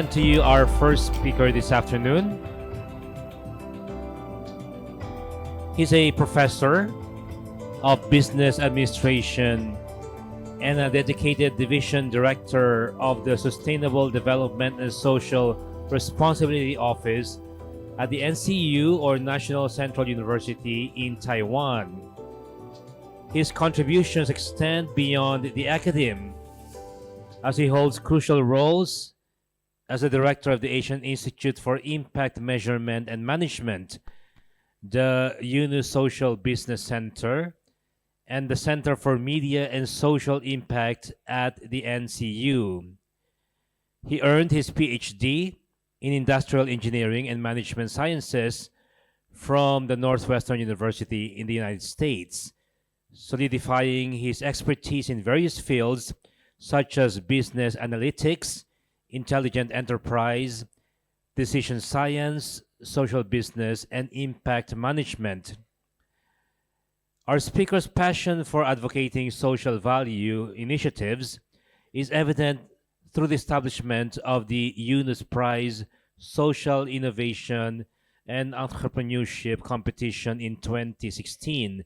present to you our first speaker this afternoon. He's a professor of business administration and a dedicated division director of the Sustainable Development and Social Responsibility Office at the NCU, or National Central University in Taiwan. His contributions extend beyond the academe, as he holds crucial roles as the director of the Asian Institute for Impact Measurement and Management, the UNU Social Business Center, and the Center for Media and Social Impact at the NCU. He earned his PhD in Industrial Engineering and Management Sciences from the Northwestern University in the United States, solidifying his expertise in various fields such as business analytics, intelligent enterprise, decision science, social business, and impact management. Our speaker's passion for advocating social value initiatives is evident through the establishment of the UNUS Prize Social Innovation and Entrepreneurship competition in 2016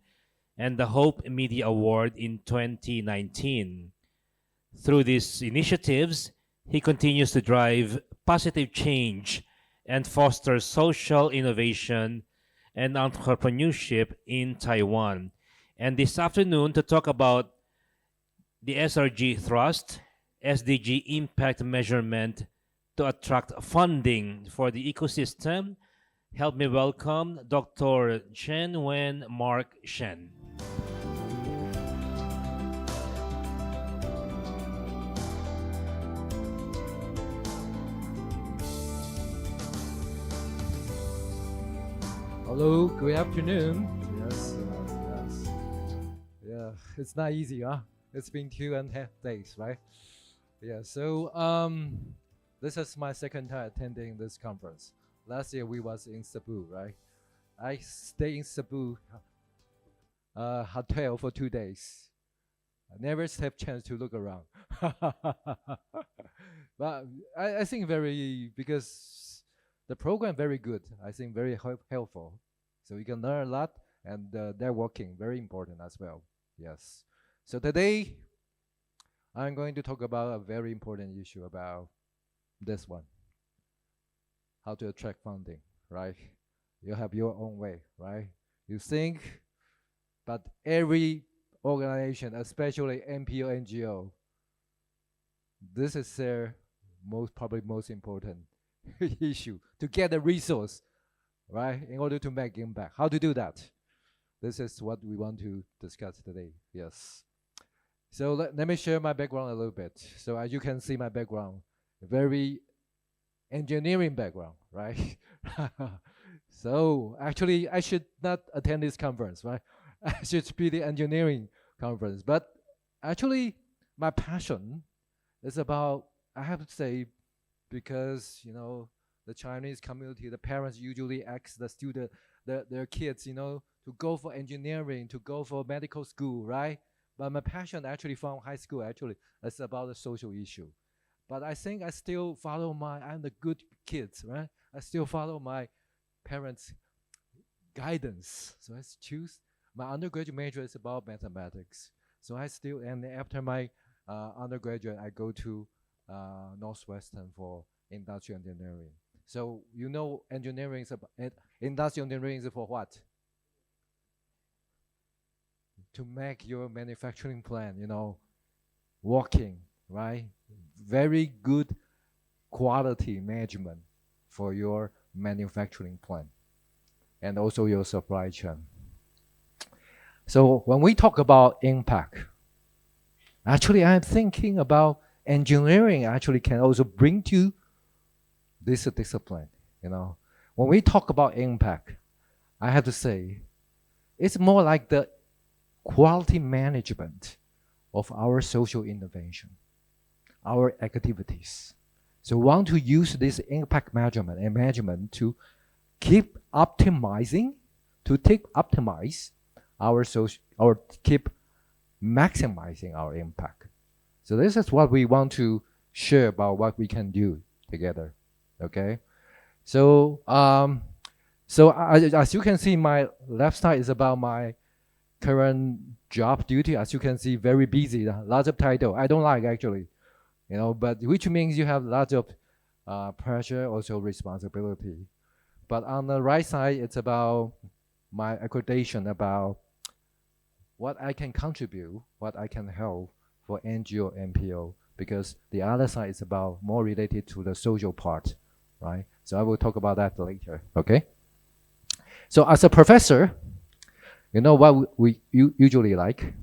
and the Hope Media Award in 2019. Through these initiatives, he continues to drive positive change and foster social innovation and entrepreneurship in Taiwan. And this afternoon, to talk about the SRG Thrust, SDG Impact Measurement to attract funding for the ecosystem, help me welcome Dr. Chien-wen Mark Shen. Hello, good afternoon. Yes. Yeah, it's not easy, huh? It's been 2.5 days, right? Yeah, so this is my second time attending this conference. Last year we was in Cebu, right? I stayed in Cebu hotel for 2 days. I never have chance to look around. But I think because the program very good. I think very helpful. So you can learn a lot, and networking very important as well. Yes. So today, I'm going to talk about a very important issue about this one. How to attract funding, right? You have your own way, right? You think, but every organization, especially NPO, NGO, this is their probably most important issue, to get the resource, right, in order to make impact. How to do that? This is what we want to discuss today. Yes. So let me share my background a little bit. So as you can see, my background, very engineering background, right? So actually, I should not attend this conference, right? I should be the engineering conference. But actually, my passion is about, I have to say, because the Chinese community, the parents usually ask the student, their kids, to go for engineering, to go for medical school, right? But my passion actually from high school, actually, is about the social issue. But I think I still follow I'm the good kids, right? I still follow my parents' guidance. So I choose my undergraduate major is about mathematics. So and after my undergraduate, I go to Northwestern for industrial engineering. So engineering is about industrial engineering is for what? To make your manufacturing plan, working, right? Very good quality management for your manufacturing plan and also your supply chain. So when we talk about impact, actually I'm thinking about engineering actually can also bring to this discipline. When we talk about impact, I have to say it's more like the quality management of our social intervention, our activities. So we want to use this impact measurement and management to keep optimizing, keep maximizing our impact. So this is what we want to share about what we can do together. Okay, so as you can see, my left side is about my current job duty. As you can see, very busy, lots of title. I don't like actually, but which means you have lots of pressure, also responsibility. But on the right side, it's about my accreditation, about what I can contribute, what I can help for NGO, NPO, because the other side is about more related to the social part, right? So I will talk about that later, okay? So as a professor, you know what we usually like?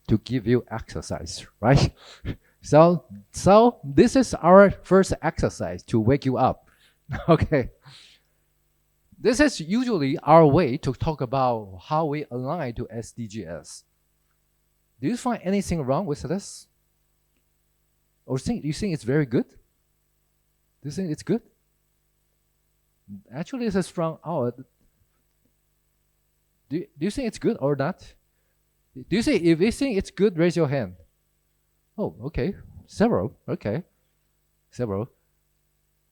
To give you exercise, right? So this is our first exercise to wake you up, okay? This is usually our way to talk about how we align to SDGs. Do you find anything wrong with this? Or you think it's very good? Do you think it's good? Actually, this is from our... Do you think it's good or not? Do you think, if you think it's good, raise your hand. Oh, okay. Several, okay. Several.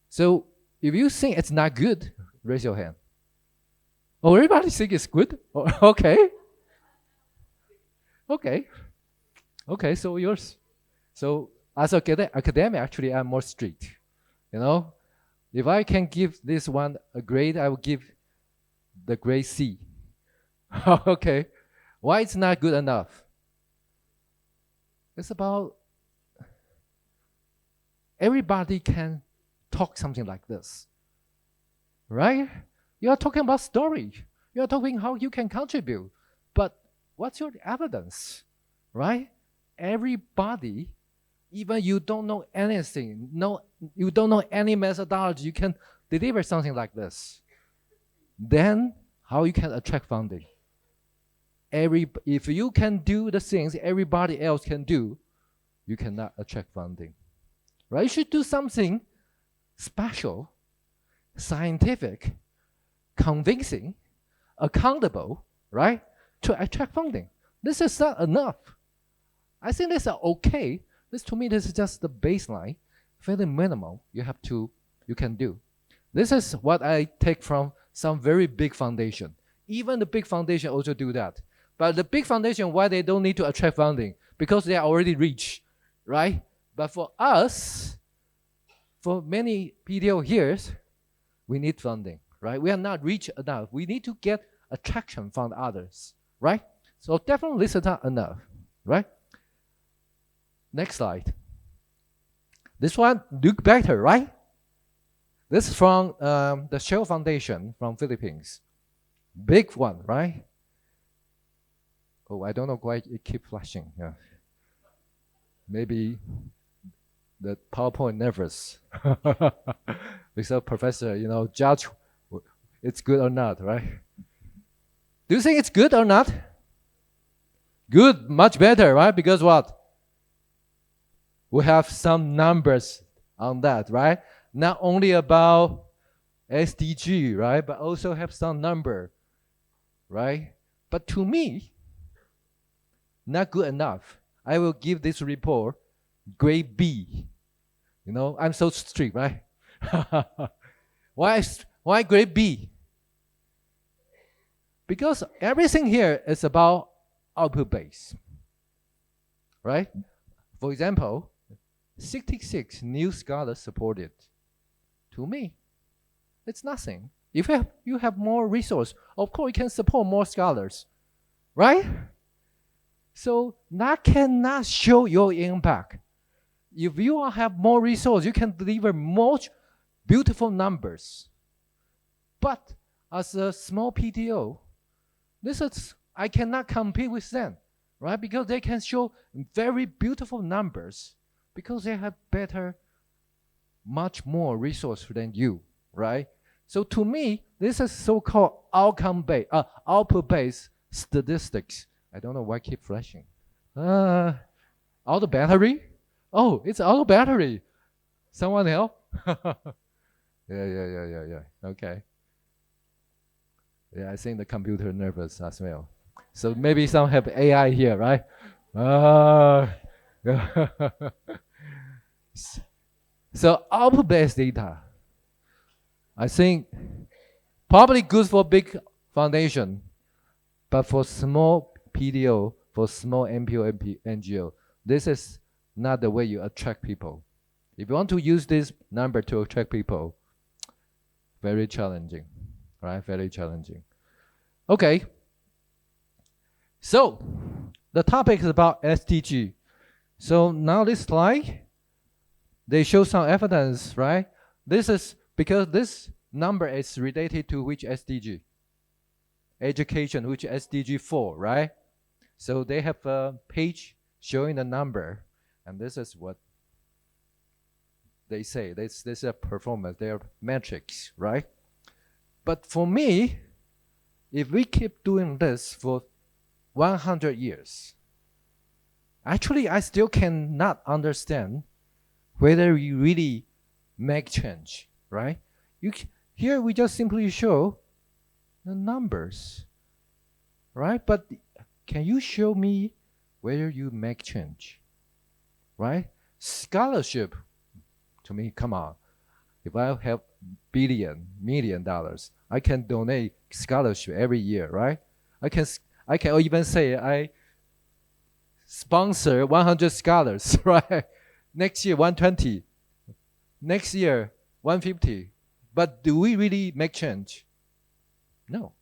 So if you think it's not good, raise your hand. Oh, everybody think it's good? Oh, okay. Okay. Okay, so yours. So as an academic, actually, I'm more strict. If I can give this one a grade, I will give the grade C. Okay. Why it's not good enough? It's about everybody can talk something like this, right? You are talking about story. You are talking how you can contribute. But what's your evidence, right? Everybody, even you don't know anything, you don't know any methodology, you can deliver something like this. Then how you can attract funding? If you can do the things everybody else can do, you cannot attract funding, right? You should do something special, scientific, convincing, accountable, right, to attract funding. This is not enough. I think this is okay. To me, this is just the baseline, fairly minimal. You can do. This is what I take from some very big foundation. Even the big foundation also do that. But the big foundation, why they don't need to attract funding? Because they are already rich, right? But for us, for many PDO here, we need funding, right? We are not rich enough. We need to get attraction from others, right? So definitely this is not enough, right? Next slide. This one look better, right? This is from the Shell Foundation from Philippines. Big one, right? Oh, I don't know why it keeps flashing. Yeah. Maybe the PowerPoint nervous. Because professor, judge it's good or not, right? Do you think it's good or not? Good, much better, right? Because what? We have some numbers on that, right? Not only about SDG, right? But also have some number, right? But to me, not good enough. I will give this report grade B. I'm so strict, right? Why grade B? Because everything here is about output base, right? For example, 66 new scholars supported. To me, it's nothing. If you have more resource, of course you can support more scholars, right? So that cannot show your impact. If you have more resource, you can deliver more beautiful numbers. But as a small PTO, I cannot compete with them, right? Because they can show very beautiful numbers because they have much more resource than you, right? So to me, this is so-called output-based statistics. I don't know why I keep flashing. Auto battery? Oh, it's auto battery. Someone help? Yeah. Okay. Yeah, I think the computer nervous as well. So maybe some have AI here, right? So output-based data, I think probably good for big foundation, but for small PDO, for small NPO, NGO, this is not the way you attract people. If you want to use this number to attract people, very challenging, right? Very challenging. Okay. So the topic is about SDG. So now this slide, they show some evidence, right? This is because this number is related to which SDG? Education, which SDG 4, right? So they have a page showing the number, and this is what they say. This is a performance, their metrics, right? But for me, if we keep doing this for 100 years, actually I still cannot understand whether we really make change, right? Here we just simply show the numbers, right? But can you show me whether you make change, right? Scholarship, to me, come on. If I have million dollars, I can donate scholarship every year, right? I can even say I sponsor 100 scholars, right? Next year 120, next year 150. But do we really make change? No,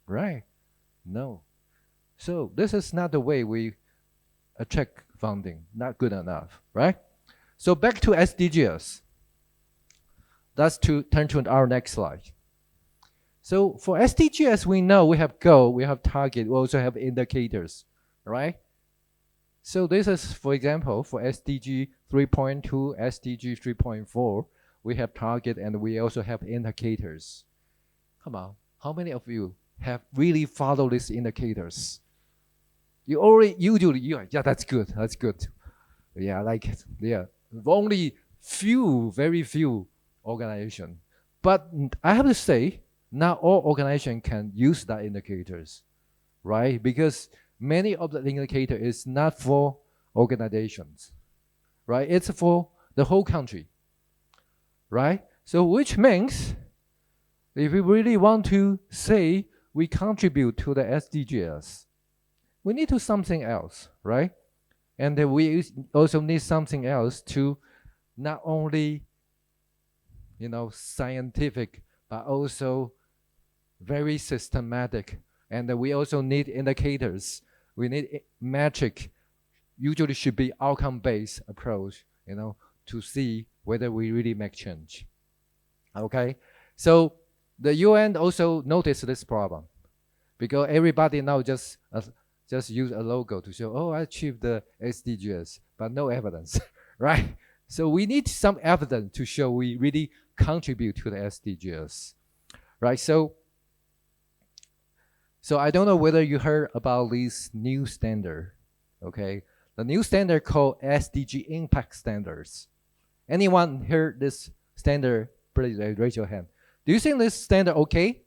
right? No. So this is not the way we attract funding. Not good enough, right? So back to SDGs. That's to turn to our next slide. So for SDGs, we know we have goal, we have target, we also have indicators, right? So this is, for example, for SDG 3.2, SDG 3.4, we have target and we also have indicators. Come on, how many of you have really followed these indicators? You already, usually, yeah, that's good, Yeah, I like it, yeah. Only few, very few organizations. But I have to say, not all organizations can use that indicators, right? Because many of the indicator is not for organizations, right? It's for the whole country, right? So which means if we really want to say we contribute to the SDGs, we need to something else, right? And then we also need something else to not only, scientific, but also very systematic. And we also need indicators. We need metric. Usually should be outcome-based approach, to see whether we really make change. Okay, so the UN also noticed this problem because everybody now just use a logo to show, oh, I achieved the SDGs, but no evidence, right? So we need some evidence to show we really contribute to the SDGs, right? So I don't know whether you heard about this new standard, okay? The new standard called SDG Impact Standards. Anyone heard this standard? Please raise your hand. Do you think this standard okay?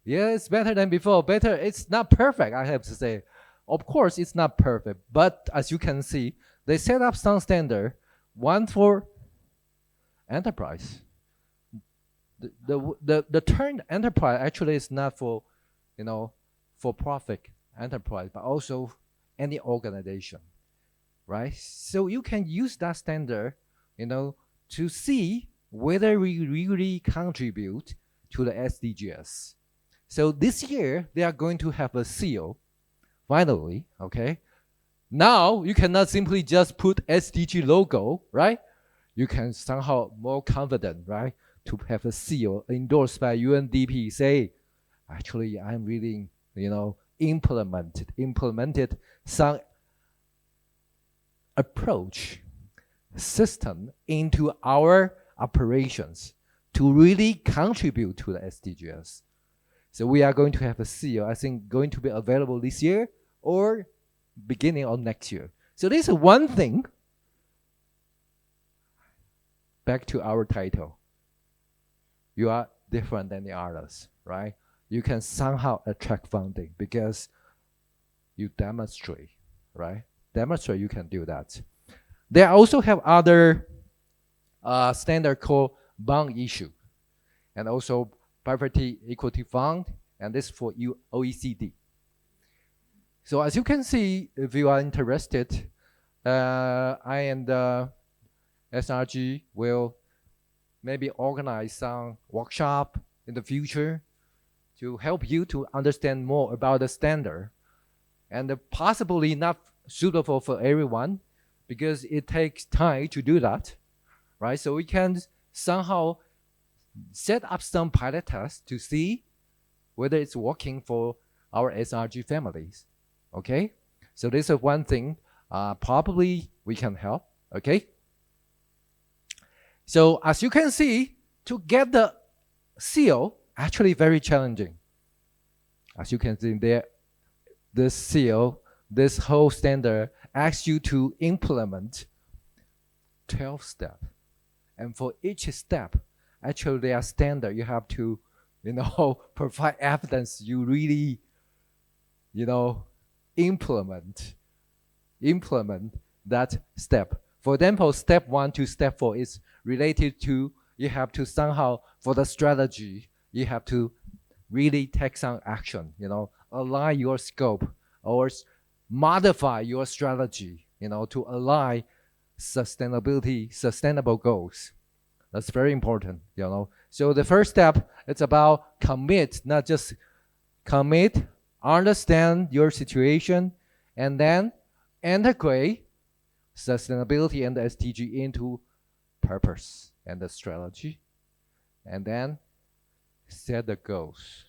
Yeah, it's better than before. Better, it's not perfect, I have to say. Of course, it's not perfect, but as you can see, they set up some standard, one for enterprise. The term enterprise actually is not for, for profit enterprise, but also any organization, right? So you can use that standard, to see whether we really contribute to the SDGs. So this year, they are going to have a seal, finally, okay? Now, you cannot simply just put SDG logo, right? You can somehow more confident, right? To have a seal endorsed by UNDP, say, actually, I'm really, implemented some approach, system into our operations to really contribute to the SDGs. So we are going to have a seal, I think, going to be available this year or beginning of next year. So this is one thing. Back to our title. You are different than the others, right? You can somehow attract funding because you demonstrate, right? Demonstrate you can do that. They also have other standard called bond issue, and also private equity fund, and this for OECD. So as you can see, if you are interested, I and SRG will maybe organize some workshop in the future to help you to understand more about the standard, and possibly not suitable for everyone because it takes time to do that, right? So we can somehow set up some pilot tests to see whether it's working for our SRG families, okay? So this is one thing probably we can help, okay? So as you can see, to get the seal, actually very challenging. As you can see there, this seal, this whole standard asks you to implement 12 steps. And for each step, actually they are standard. You have to, provide evidence you really, implement that step. For example, step 1 to step 4 is related to, you have to somehow, for the strategy, you have to really take some action, align your scope or modify your strategy, to align sustainable goals. That's very important, So the first step, it's about commit, not just commit, understand your situation, and then integrate sustainability and the SDG into purpose and the strategy, and then set the goals.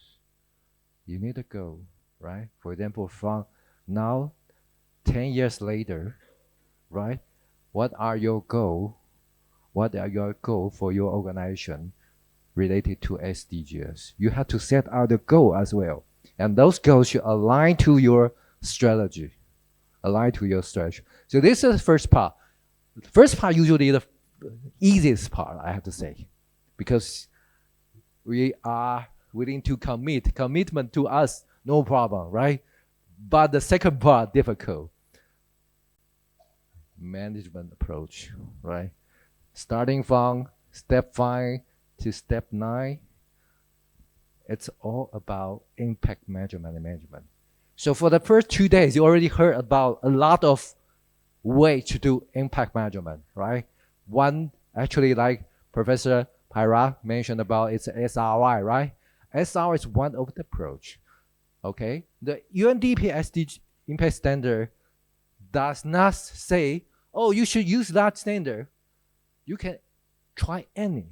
You need a goal, right? For example, from now, 10 years later, right? What are your goals? What are your goals for your organization related to SDGs? You have to set out the goal as well. And those goals should align to your strategy. So this is the first part. The first part usually the easiest part, I have to say, because we are willing to commit. Commitment to us, no problem, right? But the second part, difficult. Management approach, right? Starting from step 5 to step 9, it's all about impact measurement and management. So for the first 2 days, you already heard about a lot of ways to do impact measurement, right? One, actually, like Professor Pyra mentioned about, it's SRI, right? SRI is one of the approach, okay? The UNDP SDG impact standard does not say, oh, you should use that standard. You can try any.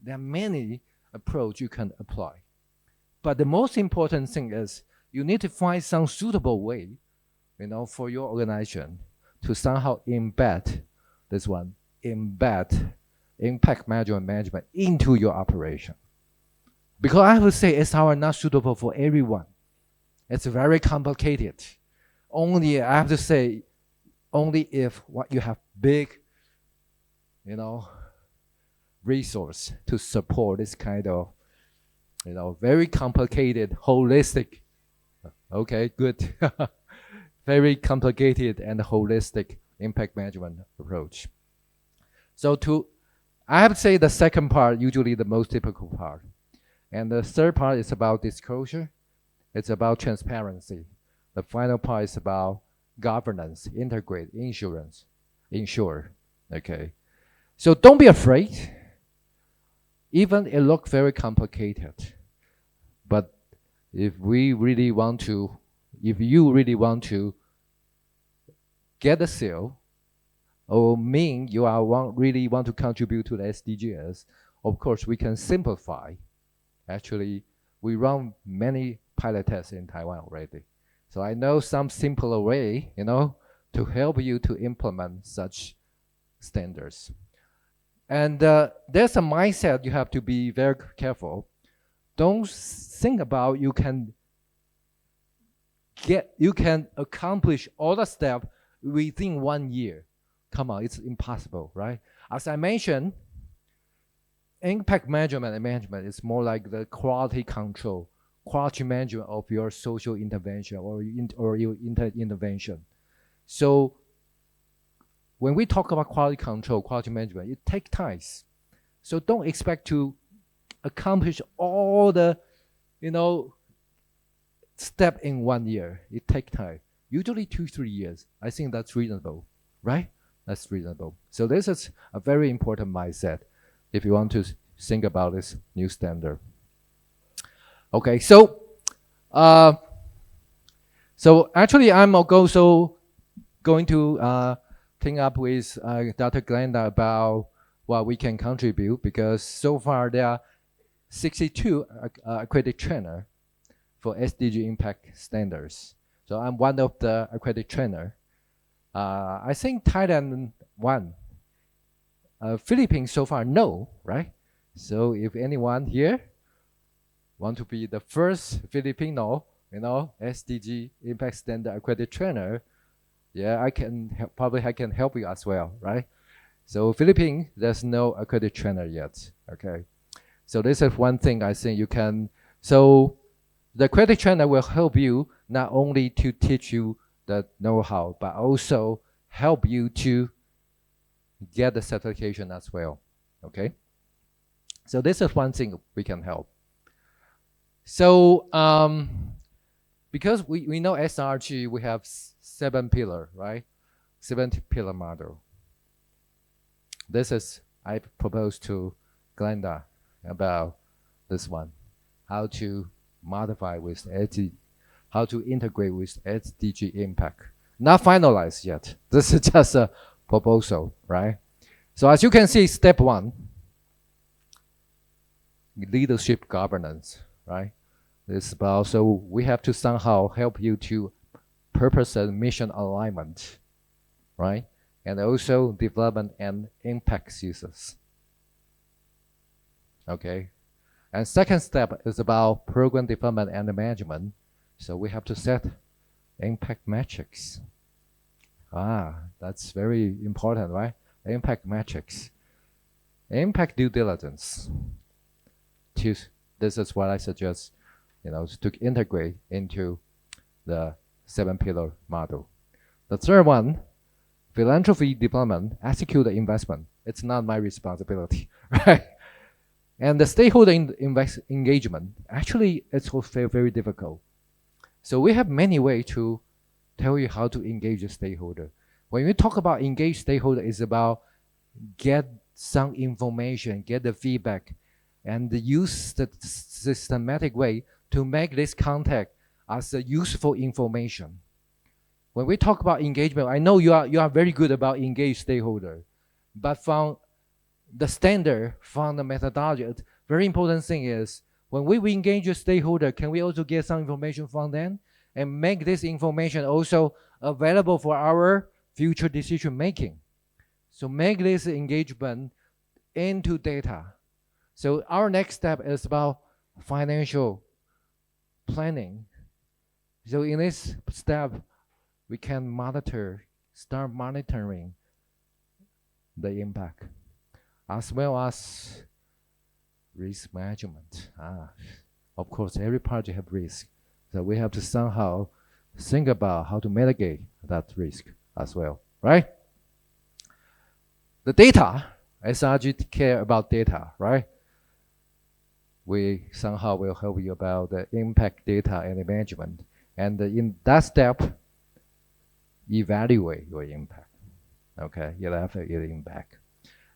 There are many approaches you can apply. But the most important thing is you need to find some suitable way, for your organization to somehow embed this one, embed impact management into your operation. Because I would say SR not suitable for everyone. It's very complicated. Only, I have to say, only if what you have big, resource to support this kind of, very complicated, holistic, okay, good, very complicated and holistic impact management approach. So I have to say the second part, usually the most difficult part. And the third part is about disclosure. It's about transparency. The final part is about governance, integrate, ensure, okay? So don't be afraid. Even it looks very complicated, but if you really want to get a seal, or mean you really want to contribute to the SDGs, of course we can simplify. Actually, we run many pilot tests in Taiwan already. So I know some simpler way, to help you to implement such standards. And there's a mindset you have to be very careful. Don't think about you can accomplish all the steps within 1 year. Come on, it's impossible, right? As I mentioned, impact management is more like the quality control, quality management of your social intervention or your intervention. So when we talk about quality control, quality management, it takes time. So don't expect to accomplish all the, step in 1 year. It takes time. Usually 2-3 years. I think that's reasonable, right? That's reasonable. So this is a very important mindset if you want to think about this new standard. Okay, so actually I'm also going to team up with Dr. Glenda about what we can contribute, because so far there are 62 accredited trainer for SDG impact standards. So I'm one of the accredited trainer. I think Thailand won. Philippines so far no, right? So if anyone here want to be the first Filipino, SDG impact standard accredited trainer, yeah, I can help you as well, right? So Philippines, there's no accredited trainer yet. Okay, so this is one thing I think you can. So the accredited trainer will help you not only to teach you the know-how, but also help you to get the certification as well. Okay, so this is one thing we can help. So because we know SRG, we have 7 pillar, right? 7 pillar model. This is, I propose to Glenda about this one, how to modify with SDG, how to integrate with SDG impact. Not finalized yet. This is just a proposal, right? So as you can see, step 1, leadership governance, right? This is about, so we have to somehow help you to purpose and mission alignment, right? And also development and impact users. Okay. And second step is about program development and management. So we have to set impact metrics. That's very important, right? Impact metrics. Impact due diligence. This is what I suggest, to integrate into the 7 pillar model. The third one, philanthropy development, execute the investment. It's not my responsibility, right? And the stakeholder engagement, actually, it's also very difficult. So we have many ways to tell you how to engage a stakeholder. When we talk about engage stakeholder, it's about get some information, get the feedback, and use the systematic way to make this contact as a useful information. When we talk about engagement, I know you are very good about engage stakeholder, but from the standard, from the methodology, very important thing is when we engage a stakeholder, can we also get some information from them and make this information also available for our future decision making? So make this engagement into data. So our next step is about financial planning. So in this step, we can start monitoring the impact, as well as risk management. Of course, every project has risk. So we have to somehow think about how to mitigate that risk as well, right? The data, SRG care about data, right? We somehow will help you about the impact data and the management. And in that step, evaluate your impact. Okay, evaluate your impact.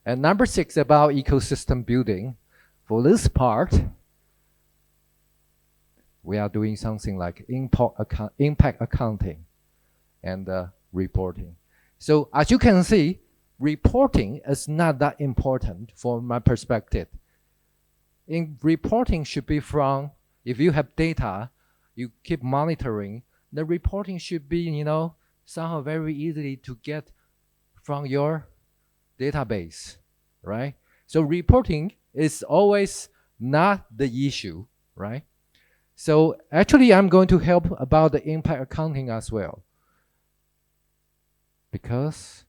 And number 6, about ecosystem building. For this part, we are doing something like impact accounting and reporting. So as you can see, reporting is not that important from my perspective. In reporting should be from, if you have data, you keep monitoring, the reporting should be, somehow very easily to get from your database, right? So reporting is always not the issue, right? So actually, I'm going to help about the impact accounting as well, because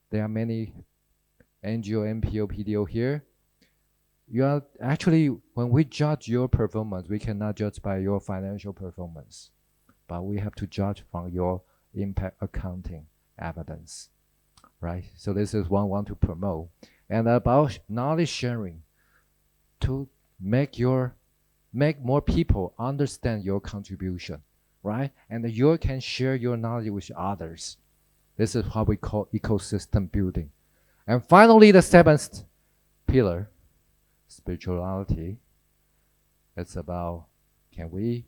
there are many NGO, NPO, PDO here. You are actually, when we judge your performance, we cannot judge by your financial performance, but we have to judge from your impact accounting. evidence, right? So this is one I want to promote. And about knowledge sharing, to make more people understand your contribution, right? And you can share your knowledge with others. This is what we call ecosystem building. And finally, the seventh pillar, spirituality. It's about, can we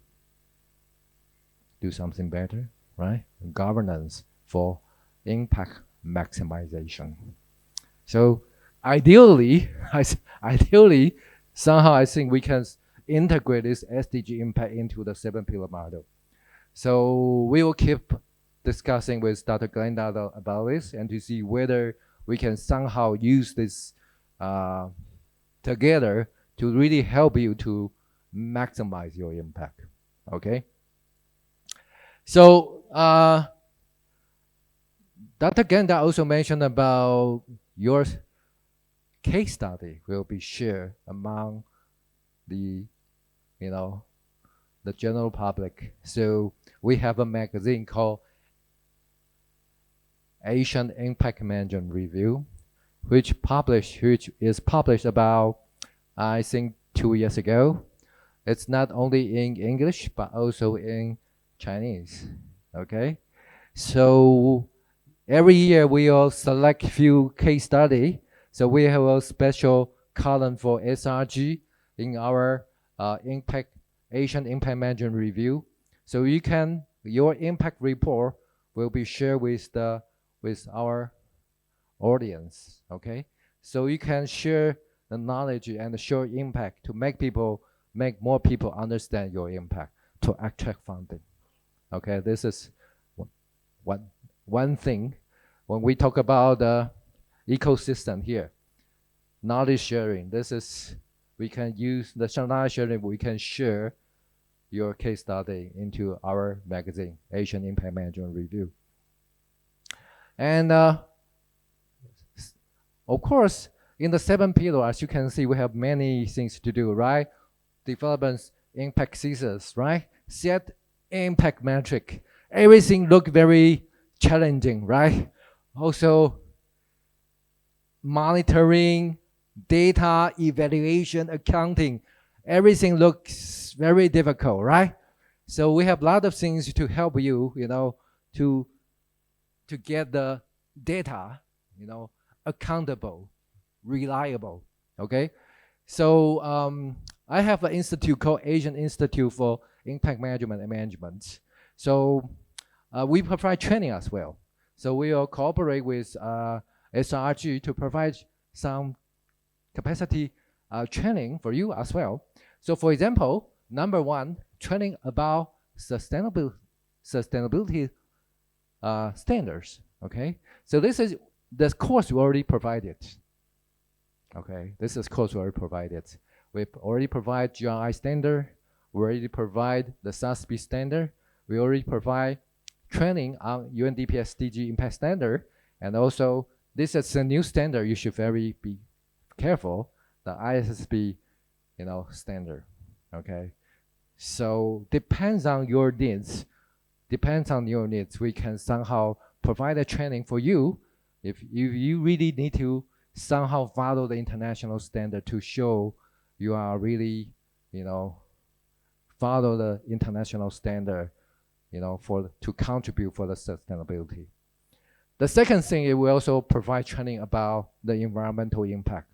do something better, right? Governance for impact maximization. So ideally, somehow I think we can integrate this SDG impact into the 7-pillar model. So we will keep discussing with Dr. Glenda about this and to see whether we can somehow use this together to really help you to maximize your impact. Okay? So Dr. Glenda also mentioned about your case study will be shared among the general public. So we have a magazine called Asian Impact Management Review, which is published about, I think, 2 years ago. It's not only in English but also in Chinese. Okay, so every year we will select few case study. So we have a special column for SRG in our Asian Impact Management Review. So your impact report will be shared with our audience. Okay, so you can share the knowledge and show impact to make more people understand your impact to attract funding. Okay, this is one thing when we talk about the ecosystem here. Knowledge sharing. We can use the knowledge sharing. We can share your case study into our magazine, Asian Impact Management Review. And of course, in the 7 pillars, as you can see, we have many things to do, right? Development impact thesis, right? Set impact metric. Everything look very challenging, right? Also, monitoring, data, evaluation, accounting, everything looks very difficult, right? So we have a lot of things to help you, to get the data, accountable, reliable, okay? So I have an institute called Asian Institute for Impact Management and Management. So we provide training as well. So we will cooperate with SRG to provide some capacity training for you as well. So for example, number 1, training about sustainability standards. Okay, so this is the course we already provided. Okay, this is course we already provided. We already provide GRI standard. We already provide the SASB standard. We already provide training on UNDP SDG impact standard, and also this is a new standard. You should be careful. The ISSB, standard. Okay, so depends on your needs. We can somehow provide a training for you if you really need to somehow follow the international standard to show you are really, follow the international standard, to contribute for the sustainability. The second thing, it will also provide training about the environmental impact,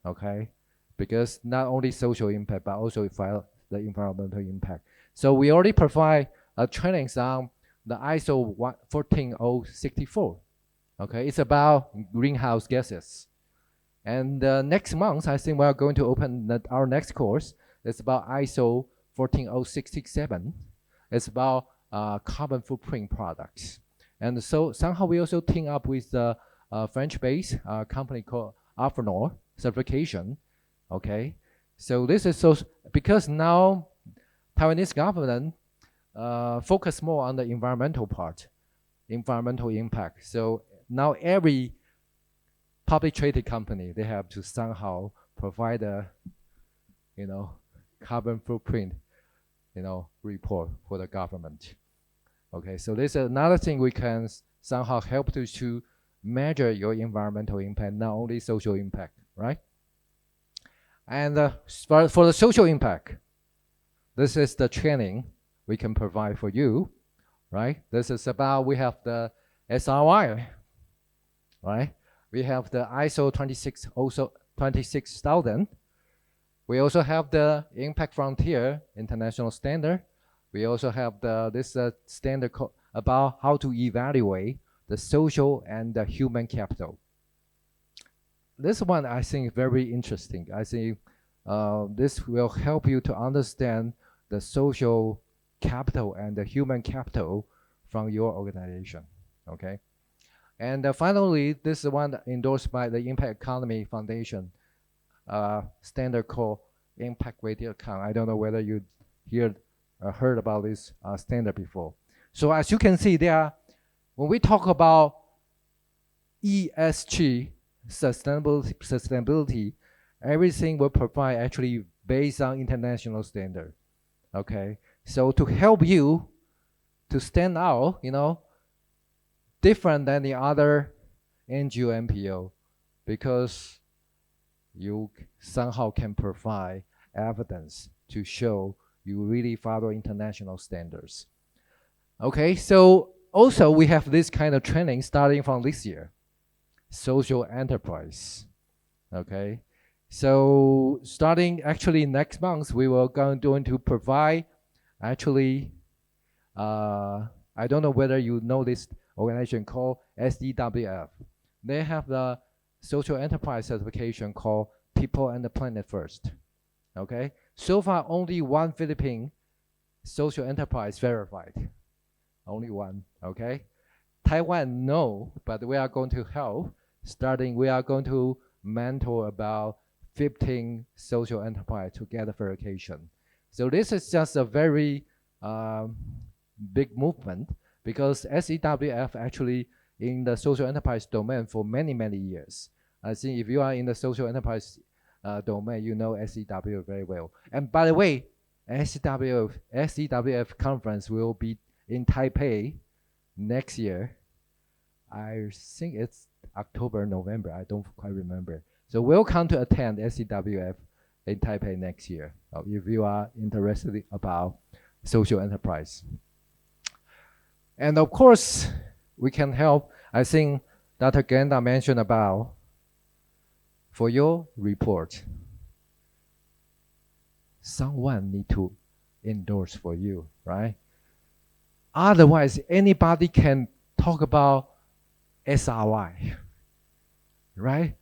okay? Because not only social impact, but also the environmental impact. So we already provide trainings on the ISO 14064, okay? It's about greenhouse gases. And next month, I think we are going to open our next course. It's about ISO 14067. It's about carbon footprint products. And so somehow we also team up with a French-based company called Arnold certification. Okay, so this is because now Taiwanese government focus more on the environmental part, environmental impact. So now every public traded company, they have to somehow provide a carbon footprint report for the government. Okay, so this is another thing we can somehow help to measure your environmental impact, not only social impact, right? And for the social impact, this is the training we can provide for you, right? This is about, we have the SRI, right? We have the ISO 26000. We also have the Impact Frontier International Standard. We also have this standard about how to evaluate the social and the human capital. This one I think very interesting. I think this will help you to understand the social capital and the human capital from your organization, okay? And finally, this is one endorsed by the Impact Economy Foundation, standard called Impact Weighted Account. I don't know whether you heard about this standard before. So as you can see, when we talk about ESG, sustainability, everything will provide actually based on international standard, okay? So to help you to stand out, different than the other NGO NPO, because you somehow can provide evidence to show you really follow international standards. Okay, so also we have this kind of training starting from this year, social enterprise. Okay, so starting actually next month, we will going to provide actually, I don't know whether you know this organization called SDWF. They have the social enterprise certification called People and the Planet First. Okay, so far only one Philippine social enterprise verified, only one. Okay, Taiwan no, but we are going to help. Starting, we are going to mentor about 15 social enterprise to get a verification. So this is just a very big movement, because SEWF actually in the social enterprise domain for many, many years. I think if you are in the social enterprise domain, you know SEWF very well. And by the way, SEWF conference will be in Taipei next year. I think it's October, November, I don't quite remember. So welcome to attend SEWF in Taipei next year, if you are interested about social enterprise. And of course, we can help. I think Dr. Genda mentioned about for your report, someone need to endorse for you, right? Otherwise, anybody can talk about SRI, right?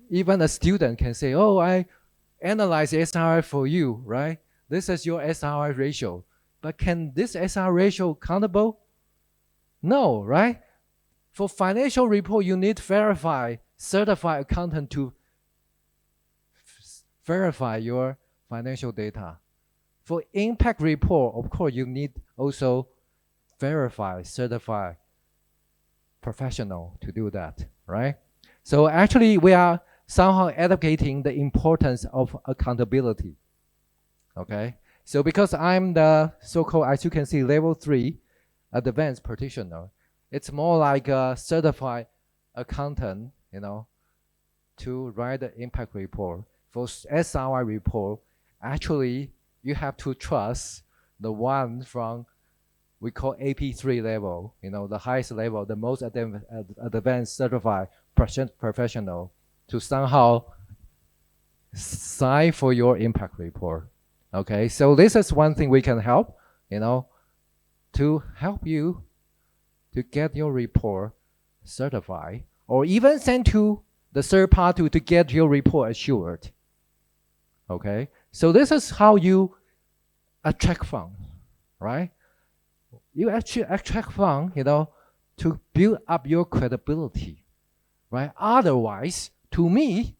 Even a student can say, oh, I analyze SRI for you, right? This is your SRI ratio. But can this SRI ratio countable? No, right? For financial report, you need verify, certified accountant to verify your financial data. For impact report, of course, you need also verify, certify professional to do that, right? So actually, we are somehow advocating the importance of accountability, okay? So because I'm the so-called, as you can see, level 3 advanced practitioner, it's more like a certified accountant, to write the impact report. For SRI report, actually, you have to trust the one from, we call AP3 level, the highest level, the most advanced certified professional to somehow sign for your impact report. Okay, so this is one thing we can help, to help you to get your report certified, or even send to the third party to get your report assured. Okay, so this is how you attract funds, right? You actually attract funds, to build up your credibility, right? Otherwise, to me,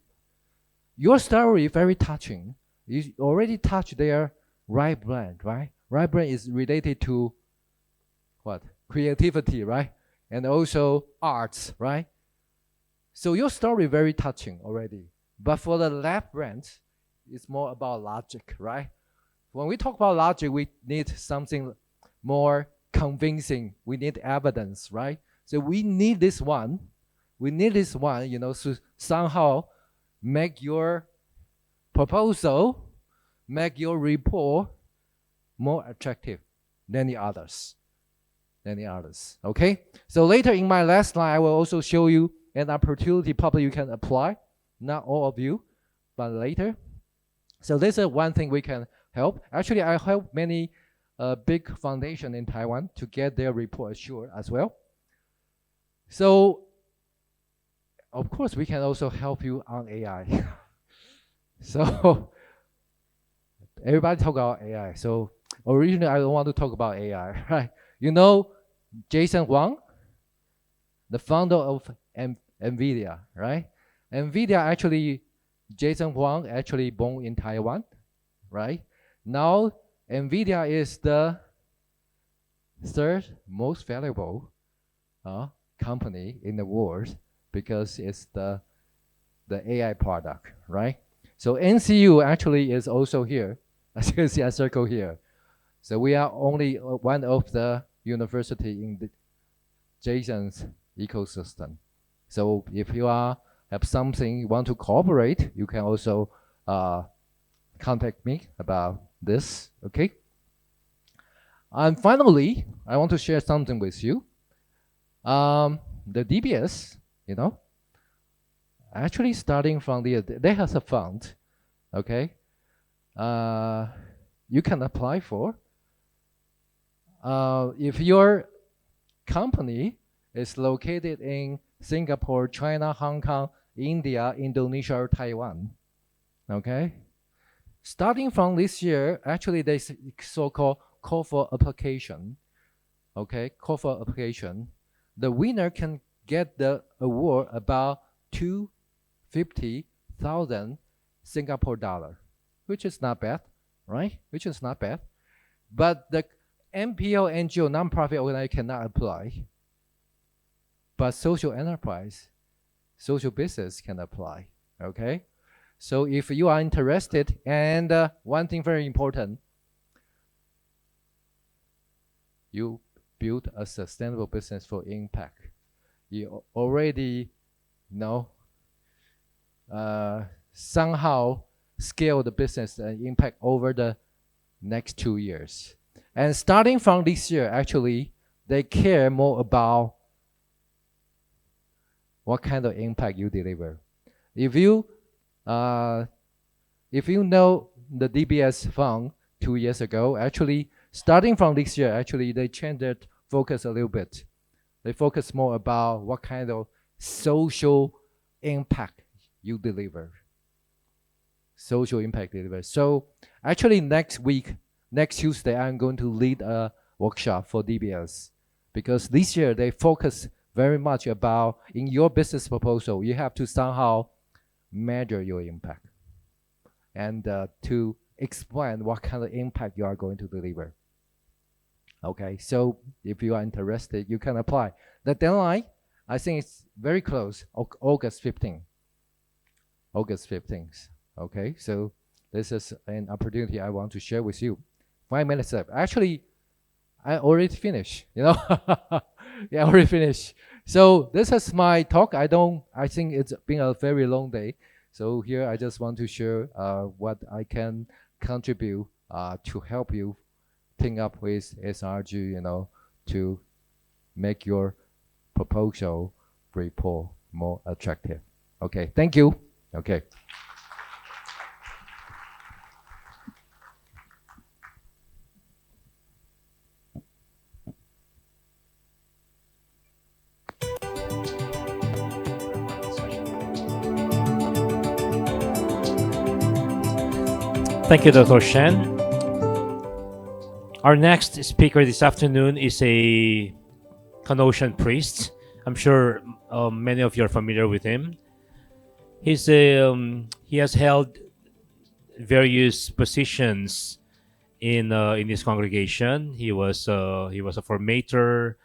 your story is very touching. You already touched their right brand, right? Right brand is related to what? Creativity, right? And also arts, right? So your story very touching already. But for the left brand, it's more about logic, right? When we talk about logic, we need something more convincing. We need evidence, right? So we need this one. We need this one, to somehow make your proposal, make your report more attractive than the others. Okay? So later in my last slide, I will also show you an opportunity probably you can apply. Not all of you, but later. So this is one thing we can help. Actually, I help many big foundation in Taiwan to get their report assured as well. So, of course, we can also help you on AI. So, everybody talk about AI. So, originally, I don't want to talk about AI, right? You know Jason Wang, the founder of NVIDIA, right? NVIDIA actually, Jason Wang actually born in Taiwan, right? Now, NVIDIA is the third most valuable company in the world because it's the AI product, right? So NCU actually is also here. As you can see, I circle here. So we are only one of the university in the Jason's ecosystem. So if you have something you want to cooperate, you can also contact me about this, okay? And finally, I want to share something with you. The DBS, actually starting from they have a fund, okay? You can apply for. If your company is located in Singapore, China, Hong Kong, India, Indonesia, or Taiwan, okay? Starting from this year, actually they so-called call for application, okay? Call for application. The winner can get the award about 250,000 Singapore dollar, which is not bad, right? Which is not bad. But the NPO, NGO, nonprofit organization cannot apply. But social enterprise, social business can apply, okay? So if you are interested, and one thing very important, you build a sustainable business for impact. You already somehow scale the business and impact over the next 2 years. And starting from this year, actually, they care more about what kind of impact you deliver. If you know the DBS fund 2 years ago, actually, starting from this year, actually, they changed their focus a little bit. They focus more about what kind of social impact you deliver. Social impact deliver. So actually next Tuesday, I'm going to lead a workshop for DBS because this year they focus very much about in your business proposal, you have to somehow measure your impact and to explain what kind of impact you are going to deliver. Okay, so if you are interested, you can apply. The deadline, I think it's very close, August 15th. August 15th. Okay, so this is an opportunity I want to share with you. 5 minutes left. Actually, I already finished, Yeah, I already finished. So this is my talk. I think it's been a very long day. So here I just want to share what I can contribute to help you think up with SRG, to make your proposal report more attractive. Okay, thank you. Okay. Thank you, Dr. Shen. Our next speaker this afternoon is a Canossian priest. I'm sure many of you are familiar with him. He has held various positions in his congregation. He was a formator.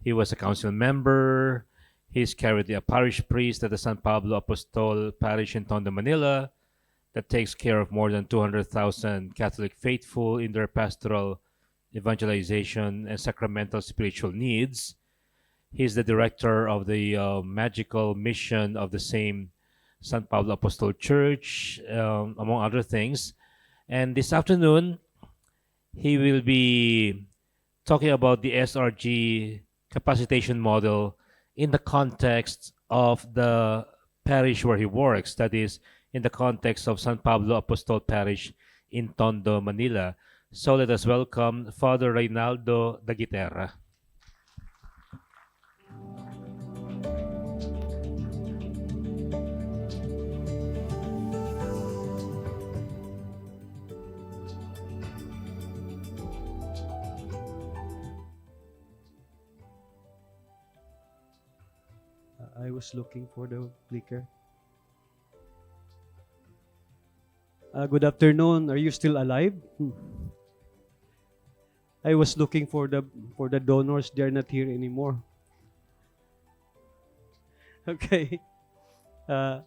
He was a council member. He's currently a parish priest at the San Pablo Apostol Parish in Tondo, Manila, that takes care of more than 200,000 Catholic faithful in their pastoral, evangelization, and sacramental spiritual needs. He's the director of the magical mission of the same San Pablo Apostol Church, among other things. And this afternoon, he will be talking about the SRG capacitation model in the context of the parish where he works, that is, in the context of San Pablo Apostol Parish in Tondo, Manila. So let us welcome Father Reynaldo Daguitera. I was looking for the clicker. Good afternoon. Are you still alive? I was looking for the donors. They're not here anymore. Okay. Uh,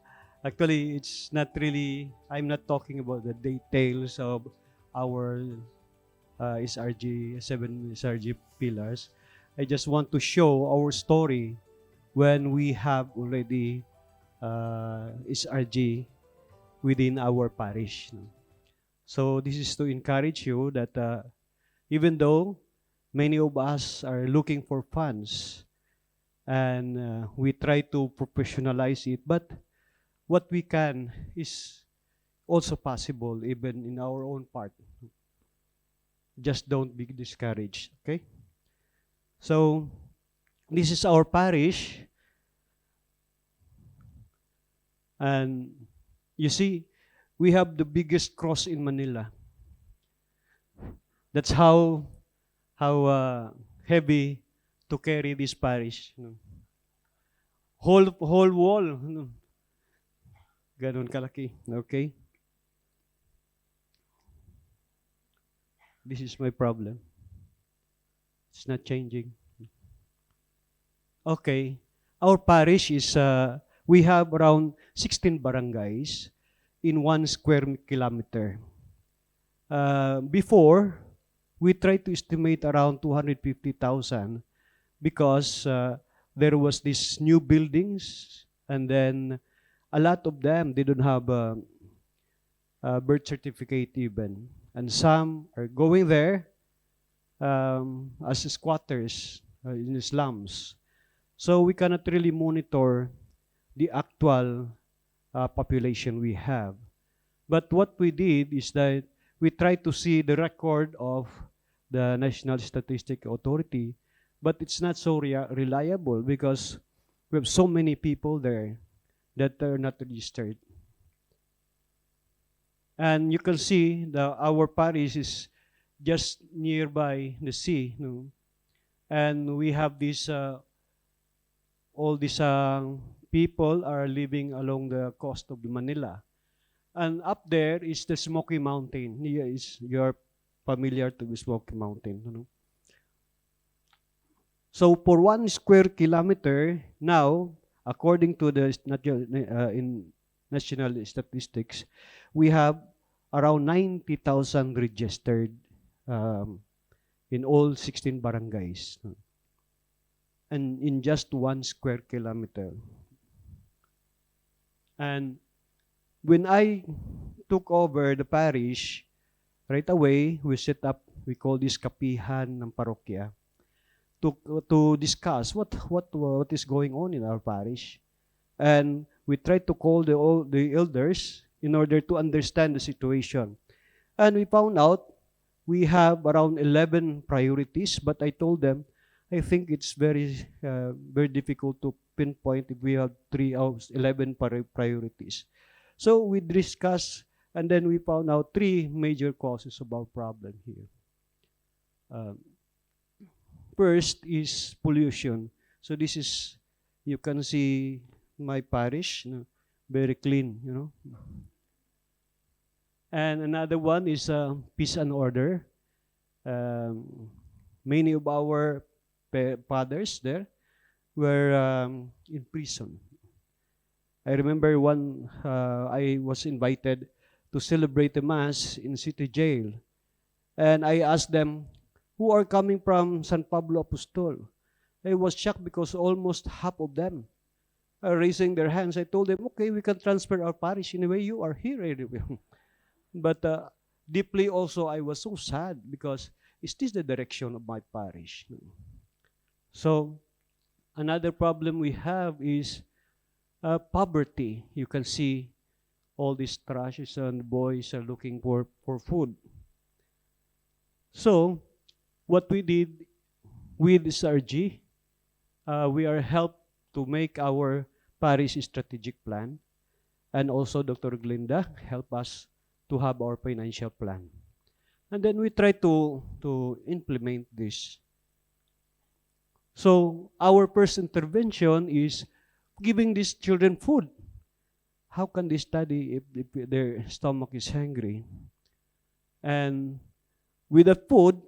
Actually, it's not really. I'm not talking about the details of our SRG 7 SRG pillars. I just want to show our story when we have already SRG within our parish. So this is to encourage you that even though many of us are looking for funds and we try to professionalize it, but what we can is also possible even in our own part. Just don't be discouraged, okay? So this is our parish. And you see, we have the biggest cross in Manila. That's how heavy to carry this parish. Whole wall. Ganon kalaki. Okay? This is my problem. It's not changing. Okay. Our parish is, we have around 16 barangays in 1 square kilometer. Before, we tried to estimate around 250,000 because there was these new buildings and then a lot of them, they don't have a birth certificate even. And some are going there as squatters in the slums. So we cannot really monitor the actual population we have. But what we did is that we tried to see the record of the National Statistical Authority, but it's not so reliable because we have so many people there that are not registered. And you can see our parish is just nearby the sea, no? And we have this, all these people are living along the coast of Manila. And up there is the Smoky Mountain. You're familiar to the Smoky Mountain. You know? So for 1 square kilometer, now, according to the in national statistics, we have around 90,000 registered in all 16 barangays. And in just 1 square kilometer. And when I took over the parish, right away, we set up, we call this kapihan ng parokya, to discuss what is going on in our parish. And we tried to call the elders in order to understand the situation. And we found out we have around 11 priorities, but I told them, I think it's very difficult to pinpoint if we have 3 out of 11 priorities. So we discussed, and then we found out 3 major causes of our problem here. First is pollution. So this is, you can see my parish, you know, very clean, you know. And another one is peace and order. Many of our fathers there were in prison. I remember I was invited to celebrate the Mass in city jail. And I asked them, who are coming from San Pablo Apostol? I was shocked because almost half of them are raising their hands. I told them, okay, we can transfer our parish. Anyway, you are here anyway. But deeply also, I was so sad because is this the direction of my parish? So another problem we have is poverty. You can see all these trashes and boys are looking for food. So what we did with SRG, we are helped to make our parish strategic plan, and also Dr. Glinda helped us to have our financial plan. And then we try to implement this. So our first intervention is giving these children food. How can they study if their stomach is hungry? And with the food,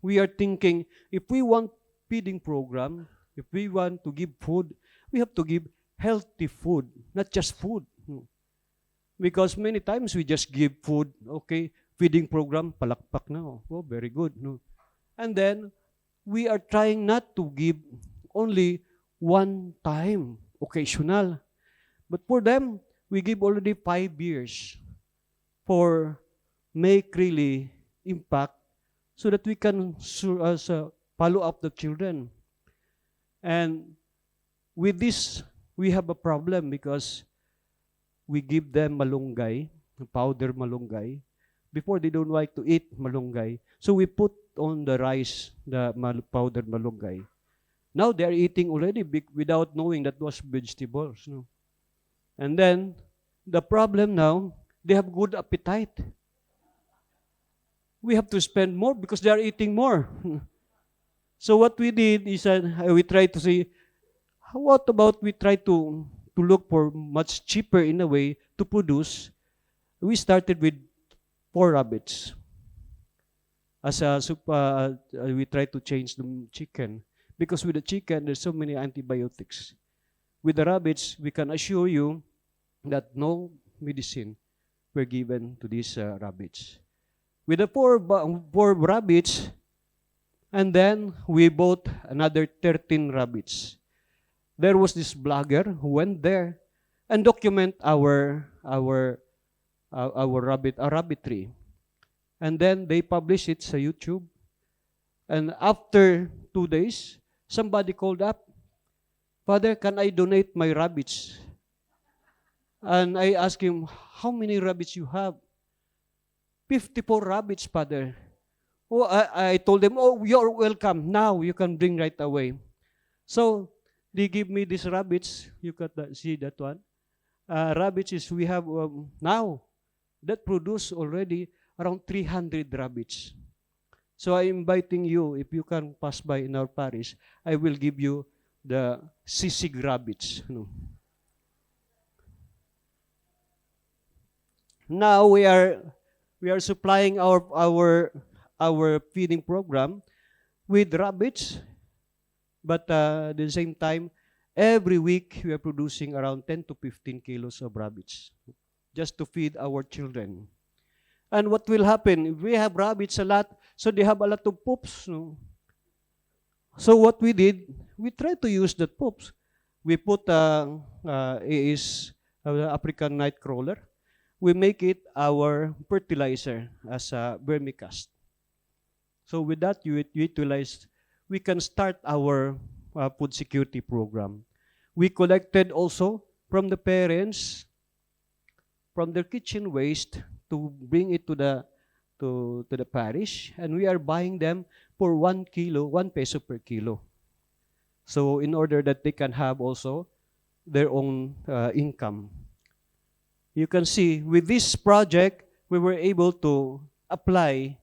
we are thinking, if we want feeding program, if we want to give food, we have to give healthy food, not just food. Because many times we just give food, okay, feeding program, palakpak na. Oh, very good. No? And then, we are trying not to give only one time, occasional. But for them, we give already 5 years for make really impact so that we can follow up the children. And with this, we have a problem because we give them malunggay, powder malunggay. Before, they don't like to eat malunggay. So we put on the rice, the powdered malunggay. Now they are eating already without knowing that was vegetables. No? And then, the problem now, they have good appetite. We have to spend more because they are eating more. So what we did is we try to say, what about we try to look for much cheaper in a way to produce. We started with 4 rabbits. As a we try to change the chicken. Because with the chicken, there's so many antibiotics. With the rabbits, we can assure you that no medicine were given to these rabbits. With the 4 rabbits, and then we bought another 13 rabbits. There was this blogger who went there and document our rabbitry. And then they publish it sa YouTube. And after 2 days, somebody called up, Father, can I donate my rabbits? And I asked him, how many rabbits you have? 54 rabbits, Father. Oh, I told them, oh, you're welcome. Now you can bring right away. So they give me these rabbits. You can see that one. Rabbits is we have now that produce already around 300 rabbits. So I'm inviting you, if you can pass by in our parish, I will give you the sisig rabbits. Now we are supplying our feeding program with rabbits, but at the same time, every week we are producing around 10 to 15 kilos of rabbits just to feed our children. And what will happen if we have rabbits a lot? So they have a lot of poops. No? So what we did, we tried to use that poops. We put African nightcrawler. We make it our fertilizer as a vermicast. So with that, you utilize, we can start our food security program. We collected also from the parents, from their kitchen waste, to bring it to the parish, and we are buying them for 1 peso per kilo. So in order that they can have also their own income. You can see with this project, we were able to apply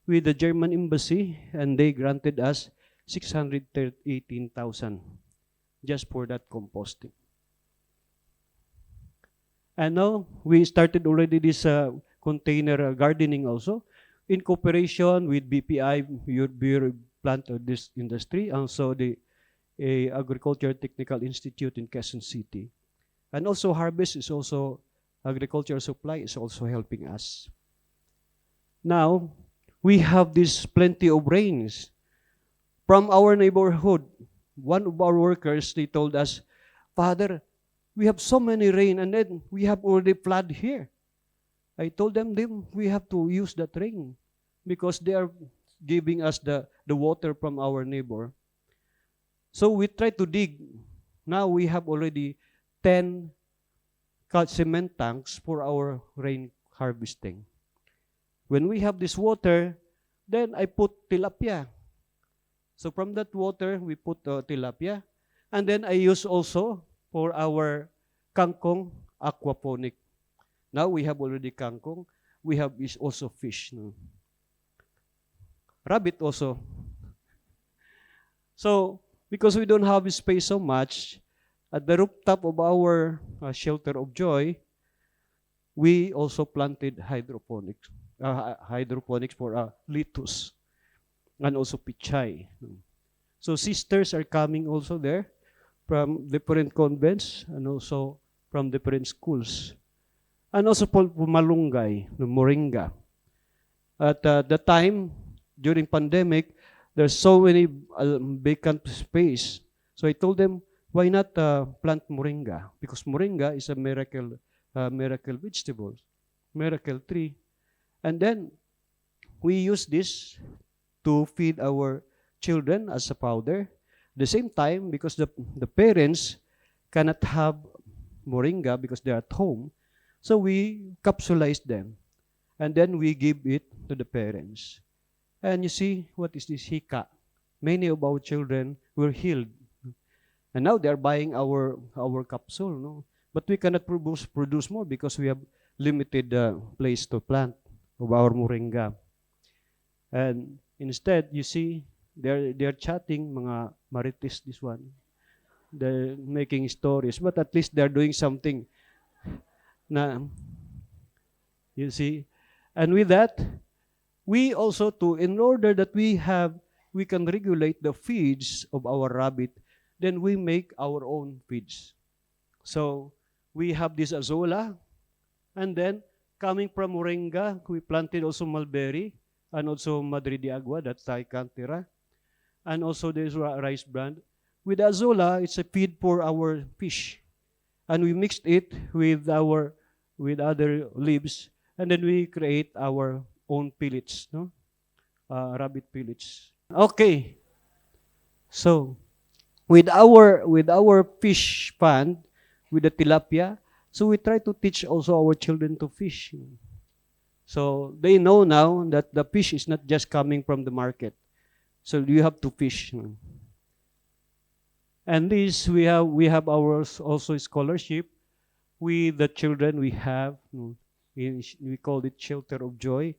with the German embassy, and they granted us 618,000 just for that composting. And now we started already this container gardening also in cooperation with BPI, Bureau Plant of this Industry, also the Agriculture Technical Institute in Quezon City. And also Harvest is also, agricultural supply is also helping us. Now, we have this plenty of rains from our neighborhood. one of our workers, they told us, Father, we have so many rain and then we have already flood here. I told them we have to use that rain because they are giving us the water from our neighbor. So we try to dig. Now we have already 10 cement tanks for our rain harvesting. When we have this water, then I put tilapia. So from that water, we put tilapia. And then I use also for our kangkong aquaponic. Now we have already kangkong. We have also fish. No? Rabbit also. So, because we don't have space so much, at the rooftop of our shelter of joy, we also planted hydroponics for lettuce and also pichay. So sisters are coming also there from different convents and also from different schools. And also for malunggay, moringa. At the time, during pandemic, there's so many vacant space. So I told them, why not plant moringa? Because moringa is a miracle vegetable, miracle tree. And then we use this to feed our children as a powder. At the same time, because the parents cannot have moringa because they're at home, so we capsulize them. And then we give it to the parents. And you see, what is this hika? Many of our children were healed. And now they're buying our capsule. No? But we cannot produce more because we have limited place to plant of our moringa. And instead, you see, they're chatting, mga marites, this one. They're making stories, but at least they're doing something. Na, you see? And with that, we also in order that we can regulate the feeds of our rabbit, then we make our own feeds. So we have this azola, and then coming from moringa, we planted also mulberry, and also madre de agua, that's Daguitera, and also there's rice bran. With azola, it's a feed for our fish, and we mixed it with other leaves, and then we create our own pellets, no? Rabbit pellets. Okay. So, with our fish pond, with the tilapia, so we try to teach also our children to fish. So they know now that the fish is not just coming from the market. So you have to fish. And this we have our also scholarship with the children we have. We call it Shelter of Joy.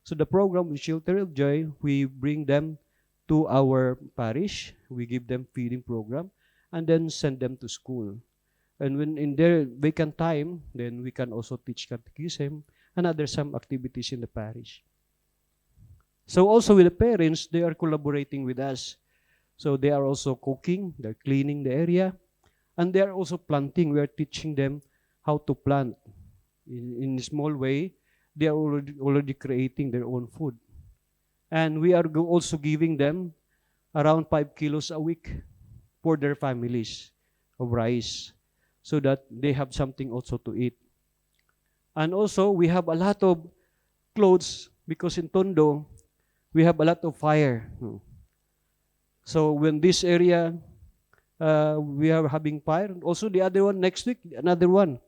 So the program with Shelter of Joy, we bring them to our parish. We give them feeding program and then send them to school. And when in their vacant time, then we can also teach catechism and other some activities in the parish. So also with the parents, they are collaborating with us. So they are also cooking, they're cleaning the area, and they are also planting. We are teaching them how to plant. In a small way, they are already creating their own food. And we are also giving them around 5 kilos a week for their families of rice so that they have something also to eat. And also, we have a lot of clothes because in Tondo, we have a lot of fire. So when this area, we are having fire, also the other one next week, another one.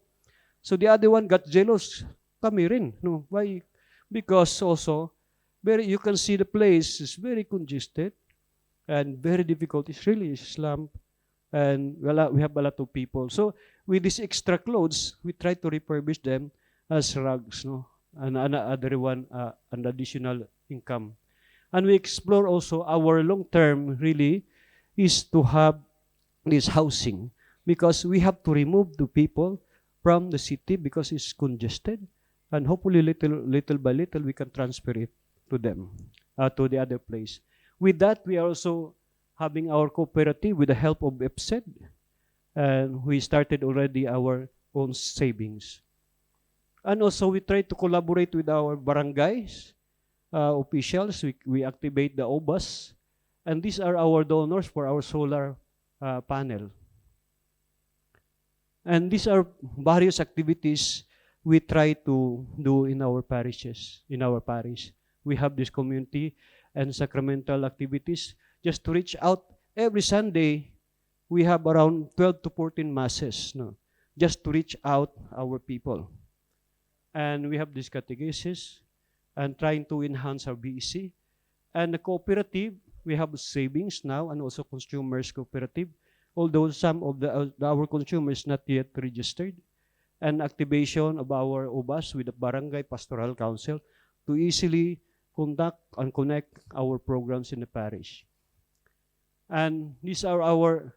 So the other one got jealous. Kami rin. No? Why? Because also, you can see the place is very congested and very difficult. It's really slump. And we have a lot of people. So with these extra clothes, we try to refurbish them as rugs. No? And another one, an additional income. And we explore also our long term really is to have this housing because we have to remove the people from the city because it's congested, and hopefully little by little we can transfer it to them, to the other place. With that, we are also having our cooperative with the help of EPSED, and we started already our own savings. And also we try to collaborate with our barangays, officials. We activate the OBAS, and these are our donors for our solar panel. And these are various activities we try to do in our parishes, in our parish. We have this community and sacramental activities just to reach out. Every Sunday, we have around 12 to 14 masses, no, just to reach out our people. And we have this catechesis and trying to enhance our BEC. And the cooperative, we have savings now and also consumers cooperative, although some of our consumers not yet registered. And activation of our OBAS with the Barangay Pastoral Council to easily conduct and connect our programs in the parish. And these are our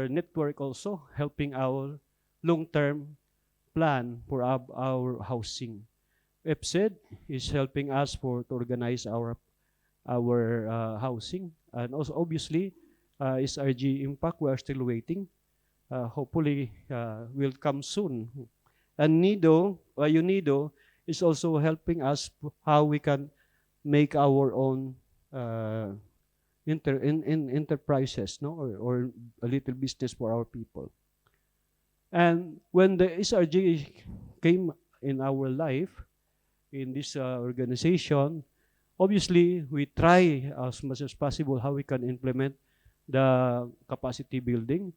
network also, helping our long-term plan for our housing. FSED is helping us to organize our housing. And also, obviously, SRG Impact, we are still waiting. Hopefully, will come soon. And UNIDO is also helping us how we can make our own enterprises, no, or a little business for our people. And when the SRG came in our life, in this organization, obviously we try as much as possible how we can implement the capacity building,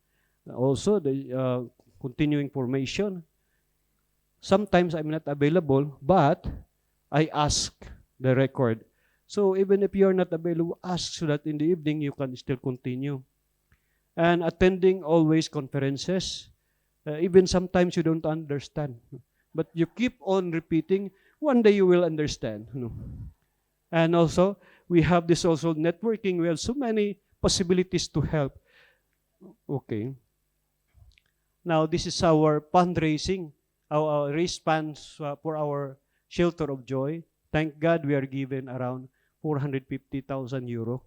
also the continuing formation. Sometimes I'm not available, but I ask the record. So even if you're not available, ask so that in the evening you can still continue. And attending always conferences, even sometimes you don't understand, but you keep on repeating, one day you will understand. And also, we have this also networking. We have so many possibilities to help. Okay. Now, this is our fundraising, our raise funds for our Shelter of Joy. Thank God we are given around 450,000 euro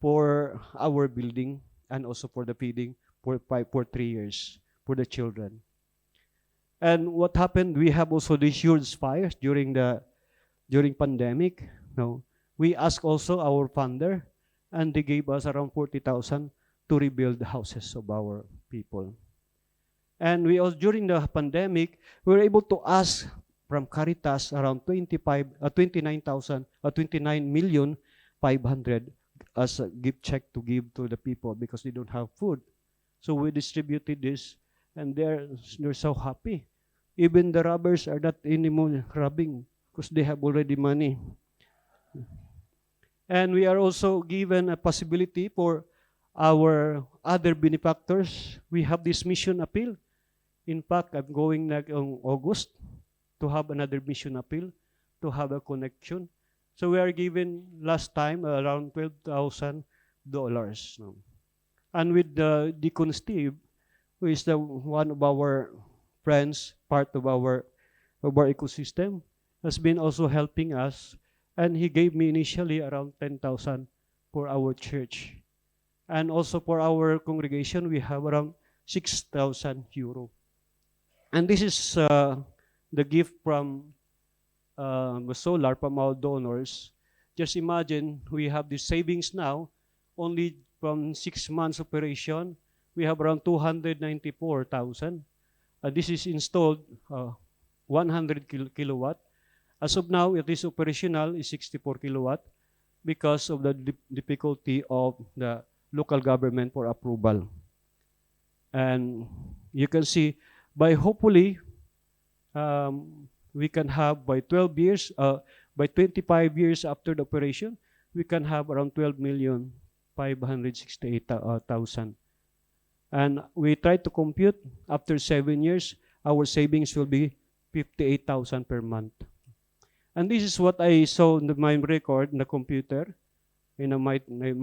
for our building and also for the feeding for 3 years for the children. And what happened, we have also these huge fires during pandemic. No, we asked also our funder, and they gave us around 40,000 to rebuild the houses of our people. And we also, during the pandemic, we were able to ask from Caritas around 29,500,000 as a gift check to give to the people because they don't have food. So we distributed this, and they're so happy. Even the robbers are not anymore robbing because they have already money. And we are also given a possibility for our other benefactors. We have this mission appeal. In fact, I'm going on August to have another mission appeal to have a connection. So we are given last time around $12,000. And with the Deacon Steve, who is the one of our friends, part of our ecosystem, has been also helping us. And he gave me initially around 10,000 for our church. And also for our congregation, we have around 6,000 euro. And this is the gift from Solar, from our donors. Just imagine, we have the savings now, only from 6 months operation, we have around 294,000. This is installed 100 kilowatt. As of now, it is operational, is 64 kilowatt because of the difficulty of the local government for approval. And you can see, by hopefully, we can have by 12 years, by 25 years after the operation, we can have around 12,568,000. And we try to compute after 7 years, our savings will be 58,000 per month. And this is what I saw in my record in the computer, in my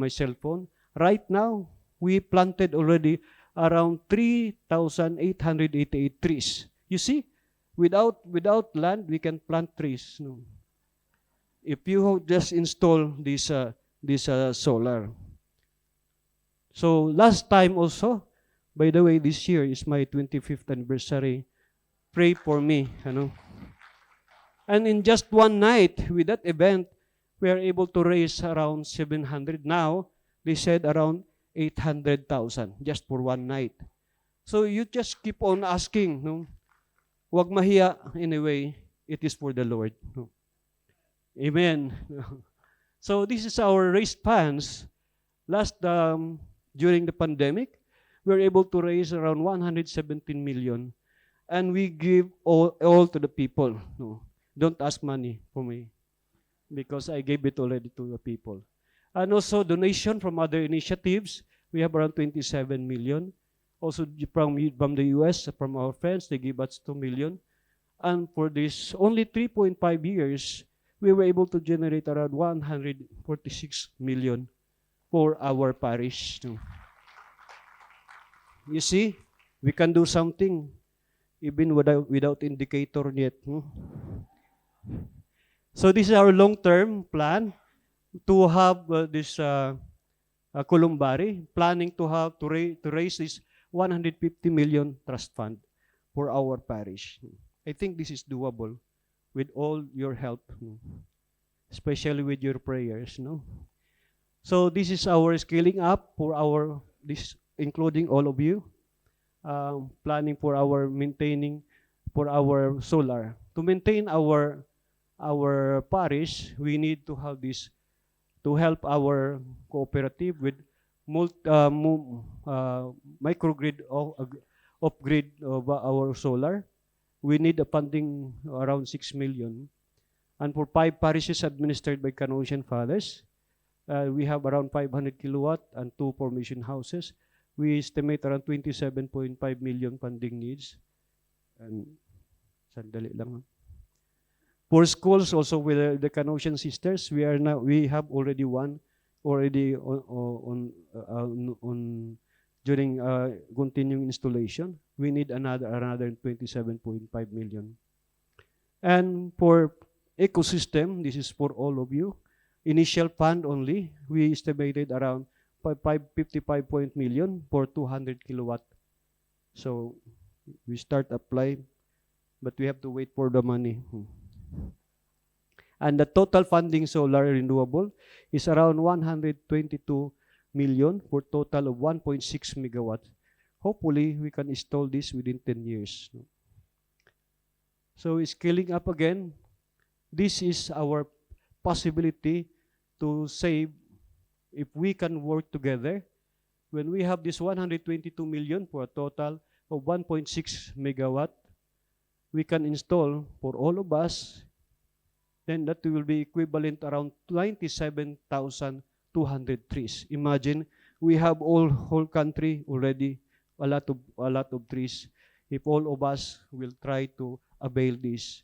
cell phone. Right now, we planted already around 3,888 trees. You see, without land, we can plant trees. No. If you just install this solar. So last time also, by the way, this year is my 25th anniversary. Pray for me, And in just one night, with that event, we are able to raise around 700. Now, they said around 800,000 just for one night. So you just keep on asking, no? Huwag mahiya. Anyway, it is for the Lord. No? Amen. So this is our raised funds. During the pandemic, we were able to raise around 117 million, and we give all to the people. No, don't ask money for me, because I gave it already to the people. And also donation from other initiatives. We have around 27 million. Also from the US, from our friends, they give us 2 million. And for this only 3.5 years, we were able to generate around 146 million for our parish. You see, we can do something even without indicator yet. So this is our long-term plan to have this columbari, planning to raise this 150 million trust fund for our parish. I think this is doable with all your help, especially with your prayers. So this is our scaling up for this, including all of you, planning for our maintaining for our solar. To maintain our parish, we need to have this to help our cooperative with microgrid off-grid of our solar. We need a funding around 6 million. And for 5 parishes administered by Canossian Fathers, we have around 500 kilowatt and 2 formation houses. We estimate around 27.5 million funding needs. And sandali lang. For schools also with the Canossian sisters, we have already one during continuing installation. We need another 27.5 million. And for Ecosystem, this is for all of you. Initial fund only, we estimated around 55 million for 200 kilowatt. So we start applying, but we have to wait for the money. And the total funding solar renewable is around 122 million for total of 1.6 megawatts. Hopefully, we can install this within 10 years. So scaling up again, this is our possibility to save if we can work together. When we have this 122 million for a total of 1.6 megawatt, we can install for all of us, then that will be equivalent around 97,200 trees. Imagine, we have whole country already, a lot of trees. If all of us will try to avail this,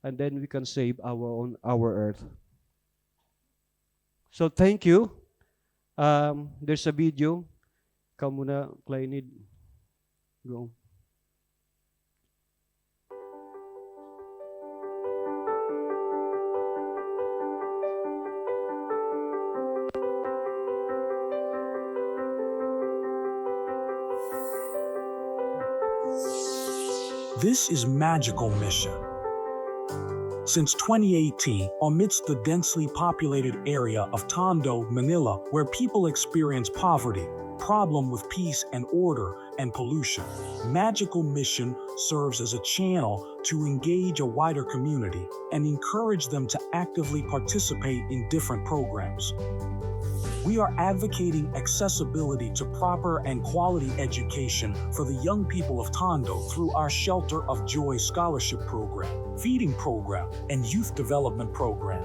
and then we can save our earth. So thank you. There's a video. Ikaw muna, Clynid. Go. This is Magical Mission. Since 2018, amidst the densely populated area of Tondo, Manila, where people experience poverty, problem with peace and order, and pollution, Magical Mission serves as a channel to engage a wider community and encourage them to actively participate in different programs. We are advocating accessibility to proper and quality education for the young people of Tondo through our Shelter of Joy Scholarship Program, Feeding Program, and Youth Development Program.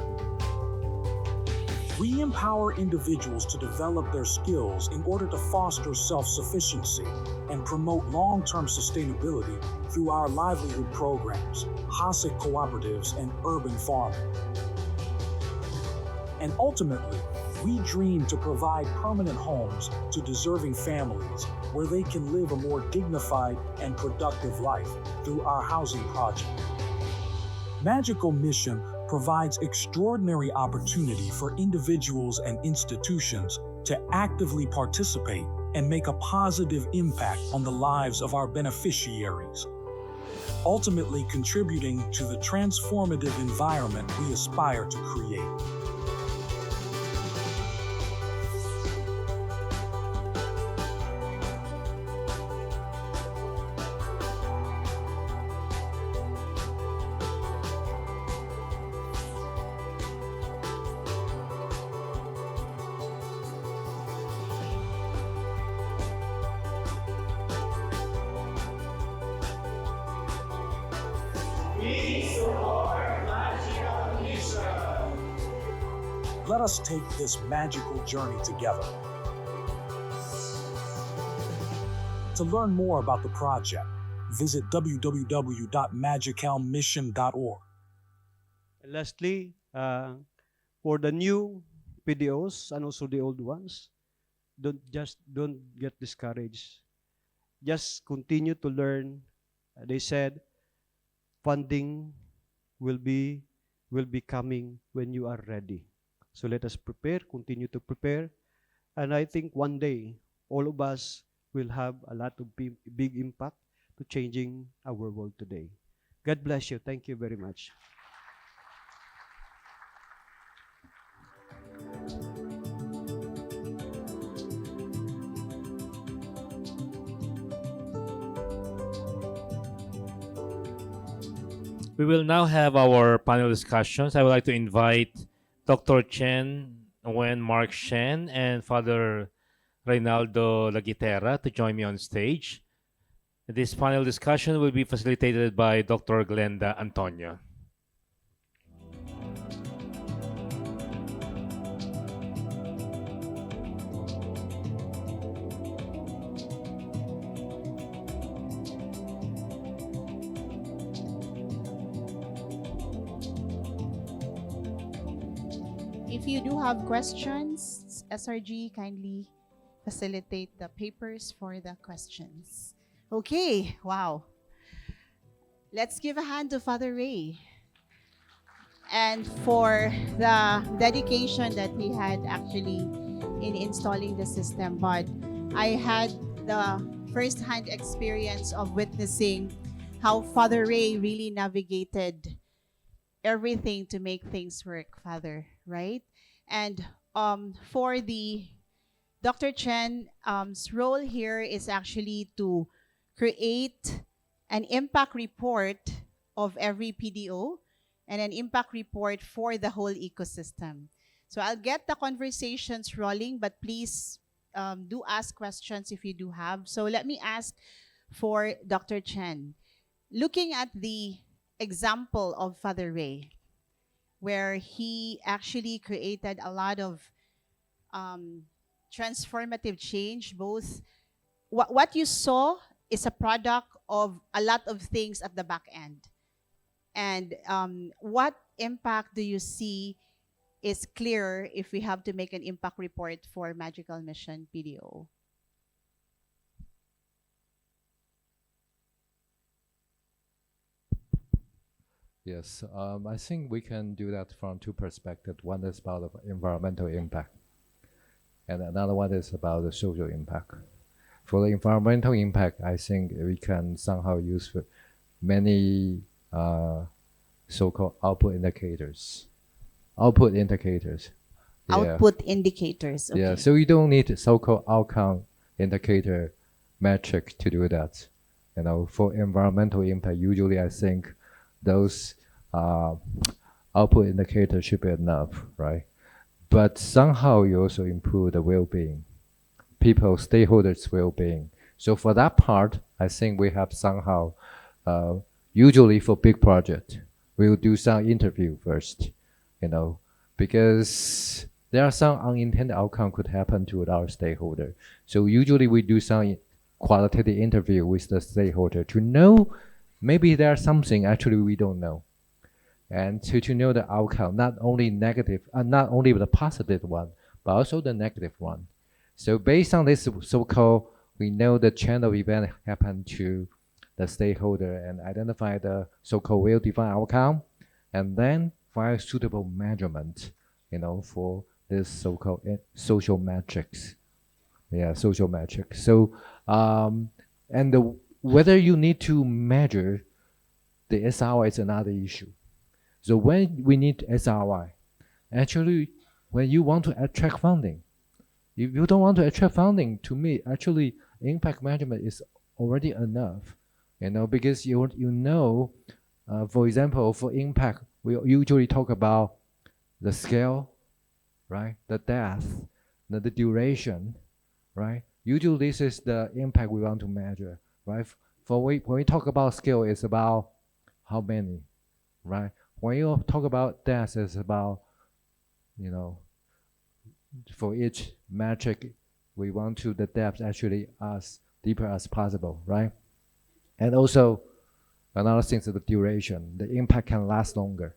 We empower individuals to develop their skills in order to foster self-sufficiency and promote long-term sustainability through our livelihood programs, HASIC cooperatives, and urban farming. And ultimately, we dream to provide permanent homes to deserving families where they can live a more dignified and productive life through our housing project. Magical Mission provides extraordinary opportunity for individuals and institutions to actively participate and make a positive impact on the lives of our beneficiaries, ultimately contributing to the transformative environment we aspire to create. Let us take this magical journey together. To learn more about the project, visit www.magicalmission.org. And lastly, for the new PDOs and also the old ones, don't get discouraged. Just continue to learn. They said funding will be coming when you are ready. So let us prepare, continue to prepare, and I think one day all of us will have a lot of big impact to changing our world today. God bless you. Thank you very much. We will now have our panel discussions. I would like to invite Dr. Chien-wen, Mark Shen, and Father Reynaldo Daguitera to join me on stage. This panel discussion will be facilitated by Dr. Glenda Antonio. If you do have questions, SRG kindly facilitate the papers for the questions. Okay, wow. Let's give a hand to Father Ray. And for the dedication that he had actually in installing the system. But I had the first-hand experience of witnessing how Father Ray really navigated everything to make things work, Father, right? And for the Dr. Chen's role here is actually to create an impact report of every PDO and an impact report for the whole ecosystem. So I'll get the conversations rolling, but please do ask questions if you do have. So let me ask for Dr. Chen. Looking at the example of Father Ray, where he actually created a lot of transformative change, both what you saw is a product of a lot of things at the back end. And what impact do you see is clear if we have to make an impact report for Magical Mission PDO? Yes, I think we can do that from two perspectives. One is about the environmental impact, and another one is about the social impact. For the environmental impact, I think we can somehow use many so-called output indicators. Output indicators. Output indicators. Okay. Yeah, so you don't need so-called outcome indicator metric to do that. You know, for environmental impact, usually I think those output indicators should be enough, right? But somehow you also improve the well-being, people, stakeholders' well-being. So for that part, I think we have somehow, usually for big project, we'll do some interview first, you know, because there are some unintended outcome could happen to our stakeholder. So usually we do some qualitative interview with the stakeholder to know maybe there's something actually we don't know. And to know the outcome, not only negative, not only the positive one, but also the negative one. So based on this so-called, we know the chain of event happened to the stakeholder and identify the so-called well-defined outcome, and then find suitable measurement, you know, for this so-called social metrics. Yeah, social metrics. So, whether you need to measure the SRY is another issue. So when we need SRY, actually, when you want to attract funding, if you don't want to attract funding, to me, actually, impact measurement is already enough, you know, because you know, for example, for impact, we usually talk about the scale, right? The depth, the duration, right? Usually this is the impact we want to measure, right? When we talk about scale, it's about how many, right? When you talk about depth, it's about, you know, for each metric, we want to the depth actually as deeper as possible, right? And also, another thing is the duration. The impact can last longer,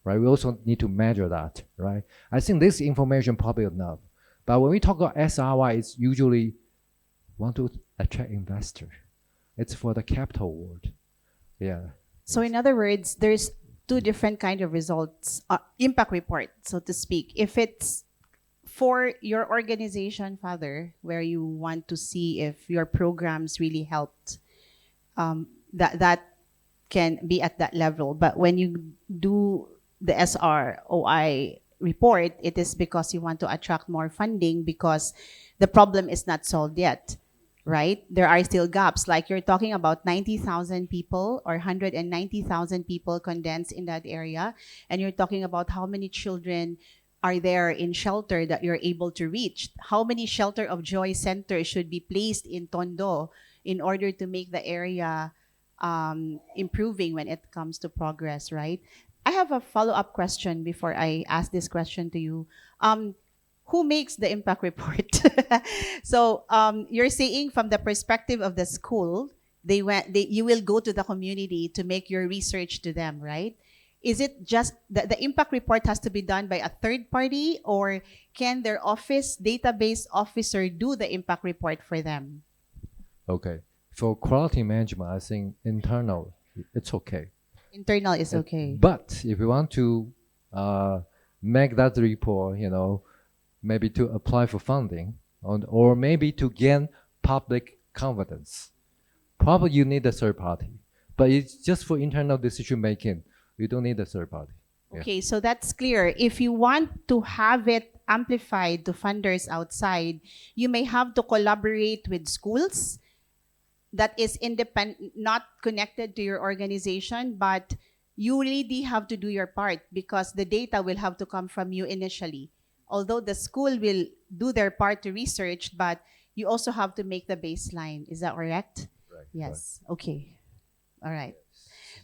right? We also need to measure that, right? I think this information probably enough. But when we talk about SRY, it's usually want to attract investor. It's for the capital world. Yeah. So in other words, there's two different kind of results, impact report, so to speak. If it's for your organization, Father, where you want to see if your programs really helped, that can be at that level. But when you do the SROI report, it is because you want to attract more funding because the problem is not solved yet, right? There are still gaps. Like you're talking about 90,000 people or 190,000 people condensed in that area. And you're talking about how many children are there in shelter that you're able to reach. How many Shelter of Joy centers should be placed in Tondo in order to make the area improving when it comes to progress, right? I have a follow-up question before I ask this question to you. Who makes the impact report? So you're saying from the perspective of the school, you will go to the community to make your research to them, right? Is it just the impact report has to be done by a third party, or can their office database officer do the impact report for them? Okay. For quality management, I think internal, it's okay. Internal is okay. But if you want to make that report, maybe to apply for funding or maybe to gain public confidence, probably you need a third party. But it's just for internal decision making. You don't need a third party. Okay, yeah. So that's clear. If you want to have it amplified to funders outside, you may have to collaborate with schools that is independent, not connected to your organization, but you really have to do your part because the data will have to come from you initially. Although the school will do their part to research, but you also have to make the baseline. Is that correct? Right. Yes. Right. Okay. All right.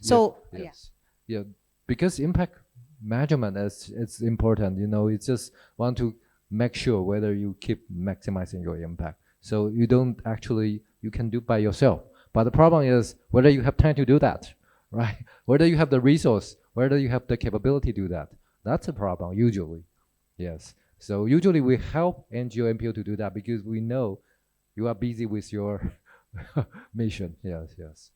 Yes. So, yes. Yeah, because impact measurement it's important. You just want to make sure whether you keep maximizing your impact. So you don't actually, you can do by yourself. But the problem is whether you have time to do that, right? Whether you have the resource, whether you have the capability to do that. That's a problem usually. Yes. So usually we help NGO NPO to do that because we know you are busy with your mission. Yes.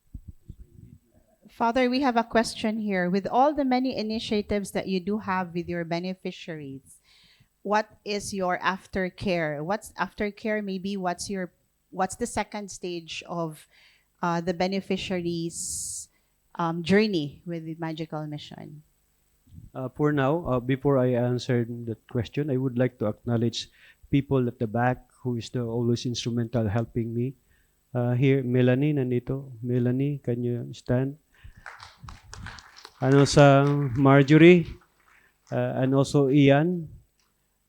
Father, we have a question here. With all the many initiatives that you do have with your beneficiaries, what is your aftercare? What's aftercare? Maybe what's the second stage of the beneficiaries' journey with the Magical Mission? For now, before I answer that question, I would like to acknowledge people at the back who is always instrumental helping me. Here, Melanie, nandito. Melanie, can you stand? And also Marjorie, and also Ian,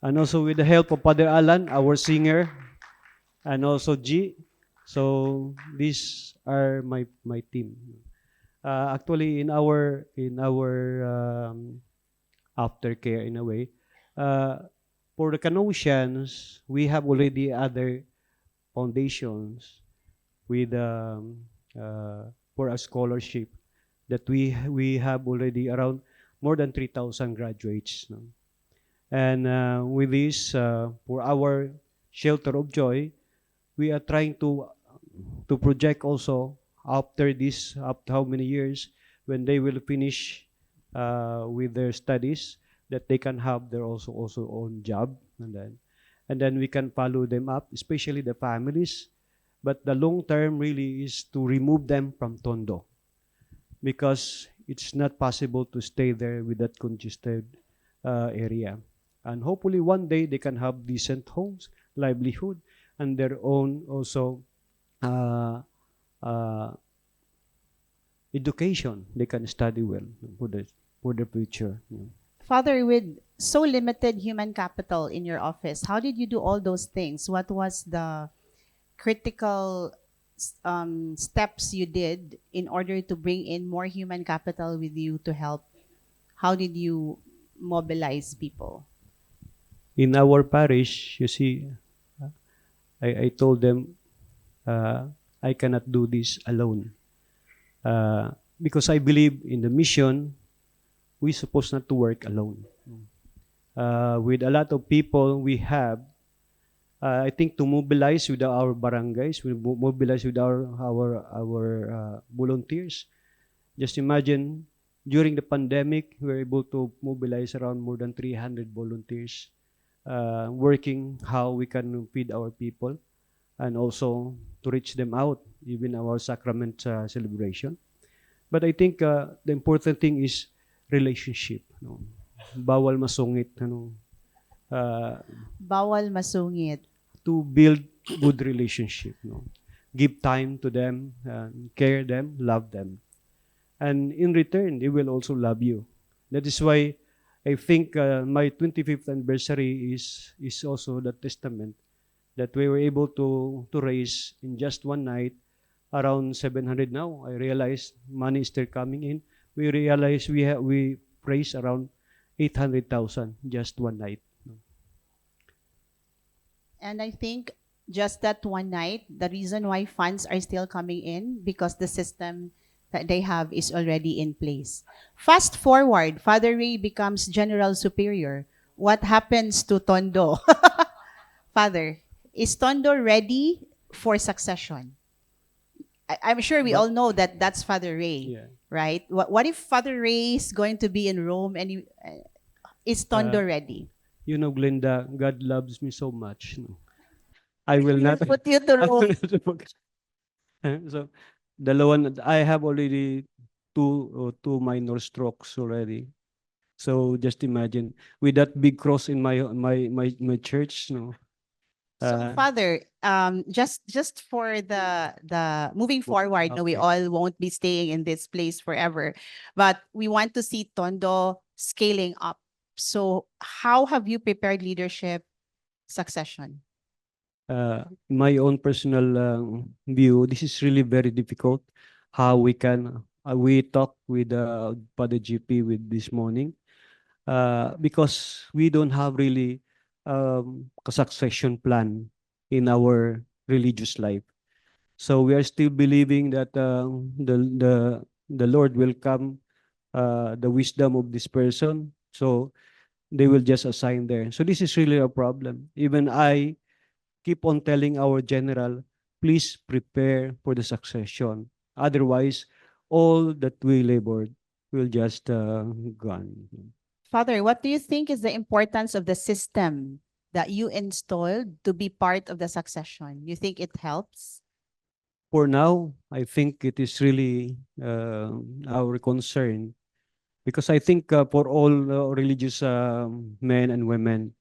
and also with the help of Father Alan, our singer, and also G. So these are my team. Actually, in our aftercare, in a way, for the Canossians, we have already other foundations with for a scholarship that we have already around more than 3,000 graduates. No? And with this, for our Shelter of Joy, we are trying to project also after this, after how many years, when they will finish with their studies, that they can have their also own job, and then we can follow them up, especially the families. But the long term really is to remove them from Tondo, because it's not possible to stay there with that congested area. And hopefully one day they can have decent homes, livelihood, and their own also education. They can study well for the future. Yeah. Father, with so limited human capital in your office, how did you do all those things? What was the critical steps you did in order to bring in more human capital with you to help? How did you mobilize people? In our parish, you see, I told them, uh, I cannot do this alone. Because I believe in the mission, we're supposed not to work alone. With a lot of people we have, I think to mobilize with our barangays, we mobilize with our volunteers. Just imagine, during the pandemic, we were able to mobilize around more than 300 volunteers, working how we can feed our people and also to reach them out, even our sacrament celebration. But I think the important thing is relationship. No? Bawal masungit. Bawal masungit. To build good relationship. No? Give time to them, care them, love them. And in return, they will also love you. That is why I think my 25th anniversary is also the testament that we were able to raise in just one night around 700 now. I realize money is still coming in. We realize we raised around 800,000 just one night. And I think just that one night, the reason why funds are still coming in because the system that they have is already in place. Fast forward, Father Ray becomes General Superior. What happens to Tondo? Father, is Tondo ready for succession? I'm sure we all know that that's Father Ray, right? What if Father Ray is going to be in Rome and is Tondo ready? You know, Glenda, God loves me so much. No? I will not put you to Rome. So, dalawa, I have already two minor strokes already. So just imagine with that big cross in my church, no. So, Father, just for the moving forward, no, we all won't be staying in this place forever, but we want to see Tondo scaling up. So, how have you prepared leadership succession? My own personal view, this is really very difficult. How we can we talk with Father GP with this morning, because we don't have really a succession plan in our religious life. So we are still believing that the Lord will come, the wisdom of this person. So they will just assign there. So this is really a problem. Even I keep on telling our general, please prepare for the succession. Otherwise, all that we labored will just gone. Father, what do you think is the importance of the system that you installed to be part of the succession? You think it helps? For now, I think it is really our concern, because I think for all religious men and women,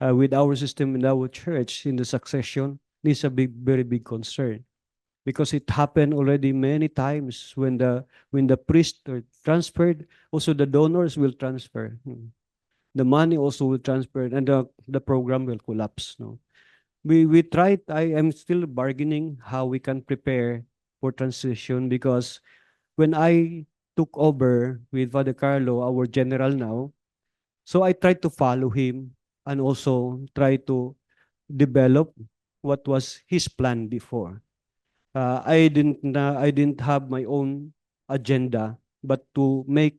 with our system in our church in the succession, this is a very big concern, because it happened already many times when the priest are transferred, also the donors will transfer. The money also will transfer, and the program will collapse. No, we tried. I am still bargaining how we can prepare for transition, because when I took over with Father Carlo, our general now, so I tried to follow him and also try to develop what was his plan before. I didn't have my own agenda, but to make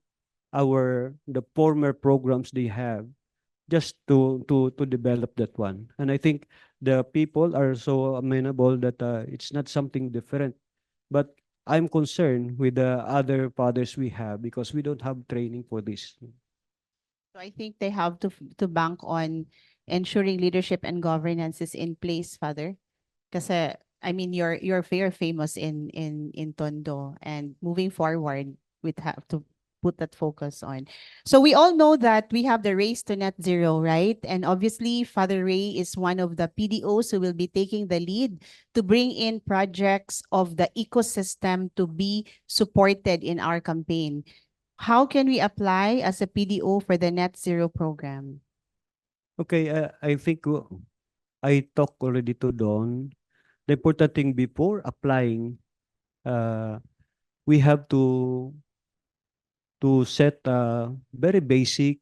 the former programs they have, just to develop that one. And I think the people are so amenable that it's not something different. But I'm concerned with the other fathers we have, because we don't have training for this. So I think they have to bank on ensuring leadership and governance is in place, Father. Because I mean, you're very famous in Tondo, and moving forward, we'd have to put that focus on. So we all know that we have the race to net zero, right? And obviously, Father Ray is one of the PDOs who will be taking the lead to bring in projects of the ecosystem to be supported in our campaign. How can we apply as a PDO for the net zero program? Okay, I think I talked already to Don. The important thing before applying, we have to set a very basic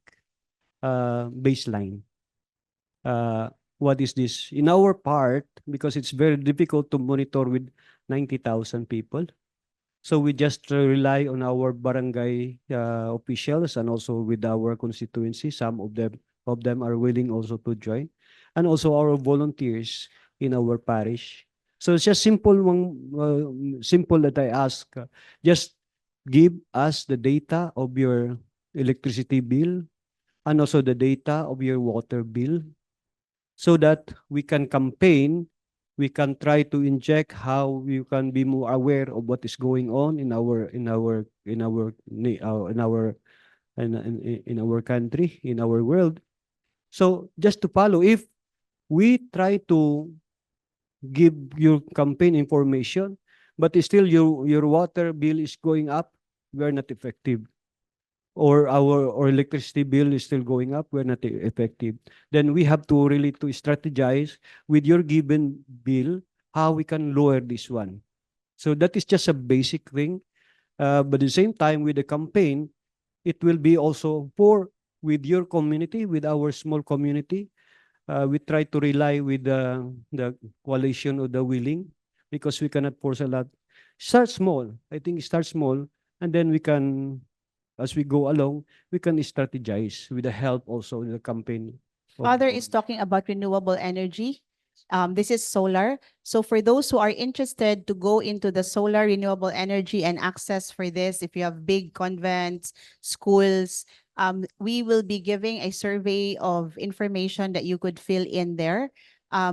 baseline. what is this? In our part, because it's very difficult to monitor with 90,000 people, so we just rely on our barangay officials and also with our constituency. Some of them are willing also to join, and also our volunteers in our parish. So it's just simple that I ask, just give us the data of your electricity bill and also the data of your water bill so that we can campaign, we can try to inject how we can be more aware of what is going on in our country, in our world. So just to follow, if we try to give your campaign information, but still your water bill is going up, we are not effective. Or our electricity bill is still going up, we're not effective. Then we have to really to strategize with your given bill how we can lower this one. So that is just a basic thing. But at the same time, with the campaign, it will be also for with your community, with our small community. We try to rely with the coalition of the willing because we cannot force a lot. Start small. I think start small, and then we can, as we go along, we can strategize with the help also in the campaign. Father is talking about renewable energy. This is solar. So for those who are interested to go into the solar renewable energy and access for this, if you have big convents, schools, we will be giving a survey of information that you could fill in there,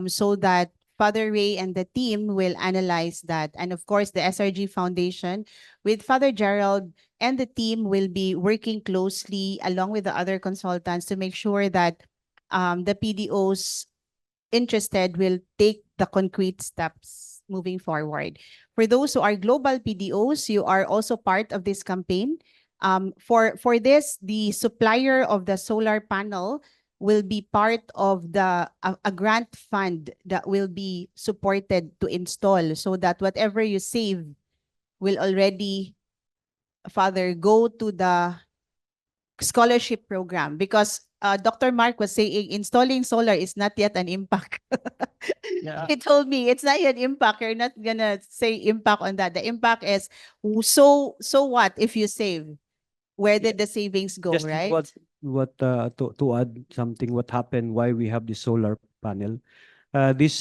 so that Father Ray and the team will analyze that. And of course, the SRG Foundation with Father Gerald and the team will be working closely along with the other consultants to make sure that the PDOs interested will take the concrete steps moving forward. For those who are global PDOs, you are also part of this campaign. For this, the supplier of the solar panel will be part of a grant fund that will be supported to install, so that whatever you save will already, Father, go to the scholarship program, because Dr. Mark was saying installing solar is not yet an impact. Yeah. He told me it's not yet impact. You're not gonna say impact on that. The impact is, so what if you save? Where did the savings go, Just right? to add something, what happened, why we have the solar panel. These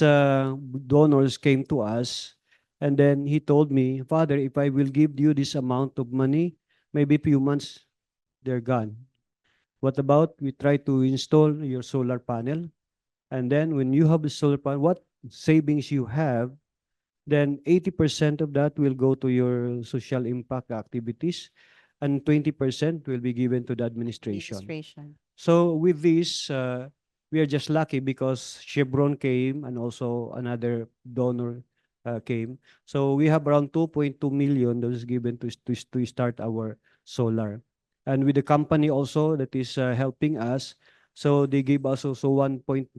donors came to us, and then he told me, Father, if I will give you this amount of money, maybe few months, they're gone. What about we try to install your solar panel? And then when you have the solar panel, what savings you have, then 80% of that will go to your social impact activities, and 20% will be given to the administration. Administration. So with this, we are just lucky because Chevron came and also another donor came. So we have around 2.2 million that is given to start our solar. And with the company also that is helping us, so they give us also 1.5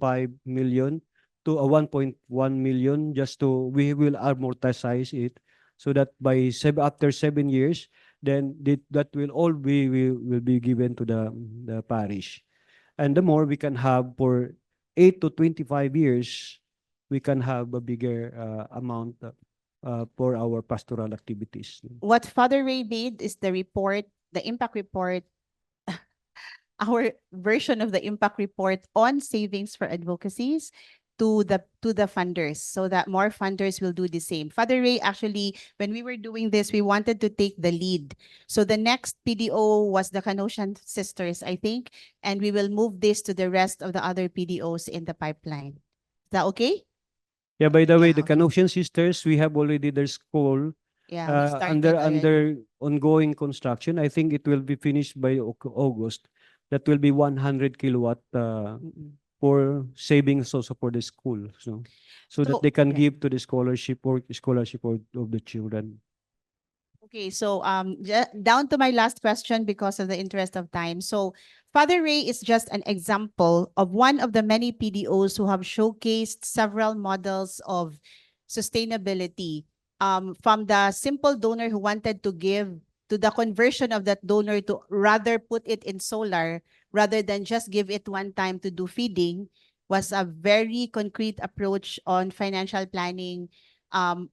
million to 1.1 million just to, we will amortize it so that after 7 years, then that will all will be given to the parish. And the more we can have for 8 to 25 years, we can have a bigger amount for our pastoral activities. What Father Ray made is the report, the impact report, our version of the impact report on savings for advocacies to the funders, so that more funders will do the same. Father Ray, actually, when we were doing this, we wanted to take the lead. So the next PDO was the Canossian Sisters, I think, and we will move this to the rest of the other PDOs in the pipeline. Is that okay? Yeah, by the way, Yeah, the okay. Canossian Sisters, we have already their school Yeah, we started already. under ongoing construction. I think it will be finished by August. That will be 100 kilowatt for savings also for the school. So that they can yeah. give to the scholarship of the children. Okay, so down to my last question because of the interest of time. So Father Ray is just an example of one of the many PDOs who have showcased several models of sustainability. From the simple donor who wanted to give, to the conversion of that donor to rather put it in solar rather than just give it one time to do feeding, was a very concrete approach on financial planning,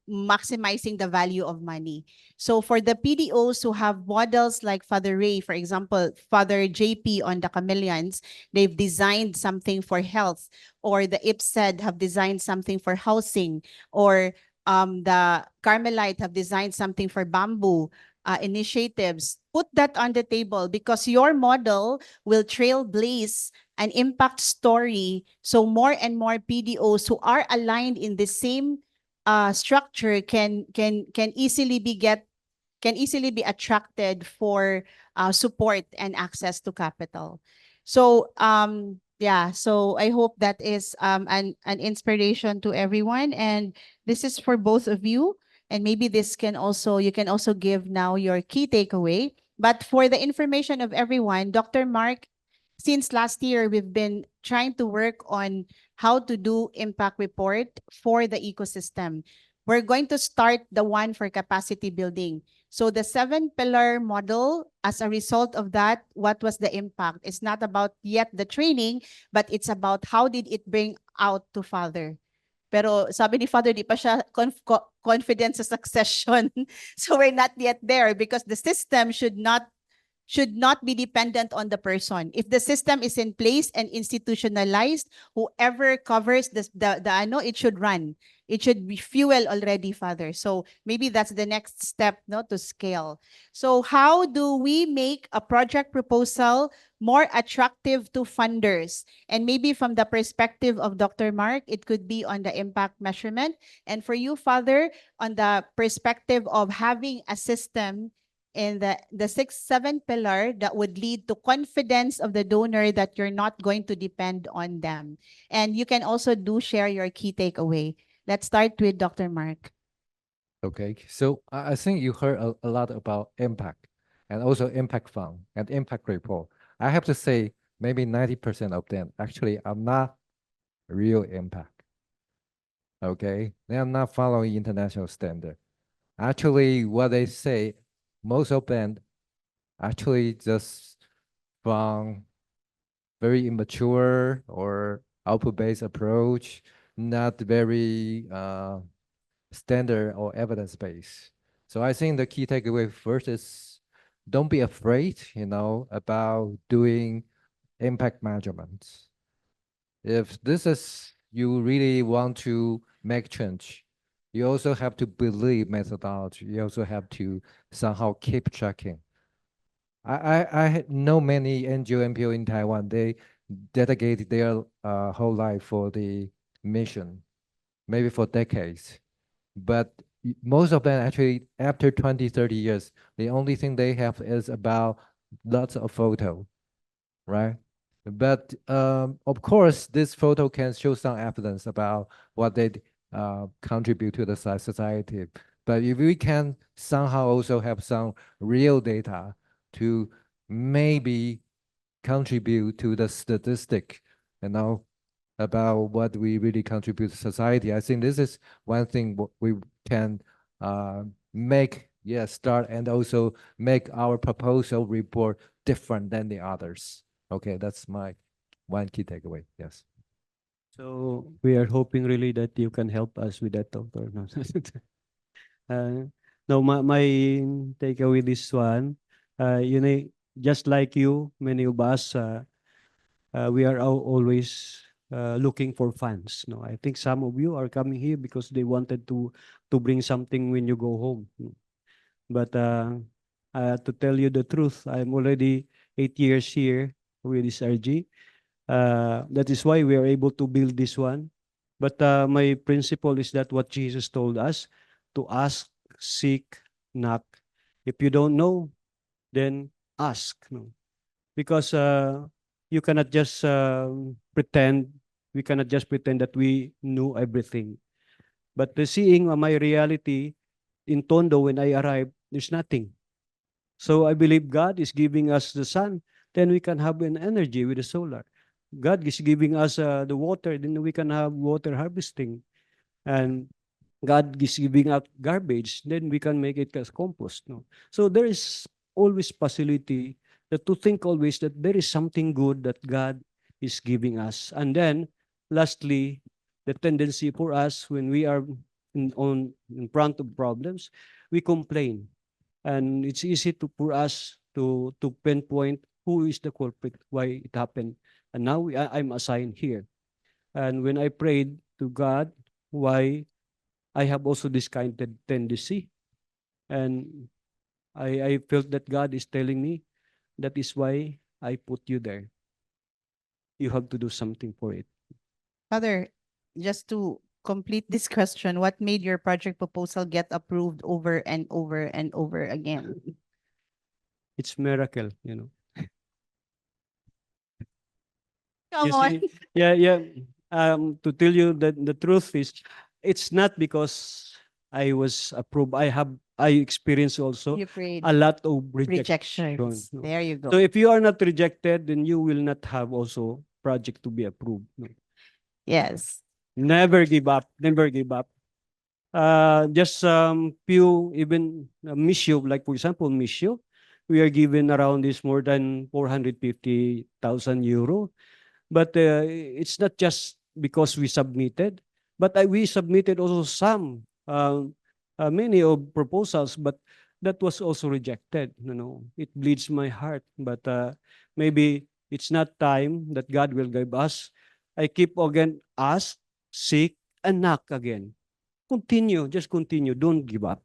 maximizing the value of money. So for the PDOs who have models like Father Ray, for example, Father JP on the chameleons, they've designed something for health, or the IPSED have designed something for housing, or the Carmelite have designed something for bamboo initiatives. Put that on the table, because your model will trailblaze an impact story. So more and more PDOs who are aligned in the same structure can easily be attracted for support and access to capital. So yeah, so I hope that is an inspiration to everyone, and this is for both of you. And maybe you can also give now your key takeaway. But for the information of everyone, Dr. Mark, since last year, we've been trying to work on how to do impact report for the ecosystem. We're going to start the one for capacity building. So the 7-pillar model, as a result of that, what was the impact? It's not about yet the training, but it's about how did it bring out to Father. Pero sabi ni Father, di pa siya confident sa succession. So we're not yet there, because the system should not be dependent on the person. If the system is in place and institutionalized, whoever covers it should run. It should be fuel already, Father. So maybe that's the next step, no, to scale. So how do we make a project proposal more attractive to funders? And maybe from the perspective of Dr. Mark, it could be on the impact measurement. And for you, Father, on the perspective of having a system in the 7 pillar that would lead to confidence of the donor that you're not going to depend on them. And you can also share your key takeaway. Let's start with Dr. Mark. Okay, so I think you heard a lot about impact, and also impact fund and impact report. I have to say, maybe 90% of them actually are not real impact. Okay, they are not following international standard. Actually, what they say, most of them actually just from very immature or output-based approach, not very standard or evidence-based. So I think the key takeaway first is don't be afraid, about doing impact measurements. If this is you really want to make change, you also have to believe methodology. You also have to somehow keep tracking. I know many NGO NPO in Taiwan. They dedicated their whole life for the mission, maybe for decades. But most of them actually, after 20, 30 years, the only thing they have is about lots of photo, right? But of course, this photo can show some evidence about what they contribute to the society. But if we can somehow also have some real data to maybe contribute to the statistic, about what we really contribute to society, I think this is one thing we can start and also make our proposal report different than the others. Okay, that's my one key takeaway. Yes. So we are hoping really that you can help us with that, Doctor. No, my takeaway this one, just like you, many of us, we are always looking for funds. No, I think some of you are coming here because they wanted to bring something when you go home. But to tell you the truth, I'm already 8 years here with this RG. That is why we are able to build this one. But my principle is that what Jesus told us, to ask, seek, knock. If you don't know, then ask. No? Because you cannot just pretend, we cannot just pretend that we knew everything. But seeing my reality in Tondo when I arrived, there's nothing. So I believe God is giving us the sun, then we can have an energy with the solar. God is giving us the water, then we can have water harvesting. And God is giving out garbage, then we can make it as compost. No? So there is always possibility that to think always that there is something good that God is giving us. And then lastly, the tendency for us when we are in front of problems, we complain. And it's easy for us to pinpoint who is the culprit, why it happened. And now I'm assigned here. And when I prayed to God, why I have also this kind of tendency, and I felt that God is telling me, that is why I put you there. You have to do something for it. Father, just to complete this question, what made your project proposal get approved over and over and over again? It's miracle, you know. Come You on. see, yeah, yeah. To tell you that the truth is, it's not because I was approved. I experienced also You prayed. a lot of rejection. Rejections. No? There you go. So if you are not rejected, then you will not have also project to be approved. No? Yes. Never give up. Never give up. Just few even missio, like for example, missio, we are given around this more than 450,000 euro. But it's not just because we submitted, but we submitted also some, many of proposals, but that was also rejected. You know, it bleeds my heart. But maybe it's not time that God will give us. I keep again ask, seek, and knock again. Continue, just continue. Don't give up.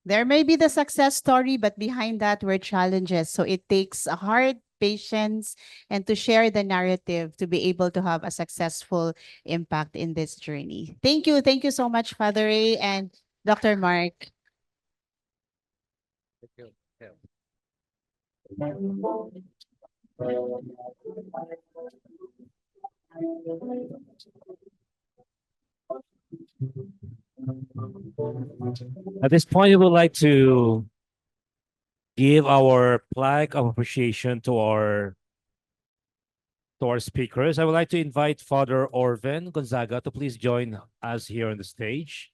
There may be the success story, but behind that were challenges. So it takes a heart, patience, and to share the narrative to be able to have a successful impact in this journey. Thank you. Thank you so much, Father Ray and Dr. Mark. At this point, we would like to give our plaque of appreciation to our speakers. I would like to invite Father Orven Gonzaga to please join us here on the stage.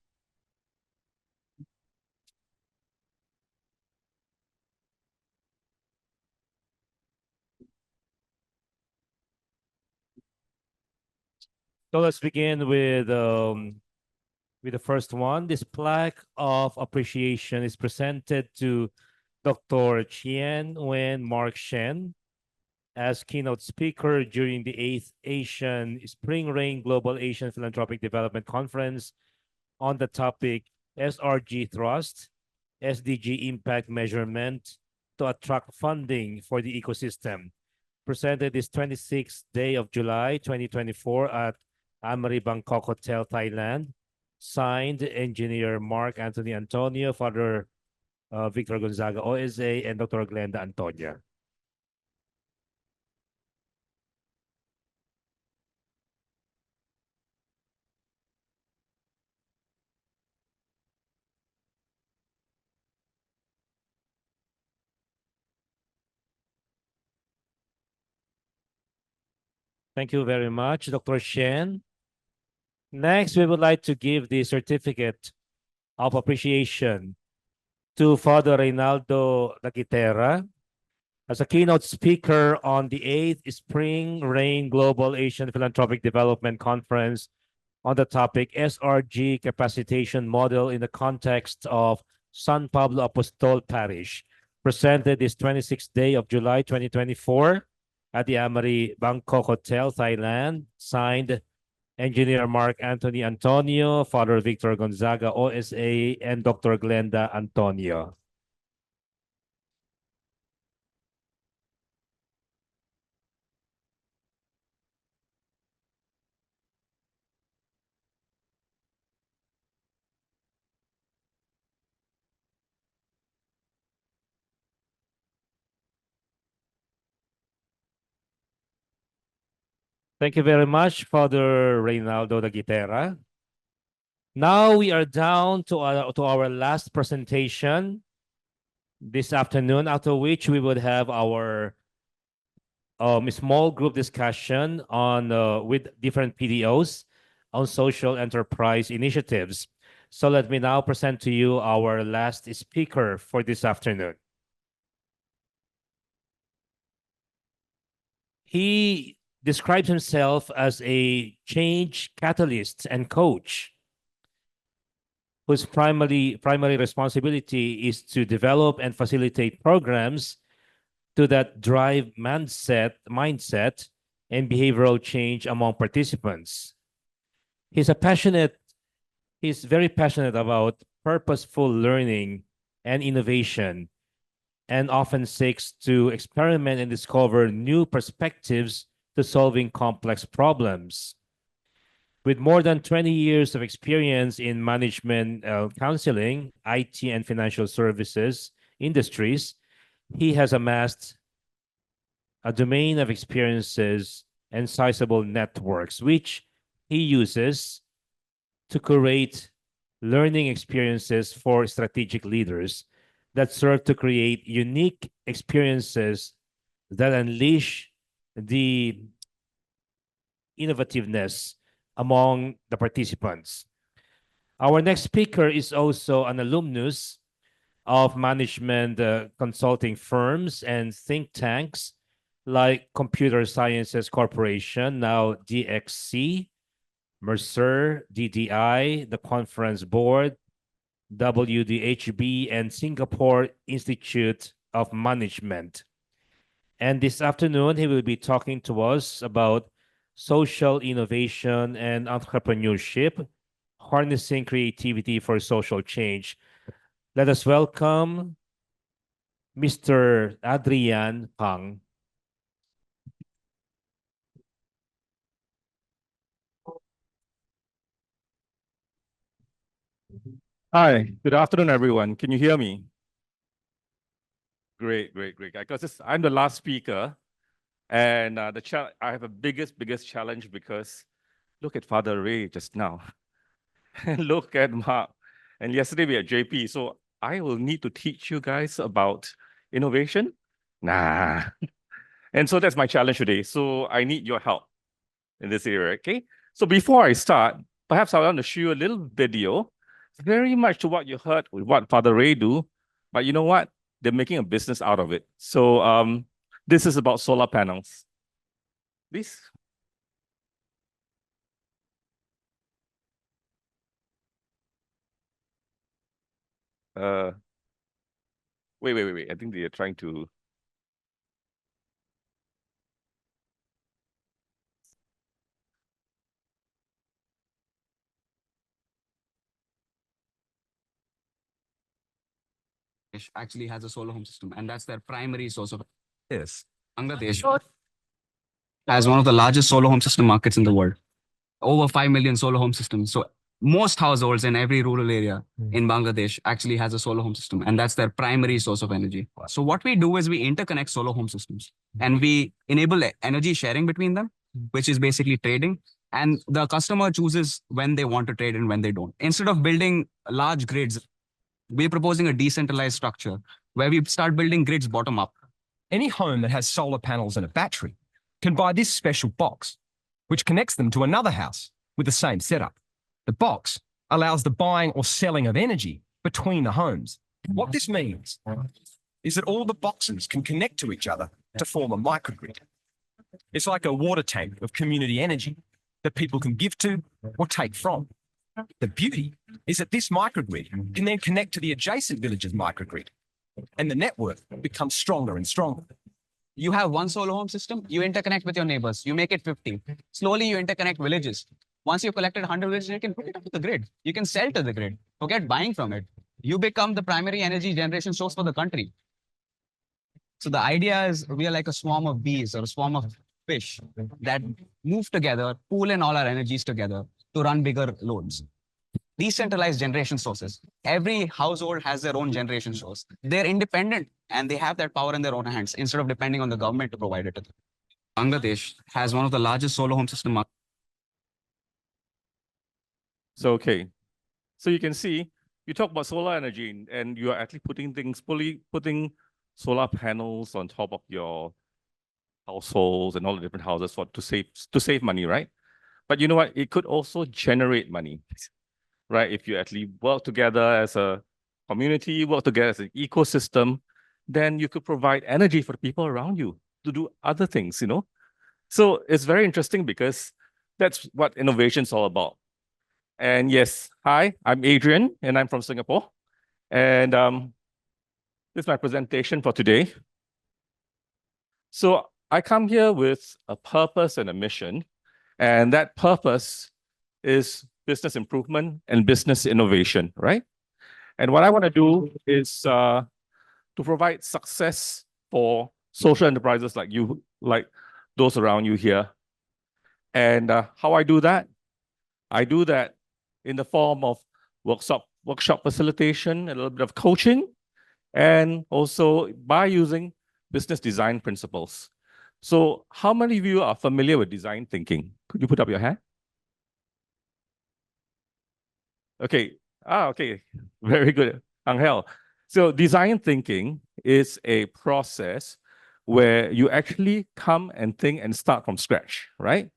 So let's begin with the first one. This plaque of appreciation is presented to Dr. Chien-wen Mark Shen as keynote speaker during the 8th Asian Spring Rain Global Asian Philanthropic Development Conference on the topic SRG Thrust, SDG Impact Measurement to Attract Funding for the Ecosystem, presented this 26th day of July 2024 at Amari Bangkok Hotel, Thailand. Signed, Engineer Mark Anthony Antonio, Father Victor Gonzaga, OSA, and Dr. Glenda Antonia. Thank you very much, Dr. Shen. Next, we would like to give the certificate of appreciation to Father Reynaldo Daguitera as a keynote speaker on the 8th Spring Rain Global Asian Philanthropic Development Conference on the topic SRG Capacitation Model in the context of San Pablo Apostol Parish, presented this 26th day of July 2024 at the Amari Bangkok Hotel, Thailand. Signed, Engineer Mark Anthony Antonio, Father Victor Gonzaga, OSA, and Dr. Glenda Antonio. Thank you very much, Father Reynaldo Daguitera. Now we are down to our last presentation this afternoon, after which we would have our small group discussion on with different PDOs on social enterprise initiatives. So let me now present to you our last speaker for this afternoon. He describes himself as a change catalyst and coach whose primary responsibility is to develop and facilitate programs to that drive mindset and behavioral change among participants. He's very passionate about purposeful learning and innovation, and often seeks to experiment and discover new perspectives to solving complex problems. With more than 20 years of experience in management counseling, IT, and financial services industries, he has amassed a domain of experiences and sizable networks, which he uses to curate learning experiences for strategic leaders that serve to create unique experiences that unleash the innovativeness among the participants. Our next speaker is also an alumnus of management consulting firms and think tanks like Computer Sciences Corporation, now DXC, Msgr, DDI, the Conference Board, WDHB, and Singapore Institute of Management. And this afternoon, he will be talking to us about social innovation and entrepreneurship, harnessing creativity for social change. Let us welcome Mr. Adrian Phang. Hi, good afternoon, everyone. Can you hear me? Great. Because I'm the last speaker, and I have a biggest challenge because look at Father Ray just now, and look at Mark, and yesterday we had JP. So I will need to teach you guys about innovation. Nah, and so that's my challenge today. So I need your help in this area. Okay. So before I start, perhaps I want to show you a little video. Very much to what you heard with what Father Ray do, but you know what? They're making a business out of it. So this is about solar panels. This. Wait. I think they are trying to. Actually has a solar home system, and that's their primary source of. Yes. Bangladesh has one of the largest solar home system markets in the world. Over 5 million solar home systems. So most households in every rural area in Bangladesh actually has a solar home system, and that's their primary source of energy. So what we do is we interconnect solar home systems and we enable energy sharing between them, which is basically trading. And the customer chooses when they want to trade and when they don't. Instead of building large grids, we're proposing a decentralized structure where we start building grids bottom up. Any home that has solar panels and a battery can buy this special box, which connects them to another house with the same setup. The box allows the buying or selling of energy between the homes. What this means is that all the boxes can connect to each other to form a microgrid. It's like a water tank of community energy that people can give to or take from. The beauty is that this microgrid can then connect to the adjacent village's microgrid, and the network becomes stronger and stronger. You have one solar home system, you interconnect with your neighbors, you make it 50. Slowly you interconnect villages. Once you've collected 100 villages, you can put it up to the grid. You can sell to the grid. Forget buying from it. You become the primary energy generation source for the country. So the idea is we are like a swarm of bees or a swarm of fish that move together, pool in all our energies together to run bigger loads. Decentralized generation sources. Every household has their own generation source. They're independent and they have that power in their own hands instead of depending on the government to provide it to them. Bangladesh has one of the largest solar home system markets. So okay. So you can see, you talk about solar energy and you are actually putting solar panels on top of your households and all the different houses to save money, right? But you know what? It could also generate money, right? If you actually work together as a community, work together as an ecosystem, then you could provide energy for the people around you to do other things, you know? So it's very interesting because that's what innovation is all about. And yes, hi, I'm Adrian, and I'm from Singapore. And this is my presentation for today. So I come here with a purpose and a mission, and that purpose is business improvement and business innovation, right? And what I want to do is to provide success for social enterprises like you, like those around you here. And how I do that? I do that in the form of workshop facilitation, a little bit of coaching, and also by using business design principles. So how many of you are familiar with design thinking? Could you put up your hand? Okay. Okay. Very good, Angel. So design thinking is a process where you actually come and think and start from scratch, right?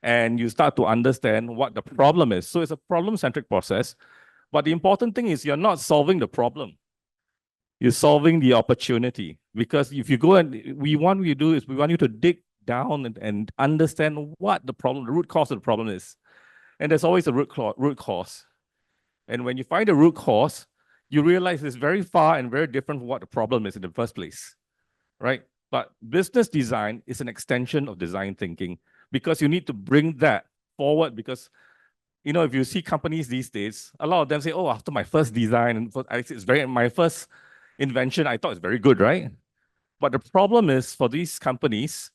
And you start to understand what the problem is. So it's a problem-centric process. But the important thing is you're not solving the problem. You're solving the opportunity. Because if you go and we want you to do is we want you to dig down and understand what the problem, the root cause of the problem is. And there's always a root cause. And when you find a root cause, you realize it's very far and very different from what the problem is in the first place, right? But business design is an extension of design thinking because you need to bring that forward because, you know, if you see companies these days, a lot of them say, oh, after my first design, and it's my first invention, I thought it's very good, right? But the problem is for these companies,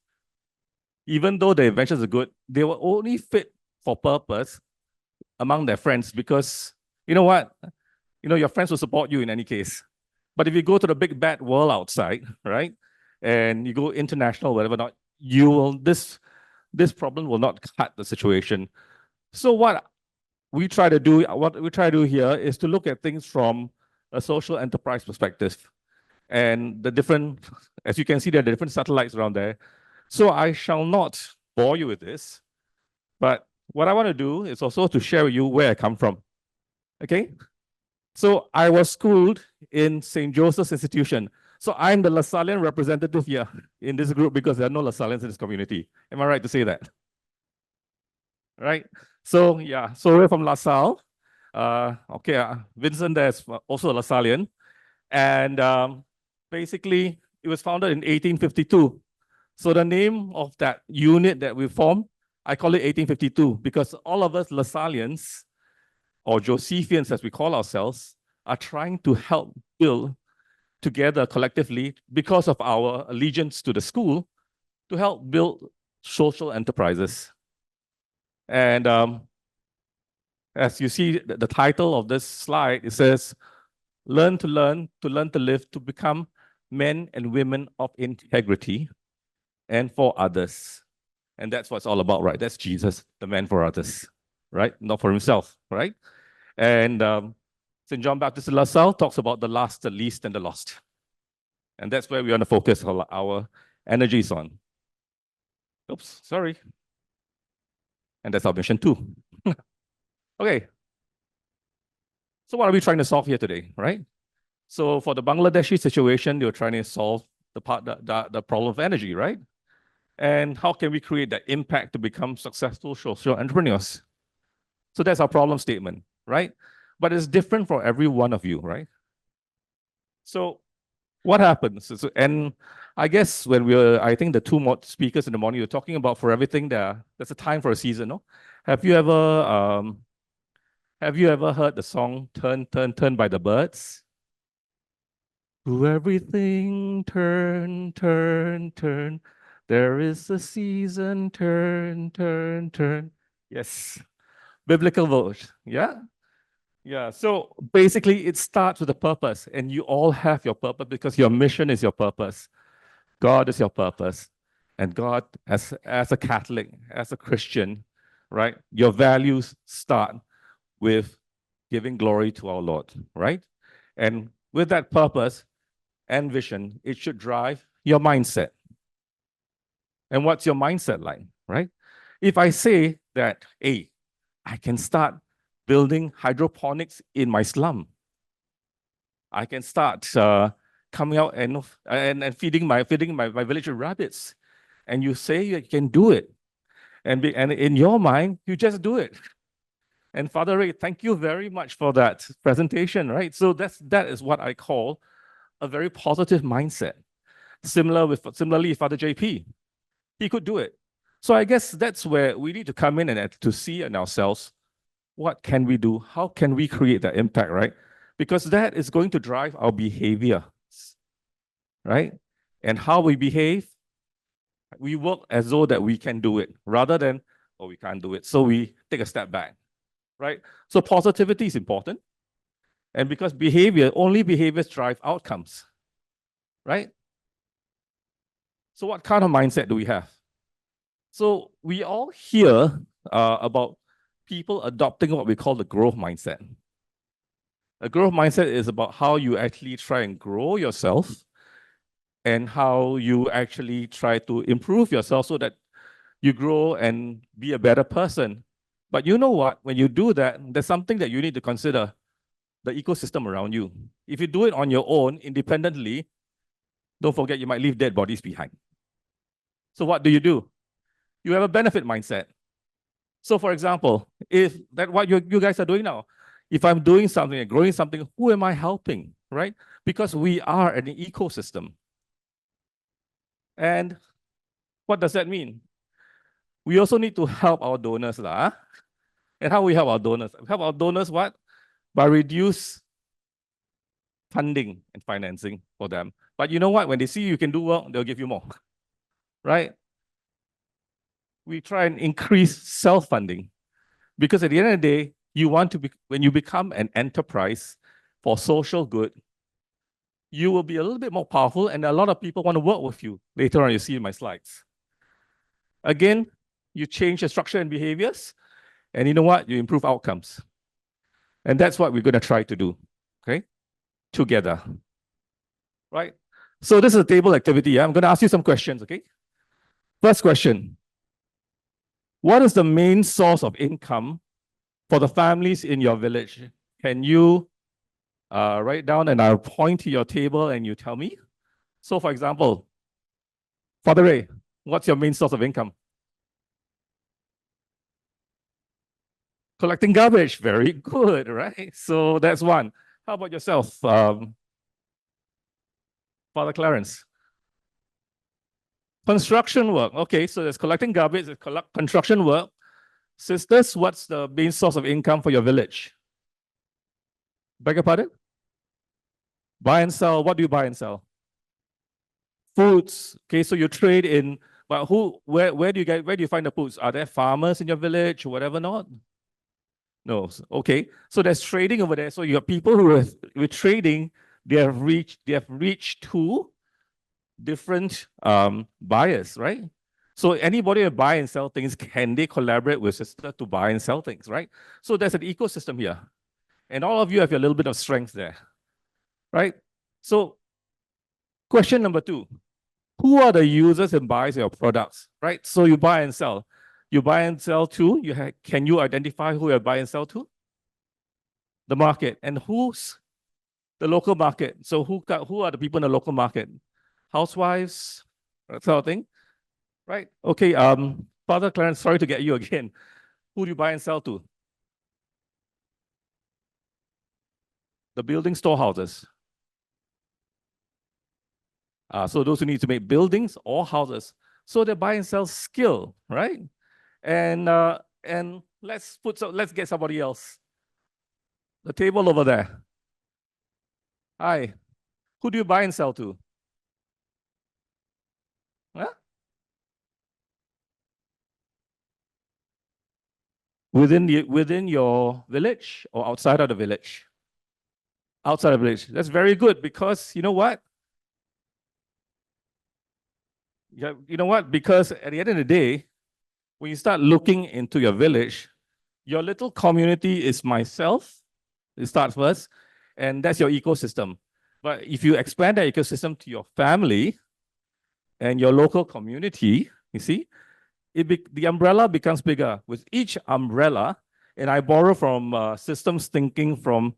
even though the inventions are good, they will only fit for purpose among their friends because, you know what? You know, your friends will support you in any case. But if you go to the big bad world outside, right? And you go international, whatever not, you will, this problem will not cut the situation. So what we try to do here is to look at things from a social enterprise perspective. And the different, as you can see, there are different satellites around there. So I shall not bore you with this, but what I want to do is also to share with you where I come from. Okay? So I was schooled in St. Joseph's Institution. So I'm the LaSallian representative here in this group because there are no LaSallians in this community. Am I right to say that? Right? So yeah, so we're from LaSalle. Vincent there is also a LaSallian. And basically, it was founded in 1852. So the name of that unit that we formed, I call it 1852 because all of us LaSallians, or Josephians as we call ourselves, are trying to help build together collectively because of our allegiance to the school to help build social enterprises. And as you see the title of this slide, it says, learn to live, to become men and women of integrity and for others. And that's what it's all about, right? That's Jesus, the man for others, right? Not for himself, right? And St. John Baptist de La Salle talks about the last, the least, and the lost. And that's where we want to focus our energies on. Oops, sorry. And that's our mission too. Okay. So what are we trying to solve here today, right? So for the Bangladeshi situation, they were trying to solve the problem of energy, right? And how can we create that impact to become successful social entrepreneurs? So that's our problem statement, right? But it's different for every one of you, right? So what happens? And I guess when I think the two more speakers in the morning, you're talking about for everything there's a time for a season, no? Have you ever heard the song Turn, Turn, Turn by the Birds? To everything, turn, turn, turn. There is a season, turn, turn, turn. Yes, biblical verse, yeah? Yeah, so basically it starts with a purpose and you all have your purpose because your mission is your purpose. God is your purpose. And God, as a Catholic, as a Christian, right? Your values start with giving glory to our Lord, right? And with that purpose and vision, it should drive your mindset. And what's your mindset like, right? If I say that, hey, I can start building hydroponics in my slum. I can start coming out and feeding my village with rabbits. and you say you can do it. And in your mind, you just do it. And Father Ray, thank you very much for that presentation, right? So that is what I call a very positive mindset. Similarly, Father JP, he could do it. So I guess that's where we need to come in and to see in ourselves, what can we do? How can we create that impact, right? Because that is going to drive our behavior, right? And how we behave, we work as though that we can do it rather than, oh, we can't do it. So we take a step back, right? So positivity is important. And because only behaviors drive outcomes, right? So what kind of mindset do we have? So we all hear about people adopting what we call the growth mindset. A growth mindset is about how you actually try and grow yourself and how you actually try to improve yourself so that you grow and be a better person. But you know what? When you do that, there's something that you need to consider, the ecosystem around you. If you do it on your own, independently, don't forget you might leave dead bodies behind. So what do? You have a benefit mindset. So for example, if that's what you guys are doing now, if I'm doing something and growing something, who am I helping, right? Because we are an ecosystem. And what does that mean? We also need to help our donors. And how we help our donors? Help our donors what? By reduce funding and financing for them. But you know what? When they see you can do well, they'll give you more, right? We try and increase self-funding because at the end of the day, you want to be, when you become an enterprise for social good, you will be a little bit more powerful and a lot of people want to work with you. Later on, you see in my slides. Again, you change the structure and behaviors, and you know what? You improve outcomes. And that's what we're going to try to do, okay? Together, right? So this is a table activity. I'm going to ask you some questions, okay? First question. What is the main source of income for the families in your village? Can you write down and I'll point to your table and you tell me? So for example, Father Ray, what's your main source of income? Collecting garbage, very good, right? So that's one. How about yourself, Father Clarence? Construction work. Okay, so there's collecting garbage, there's construction work. Sisters, what's the main source of income for your village? Beg your pardon? Buy and sell. What do you buy and sell? Foods. Okay, so you trade in, but where do you find the foods? Are there farmers in your village or whatever not? No. Okay, so there's trading over there. So you have people who are with trading, they have reached to different buyers, right? So anybody who buy and sell things, can they collaborate with sister to buy and sell things, right? So there's an ecosystem here. And all of you have a little bit of strength there, right? So question number 2, who are the users and buyers of your products, right? So you buy and sell. You buy and sell to, can you identify who you buy and sell to? The market. And who's the local market? So who are the people in the local market? Housewives, that sort of thing, right? Okay, Father Clarence, sorry to get you again. Who do you buy and sell to? The building storehouses. So those who need to make buildings or houses. So they buy and sell skill, right? And let's get somebody else. The table over there. Hi. Who do you buy and sell to? Huh? Within your village or outside of the village? Outside of the village. That's very good because you know what? You know what? Because at the end of the day, when you start looking into your village, your little community is myself. You start first, and that's your ecosystem. But if you expand that ecosystem to your family and your local community, you see, the umbrella becomes bigger. With each umbrella, and I borrow from systems thinking from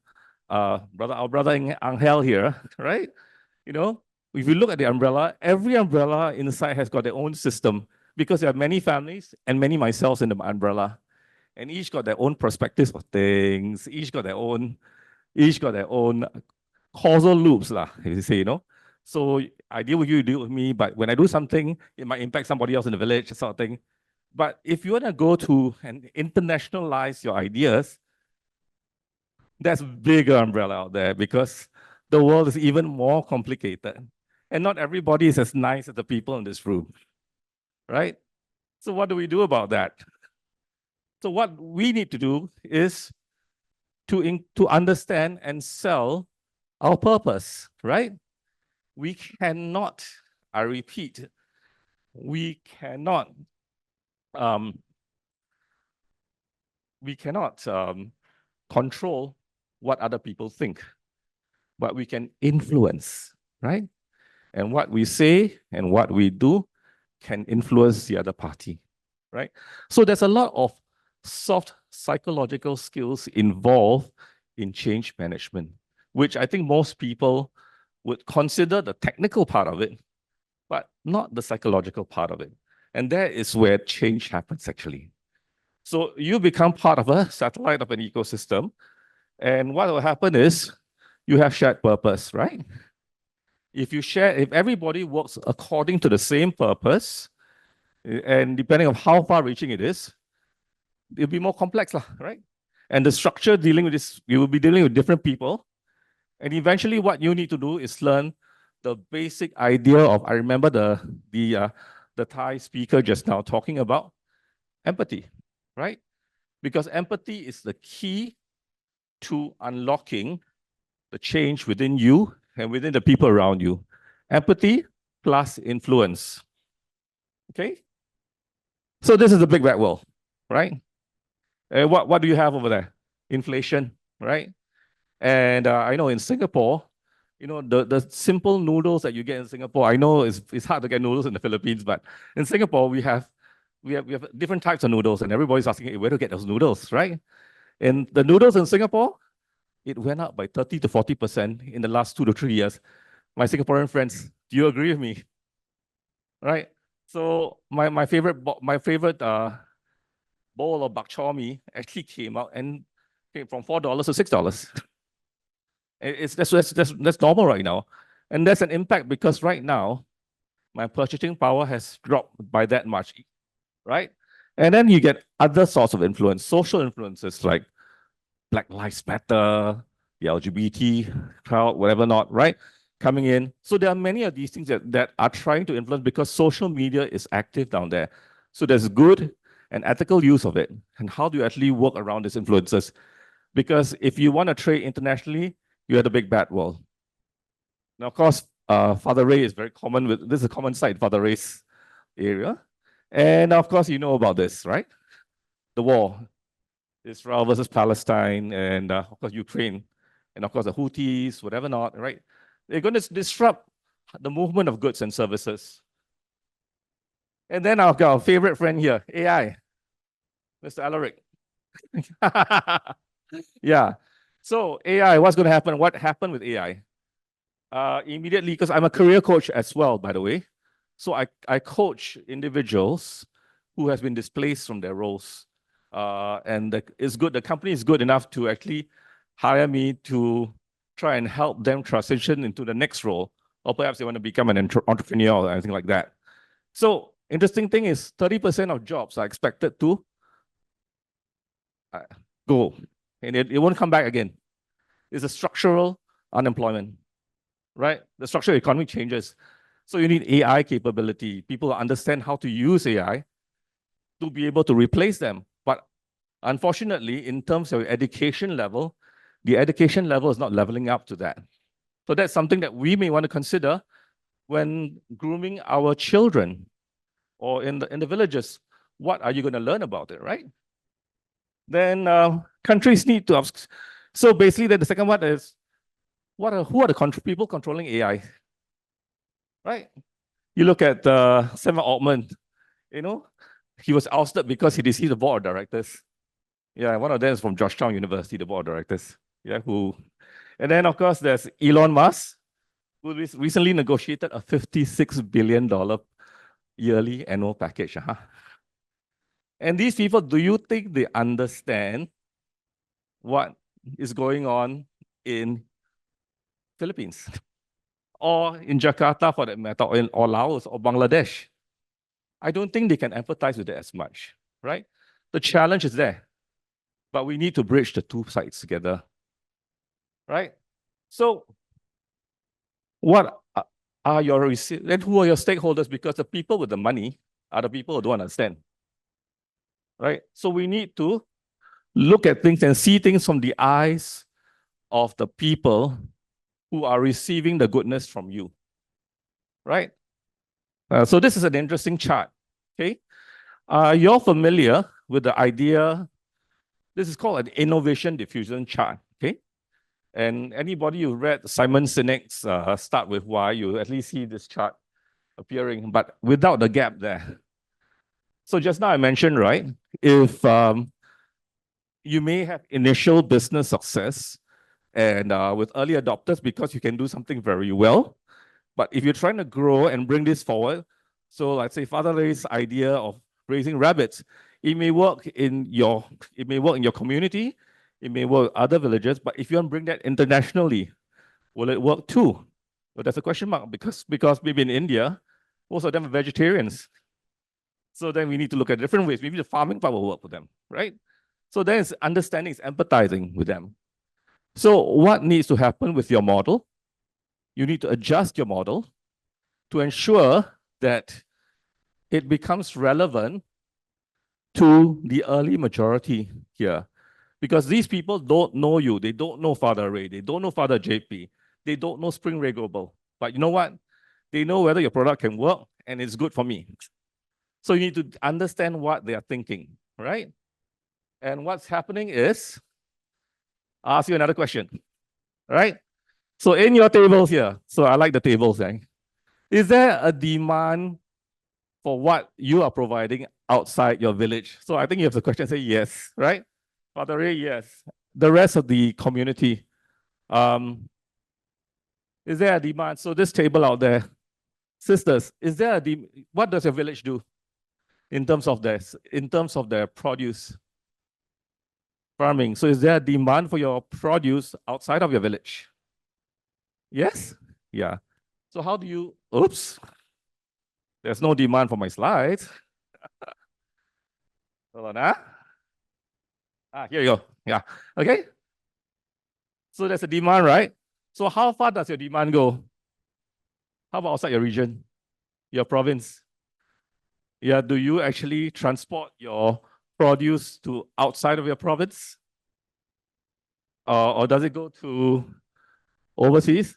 our brother Angel here, right? You know, if you look at the umbrella, every umbrella inside has got their own system because there are many families and many myself in the umbrella. And each got their own perspectives of things, each got their own causal loops, lah, if you say, So I deal with you deal with me, but when I do something, it might impact somebody else in the village, sort of thing. But if you want to go to and internationalize your ideas, that's a bigger umbrella out there because the world is even more complicated. And not everybody is as nice as the people in this room, right? So what do we do about that? So what we need to do is to understand and sell our purpose, right? We cannot, I repeat, we cannot control what other people think, but we can influence, right? And what we say and what we do can influence the other party, right? So there's a lot of soft psychological skills involved in change management, which I think most people would consider the technical part of it, but not the psychological part of it. And that is where change happens, actually. So you become part of a satellite of an ecosystem, and what will happen is you have shared purpose, right? If everybody works according to the same purpose, and depending on how far-reaching it is, it'll be more complex, right? And the structure dealing with this, you will be dealing with different people. And eventually what you need to do is learn the basic idea of, I remember the Thai speaker just now talking about empathy, right? Because empathy is the key to unlocking the change within you and within the people around you. Empathy plus influence, okay? So this is the big bad world, right? What do you have over there? Inflation, right? And I know in Singapore, the simple noodles that you get in Singapore, I know it's hard to get noodles in the Philippines, but in Singapore, we have different types of noodles, and everybody's asking, hey, where to get those noodles, right? And the noodles in Singapore, it went up by 30 to 40% in the last 2 to 3 years. My Singaporean friends, do you agree with me? Right? So my favorite bowl of bak chor mee actually came out and came from $4 to $6. That's normal right now. And that's an impact because right now, my purchasing power has dropped by that much, right? And then you get other sorts of influence, social influences like Black Lives Matter, the LGBT crowd, whatever not, right? Coming in. So there are many of these things that are trying to influence because social media is active down there. So there's good and ethical use of it. And how do you actually work around these influences? Because if you want to trade internationally, you have the big bad world. Now, of course, Father Ray is very common this is a common site, Father Ray's area. And of course, you know about this, right? The war, Israel versus Palestine, and of course, Ukraine, and of course, the Houthis, whatever not, right? They're going to disrupt the movement of goods and services. And then I've got our favorite friend here, AI, Mr. Alaric. Yeah. So AI, what's going to happen? What happened with AI? Immediately, because I'm a career coach as well, by the way. So I coach individuals who has been displaced from their roles. And it's good. The company is good enough to actually hire me to try and help them transition into the next role, or perhaps they want to become an entrepreneur or anything like that. So interesting thing is 30% of jobs are expected to go, and it won't come back again. It's a structural unemployment, right? The structural economy changes. So you need AI capability. People understand how to use AI to be able to replace them. But unfortunately, in terms of education level, the education level is not leveling up to that. So that's something that we may want to consider when grooming our children or in the villages. What are you going to learn about it, right? Then countries need to ask. So basically, the second one is, who are the people controlling AI, right? You look at Sam Altman, he was ousted because he deceived the board of directors. Yeah, one of them is from Georgetown University, the board of directors. Yeah, and then of course there's Elon Musk, who recently negotiated a $56 billion yearly annual package. And these people, do you think they understand what is going on in Philippines? Or in Jakarta, for that matter, or Laos or Bangladesh? I don't think they can empathize with it as much, right? The challenge is there, but we need to bridge the two sides together, right? So what are your and who are your stakeholders? Because the people with the money are the people who don't understand, right? So we need to look at things and see things from the eyes of the people who are receiving the goodness from you, right? So this is an interesting chart, okay? You're familiar with the idea, this is called an innovation diffusion chart, okay? And anybody who read Simon Sinek's Start With Why, you at least see this chart appearing, but without the gap there. So just now I mentioned, right, if you may have initial business success and with early adopters because you can do something very well, but if you're trying to grow and bring this forward, so let's say Father Ray's idea of raising rabbits, it may work in your community, it may work in other villages, but if you want to bring that internationally, will it work too? Well, that's a question mark because maybe in India, most of them are vegetarians. So then we need to look at different ways. Maybe the farming part will work for them, right? So then it's understanding, it's empathizing with them. So what needs to happen with your model? You need to adjust your model to ensure that it becomes relevant to the early majority here. Because these people don't know you. They don't know Father Ray. They don't know Father JP. They don't know Spring Ray Global. But you know what? They know whether your product can work and it's good for me. So you need to understand what they are thinking, right? And what's happening is, I'll ask you another question, right? So in your tables here, so I like the tables, eh? Is there a demand for what you are providing outside your village? So I think you have the question, say yes, right? Father Ray, yes. The rest of the community, is there a demand? So this table out there, sisters, is there a what does your village do in terms of their produce farming? So is there a demand for your produce outside of your village? Yes? Yeah. So how do you, oops, there's no demand for my slides. Hold on, here you go. Yeah. Okay. So there's a demand, right? So how far does your demand go? How about outside your region, your province? Yeah, do you actually transport your produce to outside of your province? Or does it go to overseas?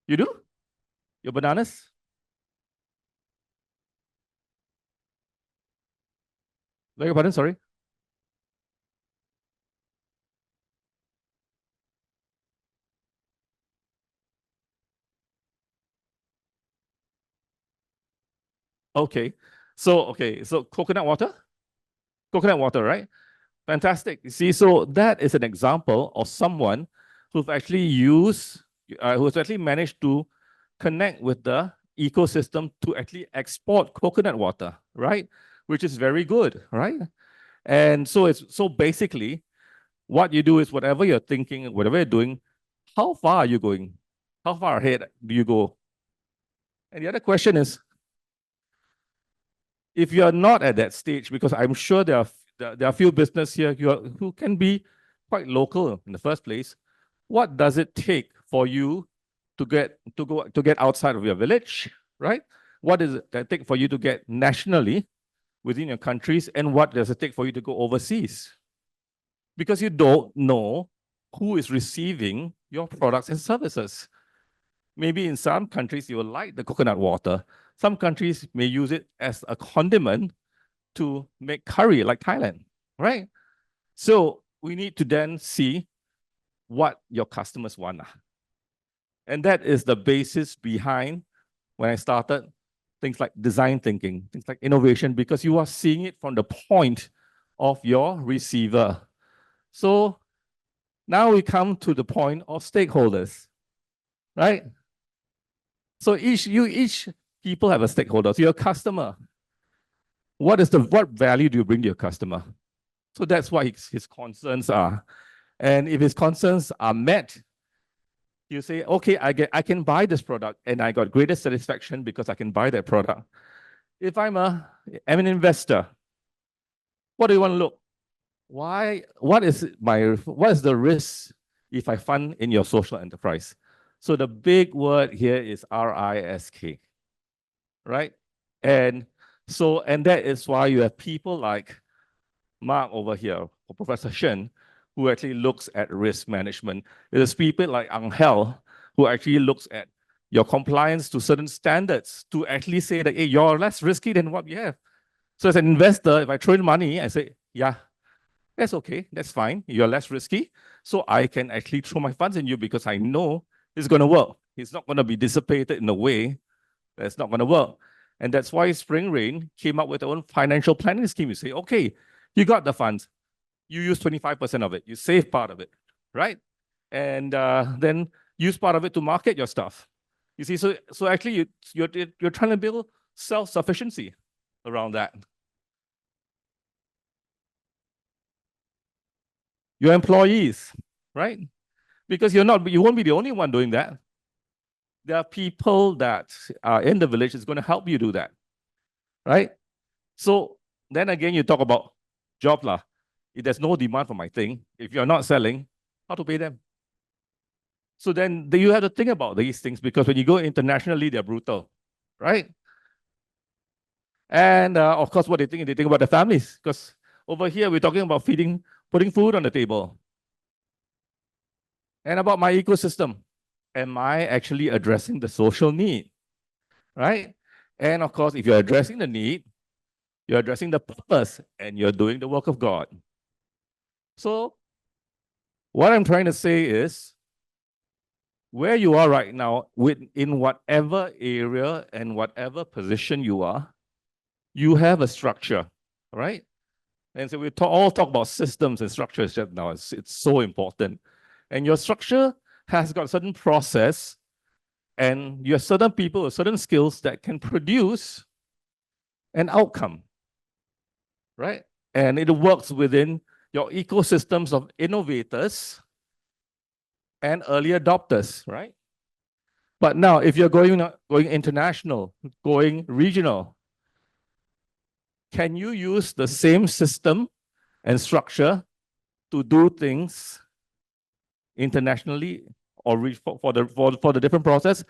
You do? Your bananas? Beg your pardon, sorry? Okay. So coconut water? Coconut water, right? Fantastic. You see, so that is an example of someone who's actually who's actually managed to connect with the ecosystem to actually export coconut water, right? Which is very good, right? And so basically what you do is whatever you're thinking, whatever you're doing, how far are you going? How far ahead do you go? And the other question is, if you're not at that stage, because I'm sure there are a few business here who can be quite local in the first place, what does it take for you to get outside of your village, right? What does it take for you to get nationally within your countries, and what does it take for you to go overseas? Because you don't know who is receiving your products and services. Maybe in some countries you will like the coconut water. Some countries may use it as a condiment to make curry, like Thailand, right? So we need to then see what your customers want. And that is the basis behind when I started things like design thinking, things like innovation, because you are seeing it from the point of your receiver. So now we come to the point of stakeholders, right? So each people have a stakeholder. So your customer, what value do you bring to your customer? So that's what his concerns are. And if his concerns are met, you say, okay, I can buy this product and I got greater satisfaction because I can buy that product. If I'm an investor, what do you want to look? What is the risk if I fund in your social enterprise? So the big word here is RISK, right? And that is why you have people like Mark over here, or Professor Shen, who actually looks at risk management. There's people like Angel, who actually looks at your compliance to certain standards to actually say that, hey, you're less risky than what we have. So as an investor, if I throw in money, I say, yeah, that's okay, that's fine. You're less risky. So I can actually throw my funds in you because I know it's going to work. It's not going to be dissipated in a way that's not going to work. And that's why Spring Rain came up with their own financial planning scheme. You say, okay, you got the funds. You use 25% of it. You save part of it, right? And then use part of it to market your stuff. You see, so actually you're trying to build self-sufficiency around that. Your employees, right? Because you won't be the only one doing that. There are people that are in the village that's going to help you do that, right? So then again, you talk about job lah. If there's no demand for my thing, if you're not selling, how to pay them? So then you have to think about these things because when you go internationally, they're brutal, right? And of course, what they think about the families because over here, we're talking about putting food on the table. And about my ecosystem. Am I actually addressing the social need, right? And of course, if you're addressing the need, you're addressing the purpose and you're doing the work of God. So what I'm trying to say is, where you are right now, in whatever area and whatever position you are, you have a structure, right? And so we all talk about systems and structures just now. It's so important. And your structure has got a certain process, and you have certain people with certain skills that can produce an outcome, right? And it works within your ecosystems of innovators and early adopters, right? But now, if you're going international, going regional, can you use the same system and structure to do things internationally or for the different process?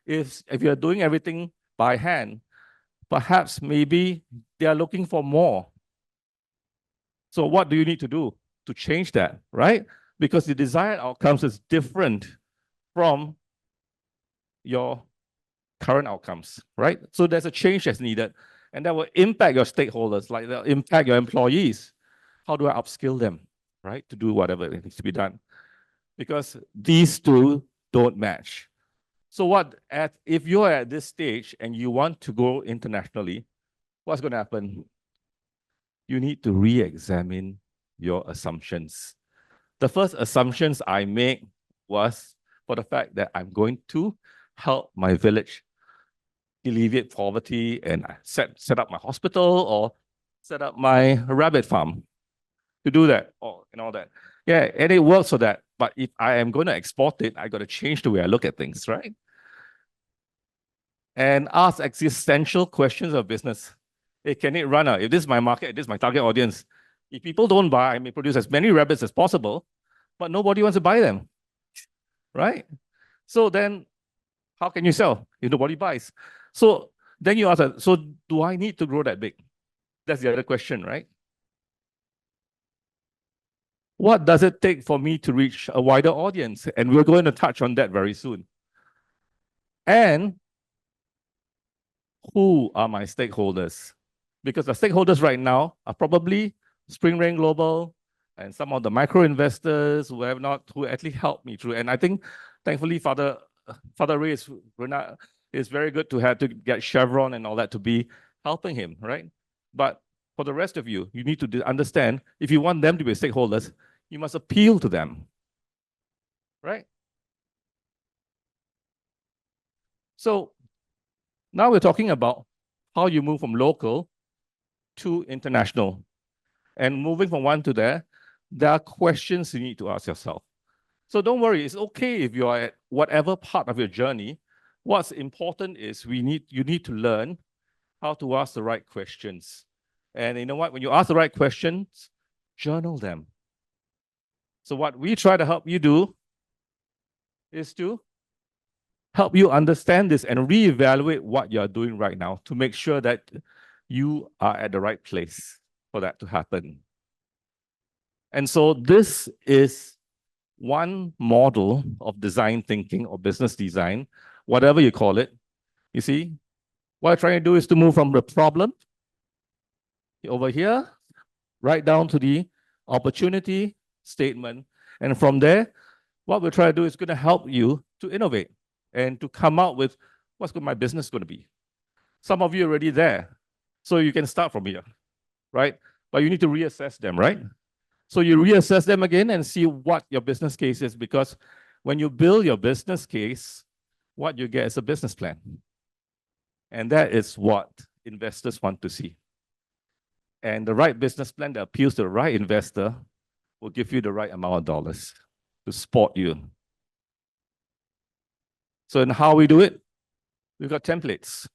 If you're doing everything by hand, perhaps maybe they are looking for more. So what do you need to do to change that, right? Because the desired outcomes is different from your current outcomes, right? So there's a change that's needed, and that will impact your stakeholders, like they'll impact your employees. How do I upskill them, right, to do whatever it needs to be done? Because these two don't match. So if you're at this stage and you want to go internationally, what's going to happen? You need to re-examine your assumptions. The first assumptions I make was for the fact that I'm going to help my village alleviate poverty and set up my hospital or set up my rabbit farm to do that and all that. Yeah, and it works for that. But if I am going to export it, I got to change the way I look at things, right? And ask existential questions of business. Hey, can it run out? If this is my market, if this is my target audience, if people don't buy, I may produce as many rabbits as possible, but nobody wants to buy them, right? So then how can you sell if nobody buys? So then you ask, so do I need to grow that big? That's the other question, right? What does it take for me to reach a wider audience? And we're going to touch on that very soon. And who are my stakeholders? Because the stakeholders right now are probably Spring Rain Global and some of the micro investors who actually helped me through. And I think, thankfully, Father Ray is very good to have to get Chevron and all that to be helping him, right? But for the rest of you, you need to understand, if you want them to be stakeholders, you must appeal to them, right? So now we're talking about how you move from local to international. And moving from one to there are questions you need to ask yourself. So don't worry, it's okay if you are at whatever part of your journey. What's important is you need to learn how to ask the right questions. And you know what? When you ask the right questions, journal them. So what we try to help you do is to help you understand this and reevaluate what you're doing right now to make sure that you are at the right place for that to happen. And so this is one model of design thinking or business design, whatever you call it. You see, what I'm trying to do is to move from the problem over here, right down to the opportunity statement. And from there, what we're trying to do is going to help you to innovate and to come out with what's my business going to be. Some of you are already there, so you can start from here, right? But you need to reassess them, right? So you reassess them again and see what your business case is, because when you build your business case, what you get is a business plan. And that is what investors want to see. And the right business plan that appeals to the right investor will give you the right amount of dollars to support you. So in how we do it, we've got templates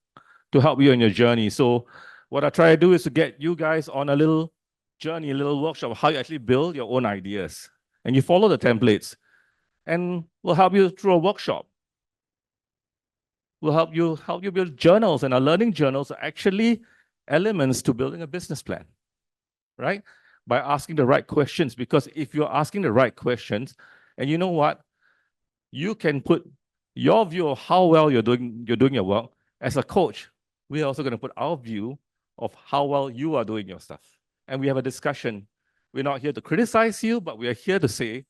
to help you on your journey. So what I try to do is to get you guys on a little journey, a little workshop of how you actually build your own ideas. And you follow the templates. And we'll help you through a workshop. We'll help you build journals, and our learning journals are actually elements to building a business plan, right? By asking the right questions, because if you're asking the right questions, and you know what, you can put your view of how well you're doing your work. As a coach, we're also going to put our view of how well you are doing your stuff. And we have a discussion. We're not here to criticize you, but we are here to say,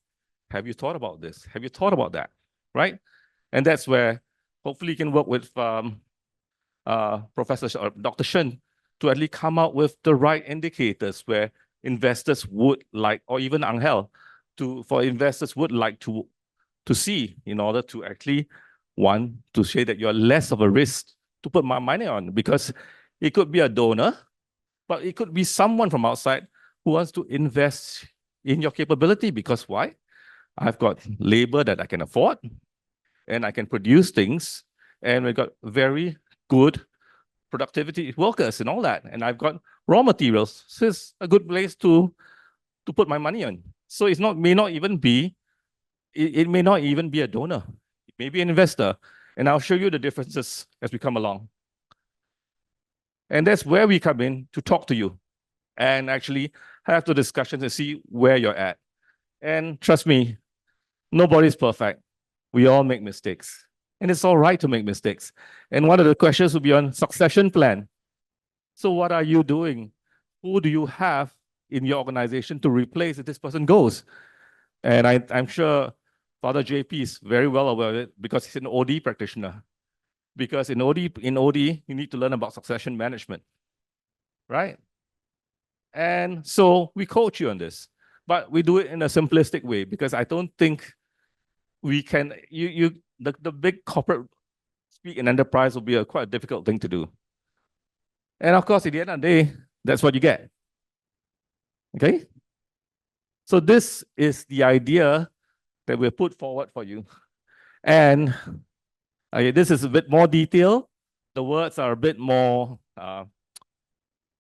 have you thought about this? Have you thought about that, right? And that's where hopefully you can work with Professor or Dr. Shen to at least come out with the right indicators where investors would like, or even Angel, for investors would like to see in order to actually want to say that you're less of a risk to put my money on, because it could be a donor, but it could be someone from outside who wants to invest in your capability. Because why? I've got labor that I can afford, and I can produce things, and we've got very good productivity workers and all that, and I've got raw materials. So it's a good place to put my money on. So it may not even be a donor. It may be an investor, and I'll show you the differences as we come along. And that's where we come in to talk to you and actually have the discussion to see where you're at. And trust me, nobody's perfect. We all make mistakes. And it's all right to make mistakes. And one of the questions will be on succession plan. So what are you doing? Who do you have in your organization to replace if this person goes? And I'm sure Father JP is very well aware of it, because he's an OD practitioner. Because in OD, you need to learn about succession management, right? And so we coach you on this, but we do it in a simplistic way, because I don't think we can, the big corporate speak in enterprise will be quite a difficult thing to do. And of course, at the end of the day, that's what you get. Okay? So this is the idea that we put forward for you. And this is a bit more detailed. The words are a bit more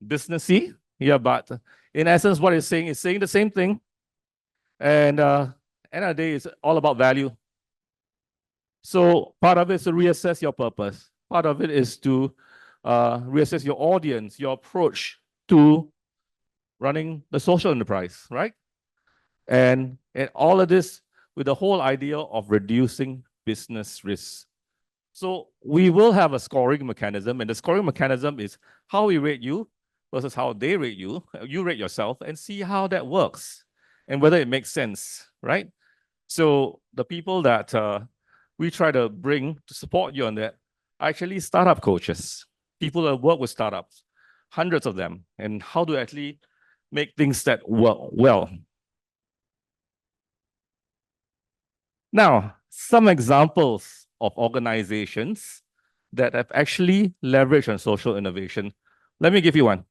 businessy. Yeah, but in essence, what it's saying the same thing. And end of the day, it's all about value. So part of it is to reassess your purpose. Part of it is to reassess your audience, your approach to running the social enterprise, right? And all of this with the whole idea of reducing business risks. So we will have a scoring mechanism, and the scoring mechanism is how we rate you versus how they rate you. You rate yourself and see how that works and whether it makes sense, right? So the people that we try to bring to support you on that are actually startup coaches, people that work with startups, hundreds of them, and how to actually make things that work well. Now, some examples of organizations that have actually leveraged on social innovation. Let me give you one.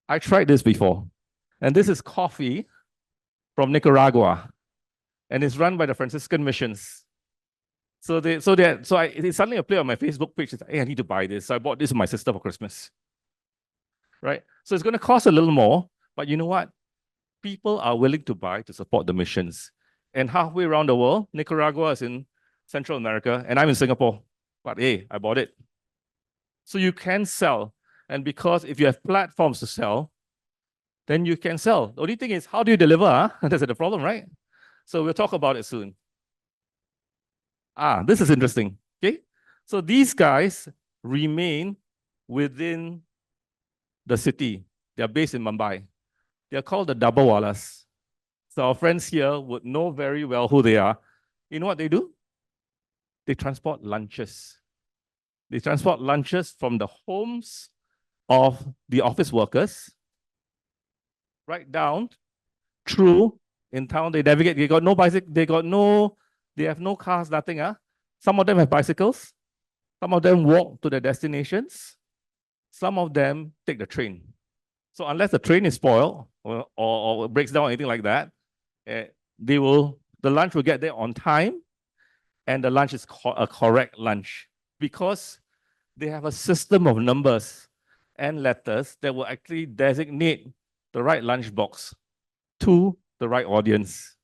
I tried this before, and this is coffee from Nicaragua, and it's run by the Franciscan missions. So it suddenly appeared on my Facebook page. It's like, hey, I need to buy this. So I bought this for my sister for Christmas. Right? So it's going to cost a little more, but you know what? People are willing to buy to support the missions. And halfway around the world, Nicaragua is in Central America, and I'm in Singapore. But hey, I bought it. So you can sell. And because if you have platforms to sell, then you can sell. The only thing is, how do you deliver? Huh? That's the problem, right? So we'll talk about it soon. This is interesting. Okay. So these guys remain within the city. They are based in Mumbai. They are called the Dabbawalas. So our friends here would know very well who they are. You know what they do? They transport lunches. They transport lunches from the homes of the office workers right down through in town. They navigate. They got no bicycle. They have no cars, nothing. Some of them have bicycles. Some of them walk to their destinations. Some of them take the train. So unless the train is spoiled or breaks down or anything like that, the lunch will get there on time, and the lunch is a correct lunch because they have a system of numbers and letters that will actually designate the right lunch box to the right audience.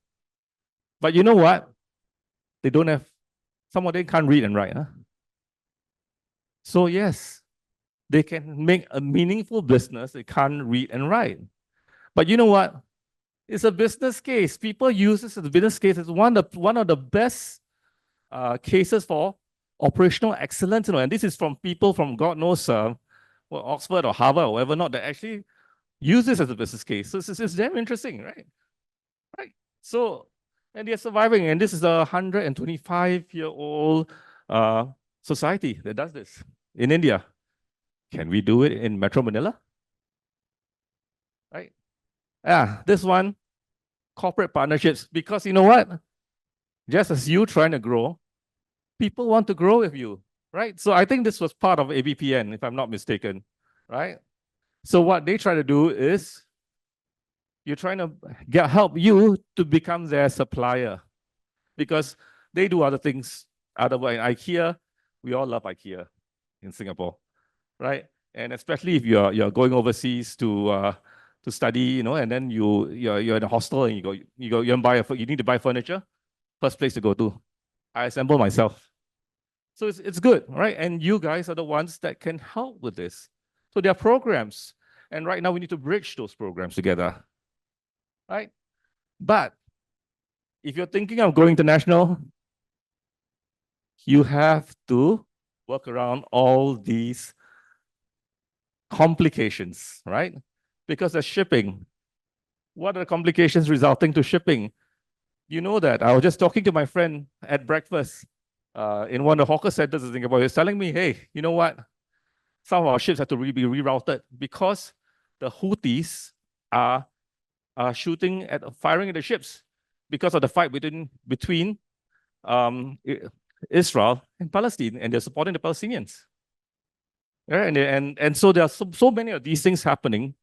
But you know what? They don't have, some of them can't read and write. So yes, they can make a meaningful business. They can't read and write. But you know what? It's a business case. People use this as a business case. It's one of the best cases for operational excellence. And this is from people from God knows Oxford or Harvard or whatever not, that actually use this as a business case. So it's damn interesting, right? Right. So, and they're surviving. And this is a 125-year-old society that does this in India. Can we do it in Metro Manila? Right? This one, corporate partnerships. Because you know what? Just as you trying to grow, people want to grow with you, right? So I think this was part of ABPN, if I'm not mistaken, right? So what they try to do is you're trying to help you to become their supplier because they do other things. Otherwise, IKEA, we all love IKEA in Singapore, right? And especially if you're going overseas to study, and then you're in a hostel and you need to buy furniture. First place to go to. I assemble myself. So it's good, right? And you guys are the ones that can help with this. So there are programs. And right now we need to bridge those programs together, right? But if you're thinking of going international, you have to work around all these complications, right? Because the shipping, what are the complications resulting to shipping? You know that. I was just talking to my friend at breakfast in one of the hawker centers in Singapore. He was telling me, hey, you know what? Some of our ships have to be rerouted because the Houthis are firing at the ships because of the fight between Israel and Palestine, and they're supporting the Palestinians. Right? And so there are so many of these things happening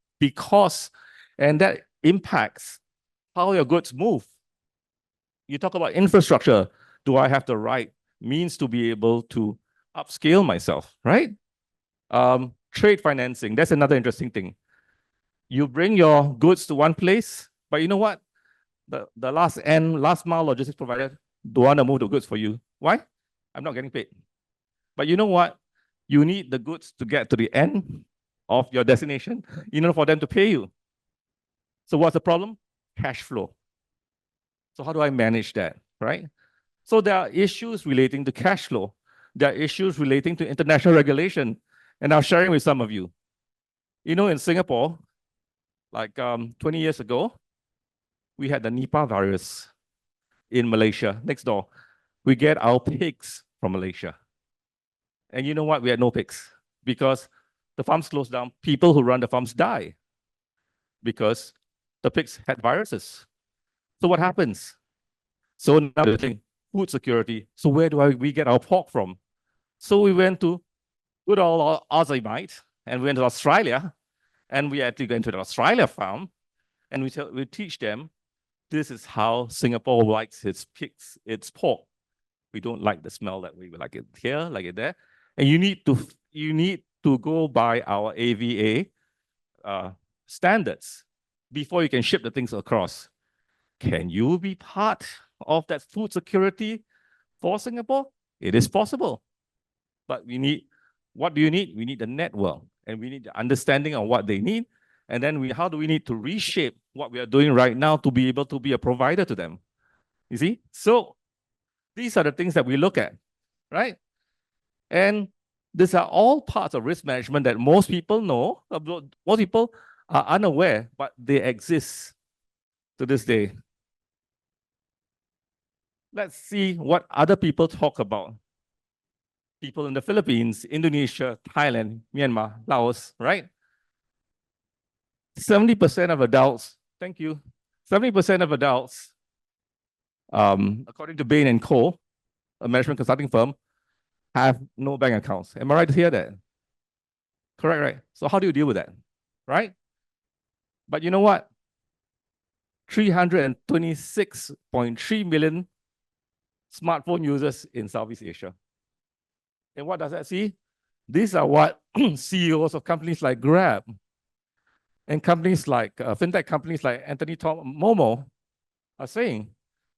and that impacts how your goods move. You talk about infrastructure. Do I have the right means to be able to upscale myself, right? Trade financing, that's another interesting thing. You bring your goods to one place, but you know what? The last mile logistics provider don't want to move the goods for you. Why? I'm not getting paid. But you know what? You need the goods to get to the end of your destination in order for them to pay you. So what's the problem? Cash flow. So how do I manage that, right? So there are issues relating to cash flow. There are issues relating to international regulation. And I'm sharing with some of you. In Singapore, like 20 years ago, we had the Nipah virus in Malaysia, next door. We get our pigs from Malaysia. And you know what? We had no pigs because the farms closed down. People who run the farms die because the pigs had viruses. So what happens? So now the thing, food security. So where do we get our pork from? So we went to good old Aussie might, and we went to Australia, and we actually went to the Australia farm, and we teach them, this is how Singapore likes its pigs, its pork. We don't like the smell that we like it here, like it there. And you need to go by our AVA standards before you can ship the things across. Can you be part of that food security for Singapore? It is possible. But what do you need? We need the network, and we need the understanding of what they need. And then how do we need to reshape what we are doing right now to be able to be a provider to them? You see? So these are the things that we look at, right? And these are all parts of risk management that most people know, most people are unaware, but they exist to this day. Let's see what other people talk about. People in the Philippines, Indonesia, Thailand, Myanmar, Laos, right? 70% of adults, thank you, 70% of adults, according to Bain & Co., a management consulting firm, have no bank accounts. Am I right to hear that? Correct, right? So how do you deal with that, right? But you know what? 326.3 million smartphone users in Southeast Asia. And what does that see? These are what CEOs of companies like Grab and companies like fintech companies like Anthony Tom Momo are saying.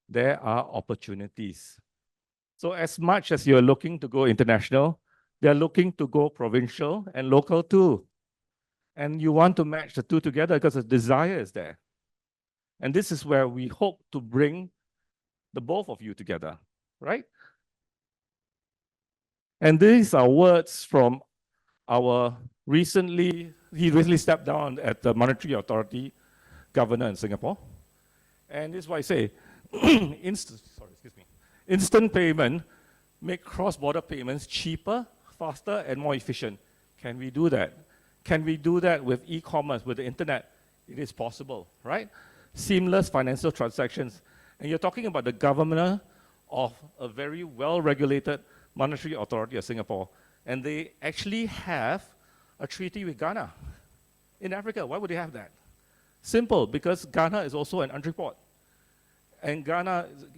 There are opportunities. So as much as you're looking to go international, they're looking to go provincial and local too. And you want to match the two together because the desire is there. And this is where we hope to bring the both of you together, right? And these are words from he recently stepped down at the Monetary Authority governor in Singapore. And this is why I say, instant payment make cross-border payments cheaper, faster, and more efficient. Can we do that? Can we do that with e-commerce, with the internet? It is possible, right? Seamless financial transactions. And you're talking about the governor of a very well-regulated monetary authority of Singapore. And they actually have a treaty with Ghana in Africa. Why would they have that? Simple, because Ghana is also an entry port. And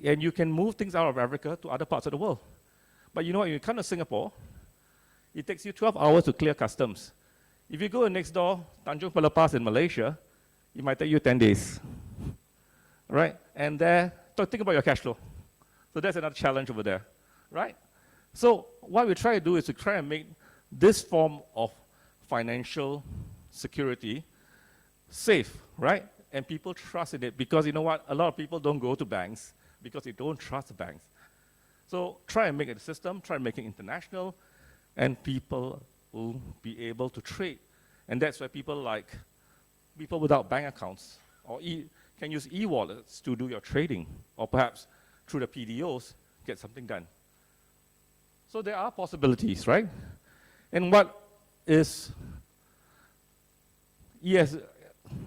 you can move things out of Africa to other parts of the world. But you know what, when you come to Singapore, it takes you 12 hours to clear customs. If you go next door, Tanjung Pelepas in Malaysia, it might take you 10 days, right? And think about your cash flow. So that's another challenge over there, right? So what we try to do is to try and make this form of financial security safe, right? And people trust in it, because you know what? A lot of people don't go to banks because they don't trust the banks. So try and make it a system, try and make it international, and people will be able to trade. And that's where people without bank accounts can use e-wallets to do your trading, or perhaps through the PDOs, get something done. So there are possibilities, right? And what is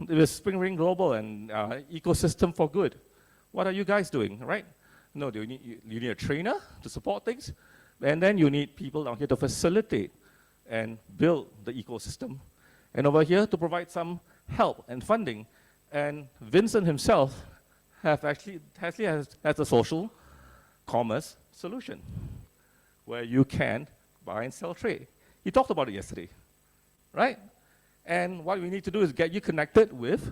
with Spring Ring Global and Ecosystem for Good, what are you guys doing, right? No, you need a trainer to support things, and then you need people down here to facilitate and build the ecosystem, and over here to provide some help and funding. And Vincent himself has a social commerce solution where you can buy and sell trade. He talked about it yesterday, right? And what we need to do is get you connected with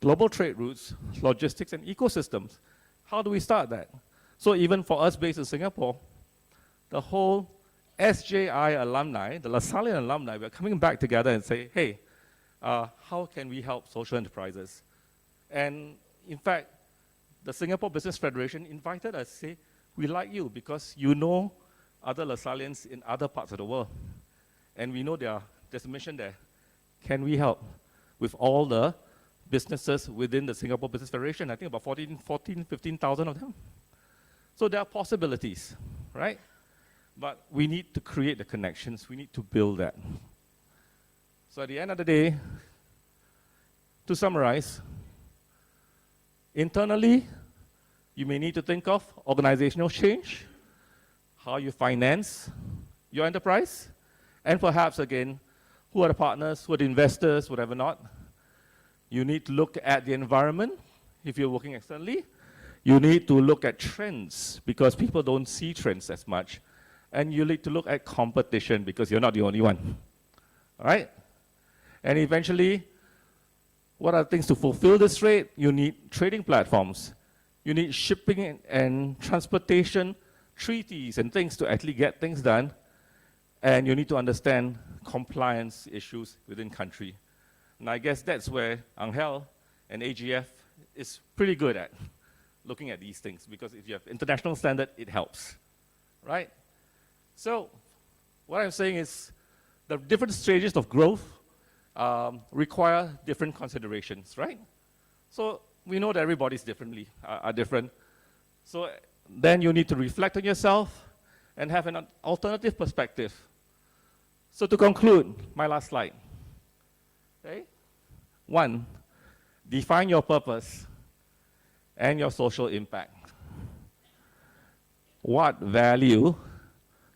global trade routes, logistics, and ecosystems. How do we start that? So even for us based in Singapore, the whole SJI alumni, the LaSallian alumni, we're coming back together and say, hey, how can we help social enterprises? And in fact, the Singapore Business Federation invited us to say, we like you because you know other LaSallians in other parts of the world. And we know there's a mission there. Can we help with all the businesses within the Singapore Business Federation? I think about 15,000 of them. So there are possibilities, right? But we need to create the connections. We need to build that. So at the end of the day, to summarize, internally, you may need to think of organizational change, how you finance your enterprise? And perhaps again, who are the partners, who are the investors, whatever not? You need to look at the environment if you're working externally. You need to look at trends because people don't see trends as much. And you need to look at competition because you're not the only one. All right? And eventually, what are things to fulfill this rate? You need trading platforms. You need shipping and transportation treaties and things to actually get things done. And you need to understand compliance issues within country. And I guess that's where Angel and AGF is pretty good at looking at these things, because if you have international standard, it helps, right? So what I'm saying is the different stages of growth require different considerations, right? So we know that everybody's are different. So then you need to reflect on yourself and have an alternative perspective. So to conclude, my last slide. Okay? 1, define your purpose and your social impact. What value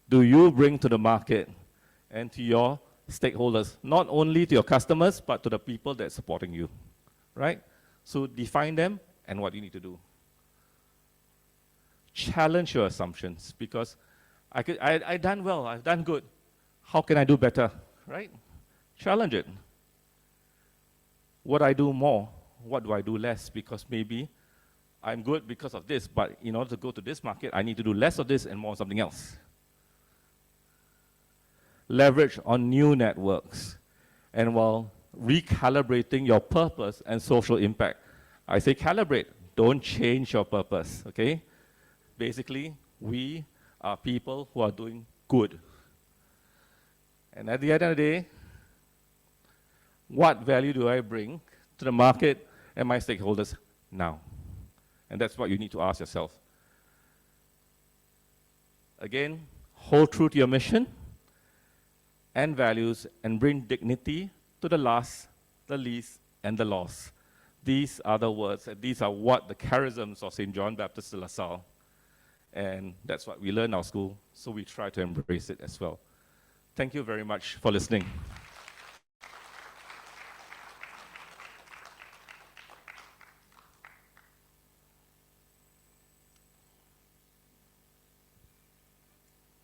do you bring to the market and to your stakeholders? Not only to your customers, but to the people that are supporting you, right? So define them and what you need to do. Challenge your assumptions, because I've done well, I've done good. How can I do better, right? Challenge it. What I do more? What do I do less? Because maybe I'm good because of this, but in order to go to this market, I need to do less of this and more of something else. Leverage on new networks. And while recalibrating your purpose and social impact, I say calibrate, don't change your purpose, okay? Basically, we are people who are doing good. And at the end of the day, what value do I bring to the market and my stakeholders now? And that's what you need to ask yourself. Again, hold true to your mission and values and bring dignity to the last, the least, and the lost. These are the words, and these are what the charisms of St. John Baptist de La Salle. And that's what we learn in our school, so we try to embrace it as well. Thank you very much for listening.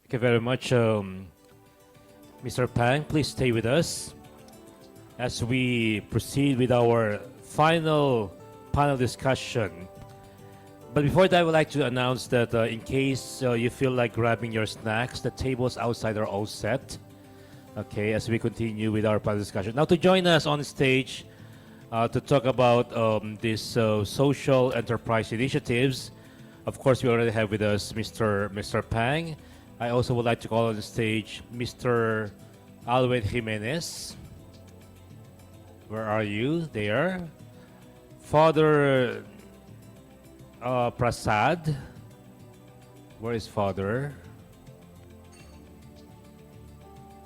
Thank you very much, Mr. Phang. Please stay with us as we proceed with our final panel discussion. But before that, I would like to announce that in case you feel like grabbing your snacks, the tables outside are all set. Okay, as we continue with our panel discussion. Now, to join us on stage to talk about these social enterprise initiatives, of course, we already have with us Mr. Phang. I also would like to call on the stage Mr. Alwen Jimenez. Where are you? There. Father Prasad. Where is Father?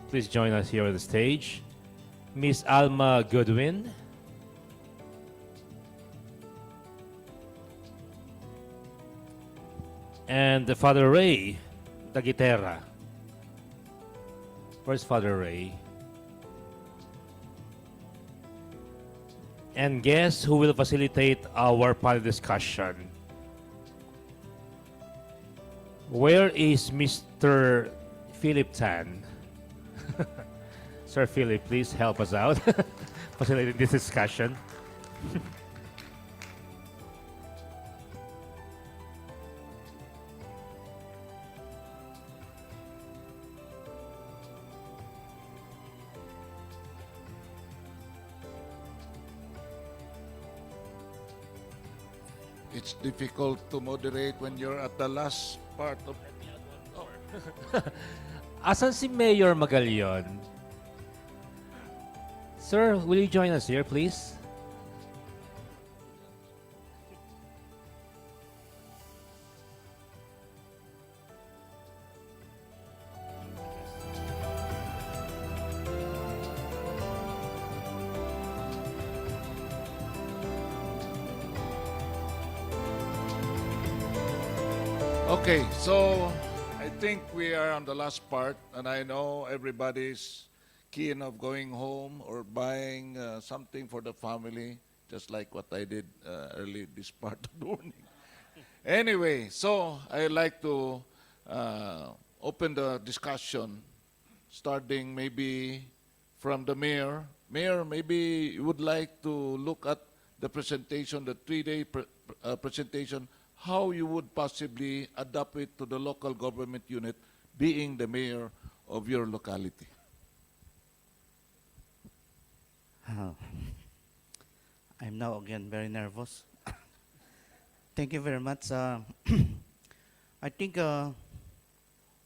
Please join us here on the stage. Miss Alma Goodwin. And Father Ray Daguitera. Where's Father Ray? And guess who will facilitate our panel discussion? Where is Mr. Philip Tan? Sir Philip, please help us out facilitating this discussion. It's difficult to moderate when you're at the last part of... Asan si Mayor Magalion? Sir, will you join us here, please? Okay, so think we are on the last part, and I know everybody's keen of going home or buying something for the family, just like what I did early this part of the morning. Anyway, so I'd like to open the discussion, starting maybe from the mayor. Mayor, maybe you would like to look at the presentation, the three-day presentation, how you would possibly adapt it to the local government unit, being the mayor of your locality. I'm now again very nervous. Thank you very much. I think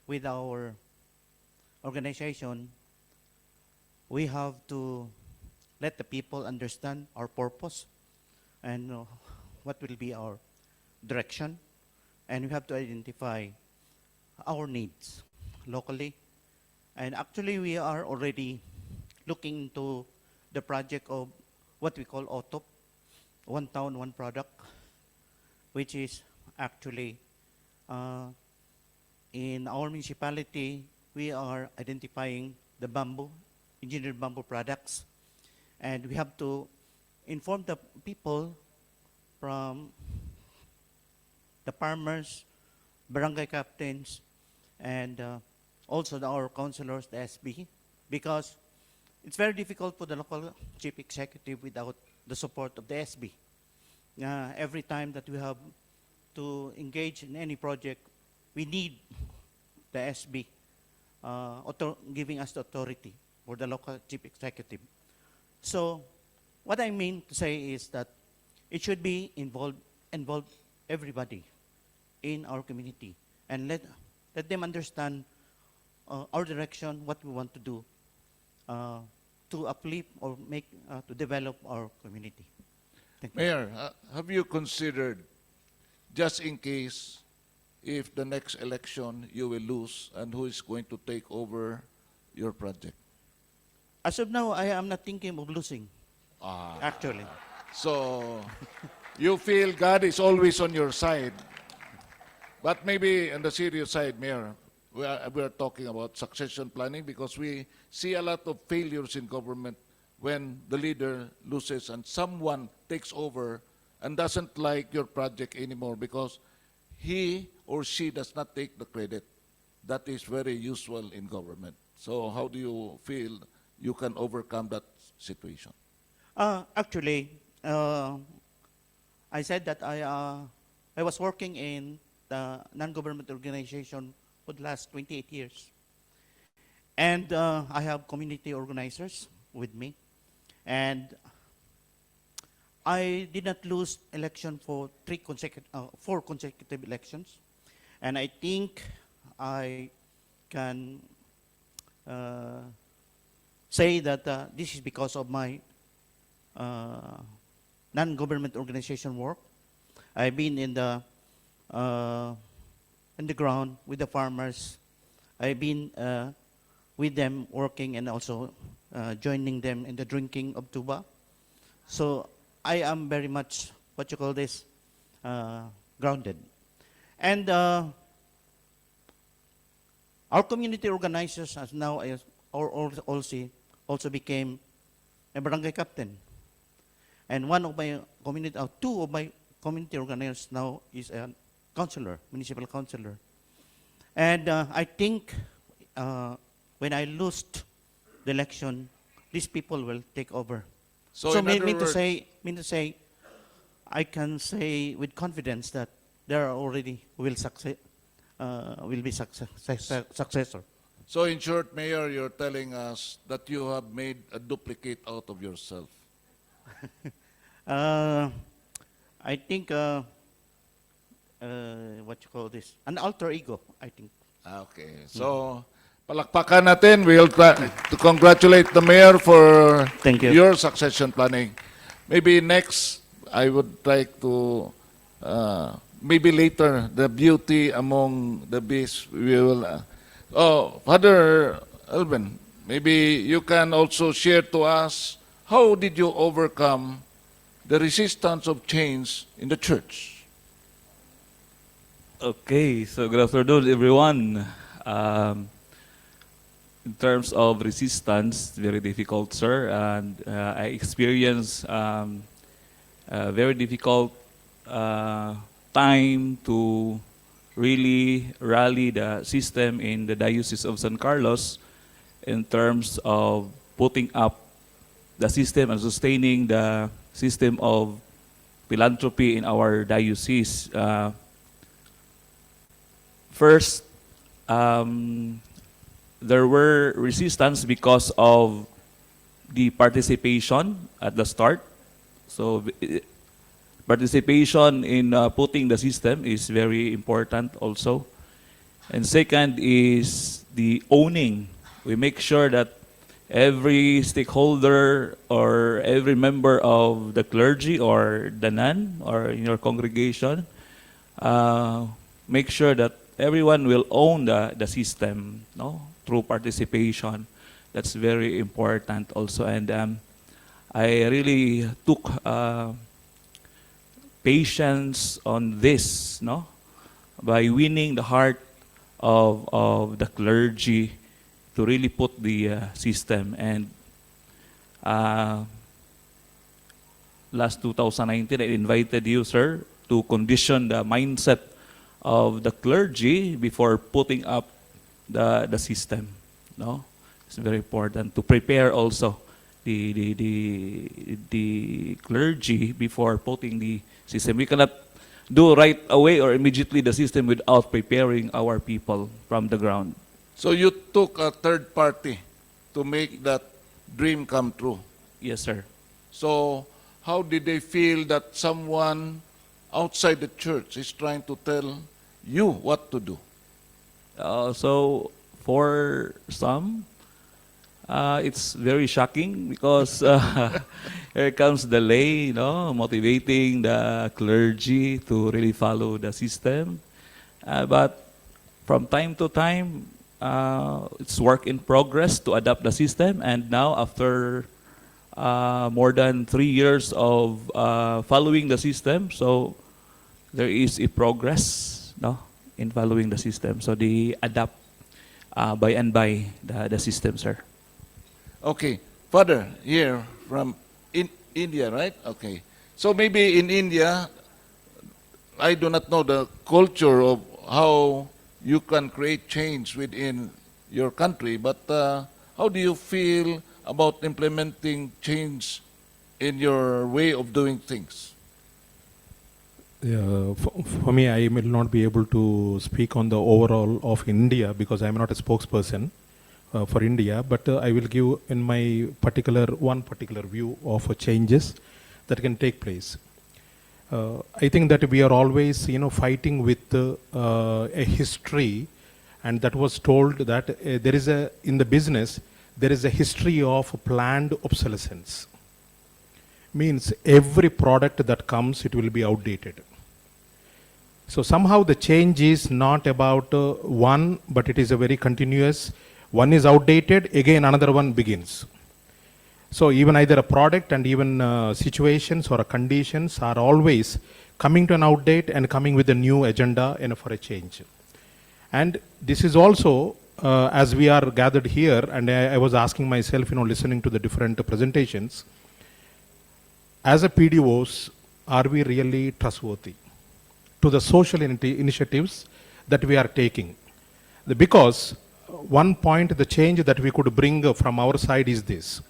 with our organization, we have to let the people understand our purpose and what will be our direction, and we have to identify our needs locally. And actually, we are already looking into the project of what we call OTOP, One Town, One Product, which is actually in our municipality, we are identifying the bamboo, engineered bamboo products, and we have to inform the people from the farmers, barangay captains, and also our councilors, the SB, because it's very difficult for the local chief executive without the support of the SB. Every time that we have to engage in any project, we need the SB giving us the authority for the local chief executive. So what I mean to say is that it should be involve everybody in our community and let them understand our direction, what we want to do to uplift or make to develop our community. Thank you. Mayor, have you considered, just in case, if the next election you will lose, and who is going to take over your project? As of now, I am not thinking of losing, Ah, actually. so you feel God is always on your side. But maybe on the serious side, Mayor, we are talking about succession planning, because we see a lot of failures in government when the leader loses and someone takes over and doesn't like your project anymore because he or she does not take the credit. That is very usual in government. So how do you feel you can overcome that situation? Actually, I said that I was working in the non-government organization for the last 28 years. And I have community organizers with me. And I did not lose election for 4 consecutive elections. And I think I can say that this is because of my non-government organization work. I've been in the ground with the farmers. I've been with them working and also joining them in the drinking of tuba. So I am very much, what you call this, grounded. And our community organizers as now also became a barangay captain. And one of my community, 2 of my community organizers now is a councillor, municipal councillor. And I think when I lost the election, these people will take over. So in other mean to words- say, I can say with confidence that there are already will be successor. So in short, Mayor, you're telling us that you have made a duplicate out of yourself. I think what you call this, an alter ego, I think. Okay. So, palakpakan natin. We'll try to congratulate the mayor for Thank you. your succession planning. Maybe next, I would like to, maybe later, the beauty among the beasts. We will. Father Alwen, maybe you can also share to us, how did you overcome the resistance of change in the church? Okay, so good afternoon, everyone. Um, in terms of resistance, very difficult, sir. And I experienced a very difficult time to really rally the system in the Diocese of San Carlos in terms of putting up the system and sustaining the system of philanthropy in our diocese. First, there were resistance because of the participation at the start. So participation in putting the system is very important also. And second is the owning. We make sure that every stakeholder or every member of the clergy or the nun or in your congregation, make sure that everyone will own the system, no, through participation. That's very important also. And I really took patience on this, no, by winning the heart of the clergy to really put the system. And last 2019, I invited you, sir, to condition the mindset of the clergy before putting up the system. No, it's very important to prepare also the clergy before putting the system. We cannot do right away or immediately the system without preparing our people from the ground. So you took a third party to make that dream come true. Yes, sir. So how did they feel that someone outside the church is trying to tell you what to do? So for some, it's very shocking because here comes the lay, you know, motivating the clergy to really follow the system. But from time to time, it's work in progress to adapt the system. And now after more than 3 years of following the system, so there is a progress, no, in following the system. So they adapt by and by the system, sir. Okay, Father, here from India, right? Okay. So maybe in India, I do not know the culture of how you can create change within your country, but how do you feel about implementing change in your way of doing things? For me, I will not be able to speak on the overall of India because I am not a spokesperson for India, but I will give in my one particular view of changes that can take place. I think that we are always, fighting with a history, and that was told that there is in the business, there is a history of planned obsolescence. Means every product that comes, it will be outdated. So somehow the change is not about one, but it is a very continuous. One is outdated, again another one begins. So even either a product and even situations or conditions are always coming to an outdate and coming with a new agenda and for a change. And this is also, as we are gathered here, and I was asking myself, listening to the different presentations, as a PDOs, are we really trustworthy to the social initiatives that we are taking? Because one point, the change that we could bring from our side is this.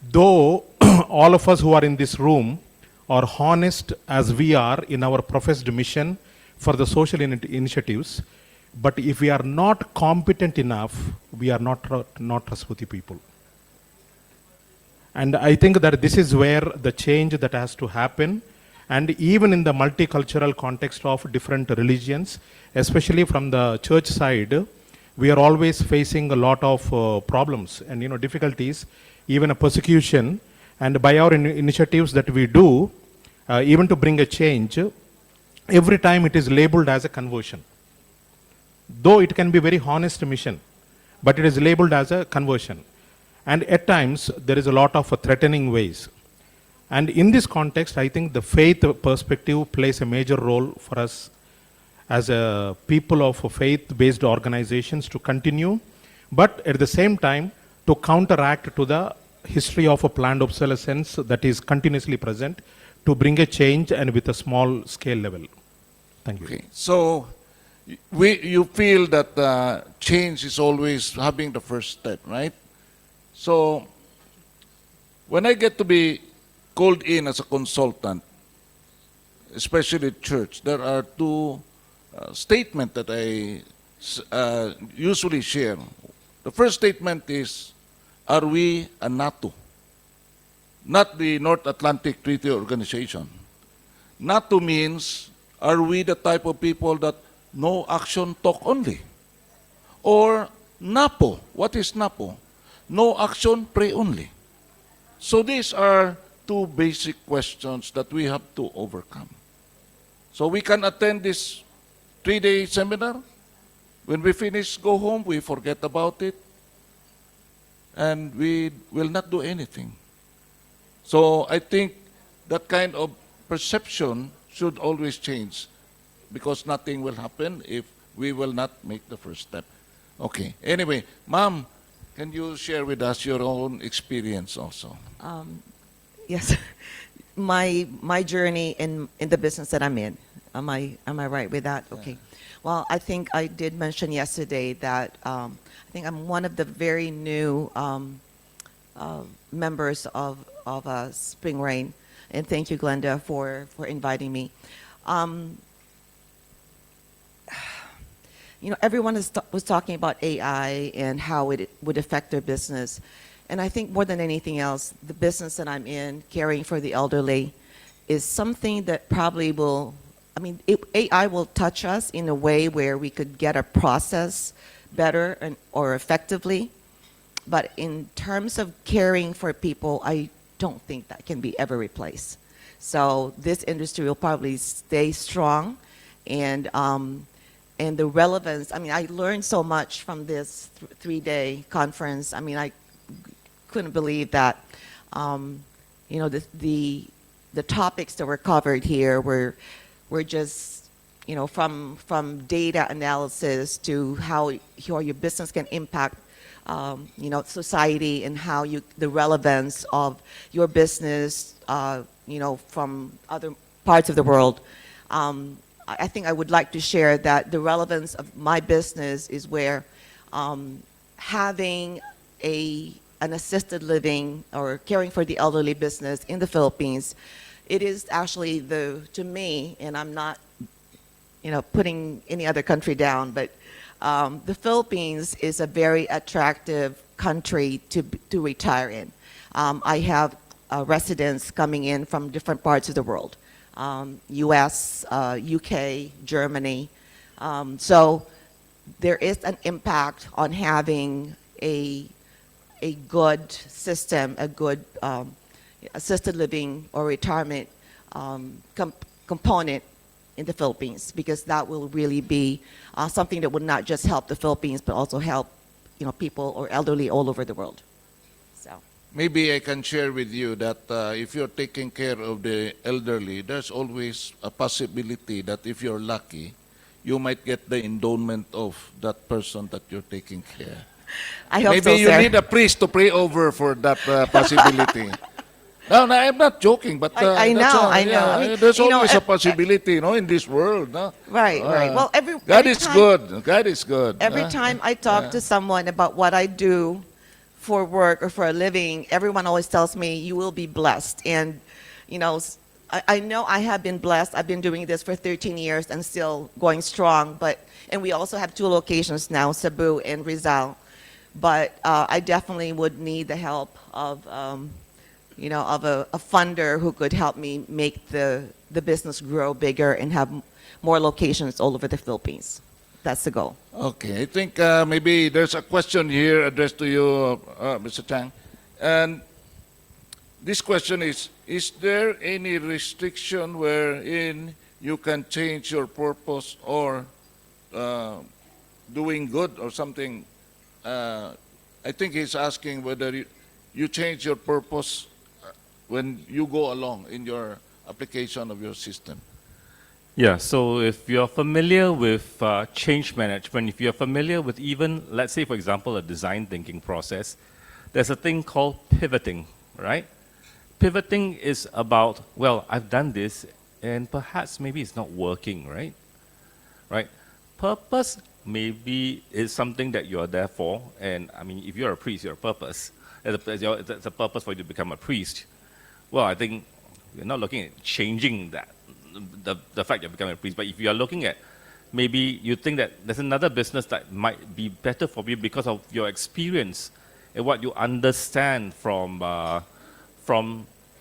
Though all of us who are in this room are honest as we are in our professed mission for the social initiatives, but if we are not competent enough, we are not trustworthy people. And I think that this is where the change that has to happen. And even in the multicultural context of different religions, especially from the church side, we are always facing a lot of problems and difficulties, even a persecution. And by our initiatives that we do, even to bring a change, every time it is labeled as a conversion. Though it can be very honest mission, but it is labeled as a conversion. And at times, there is a lot of threatening ways. And in this context, I think the faith perspective plays a major role for us. as a people of faith-based organizations to continue, but at the same time to counteract to the history of a planned obsolescence that is continuously present, to bring a change and with a small scale level. Thank you. Okay, so you feel that change is always having the first step, right? So when I get to be called in as a consultant, especially church, there are two statements that I usually share. The first statement is, are we a NATO? Not the North Atlantic Treaty Organization. NATO means, are we the type of people that no action, talk only? Or NAPO, what is NAPO? No action, pray only. So these are two basic questions that we have to overcome. So we can attend this 3-day seminar. When we finish, go home, we forget about it, and we will not do anything. So I think that kind of perception should always change, because nothing will happen if we will not make the first step. Okay, anyway, Ma'am, can you share with us your own experience also? Yes, my journey in the business that I'm in. Am I right with that? Okay. Well, I think I did mention yesterday that I think I'm one of the very new members of Spring Rain, and thank you, Glenda, for inviting me. You know, everyone was talking about AI and how it would affect their business. And I think more than anything else, the business that I'm in, caring for the elderly, is something that probably will, AI will touch us in a way where we could get a process better or effectively. But in terms of caring for people, I don't think that can be ever replaced. So this industry will probably stay strong, and the relevance. I learned so much from this 3-day conference. I couldn't believe that. You know, the topics that were covered here were just, you know, from data analysis to how your business can impact, you know, society, and how the relevance of your business, you know, from other parts of the world. I think I would like to share that the relevance of my business is where having an assisted living or caring for the elderly business in the Philippines, it is actually to me, and I'm not, you know, putting any other country down, but the Philippines is a very attractive country to retire in. I have residents coming in from different parts of the world. US, UK, Germany. So there is an impact on having a good system, a good assisted living or retirement component in the Philippines, because that will really be something that would not just help the Philippines, but also help, you know, people or elderly all over the world. So. Maybe I can share with you that if you're taking care of the elderly, there's always a possibility that if you're lucky, you might get the endowment of that person that you're taking care. I hope Maybe so, you sir. need a priest to pray over for that possibility. No, I'm not joking, but I know. There's you know, always a possibility, you know, in this world. No? Right. Well, God is good. God is good. Every time I talk to someone about what I do for work or for a living, everyone always tells me you will be blessed. And, you know, I know I have been blessed. I've been doing this for 13 years and still going strong. And we also have 2 locations now, Cebu and Rizal. But I definitely would need the help of, you know, of a funder who could help me make the business grow bigger and have more locations all over the Philippines. That's the goal. Okay, I think maybe there's a question here addressed to you, Mr. Chang. And this question is there any restriction wherein you can change your purpose or doing good or something? I think he's asking whether you change your purpose when you go along in your application of your system. Yeah, so if you're familiar with change management, if you're familiar with even, let's say, for example, a design thinking process, there's a thing called pivoting, right? Pivoting is about, well, I've done this, and perhaps maybe it's not working, right? Right? Purpose maybe is something that you're there for, and I mean, if you're a priest, you're a purpose. It's a purpose for you to become a priest. Well, I think we're not looking at changing that, the fact you're becoming a priest, but if you are looking at maybe you think that there's another business that might be better for you because of your experience and what you understand from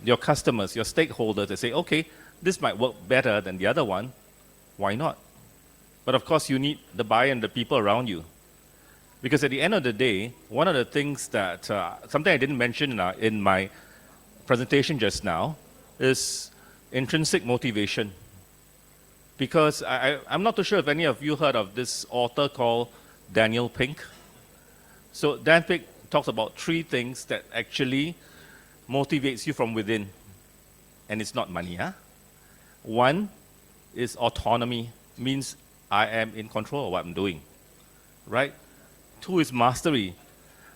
your customers, your stakeholders, they say, okay, this might work better than the other one, why not? But of course, you need the buy-in, the people around you. Because at the end of the day, one of the things that, something I didn't mention in my presentation just now, is intrinsic motivation. Because I'm not too sure if any of you heard of this author called Daniel Pink. So Dan Pink talks about 3 things that actually motivates you from within. And it's not money, huh? 1 is autonomy, means I am in control of what I'm doing, right? 2 is mastery.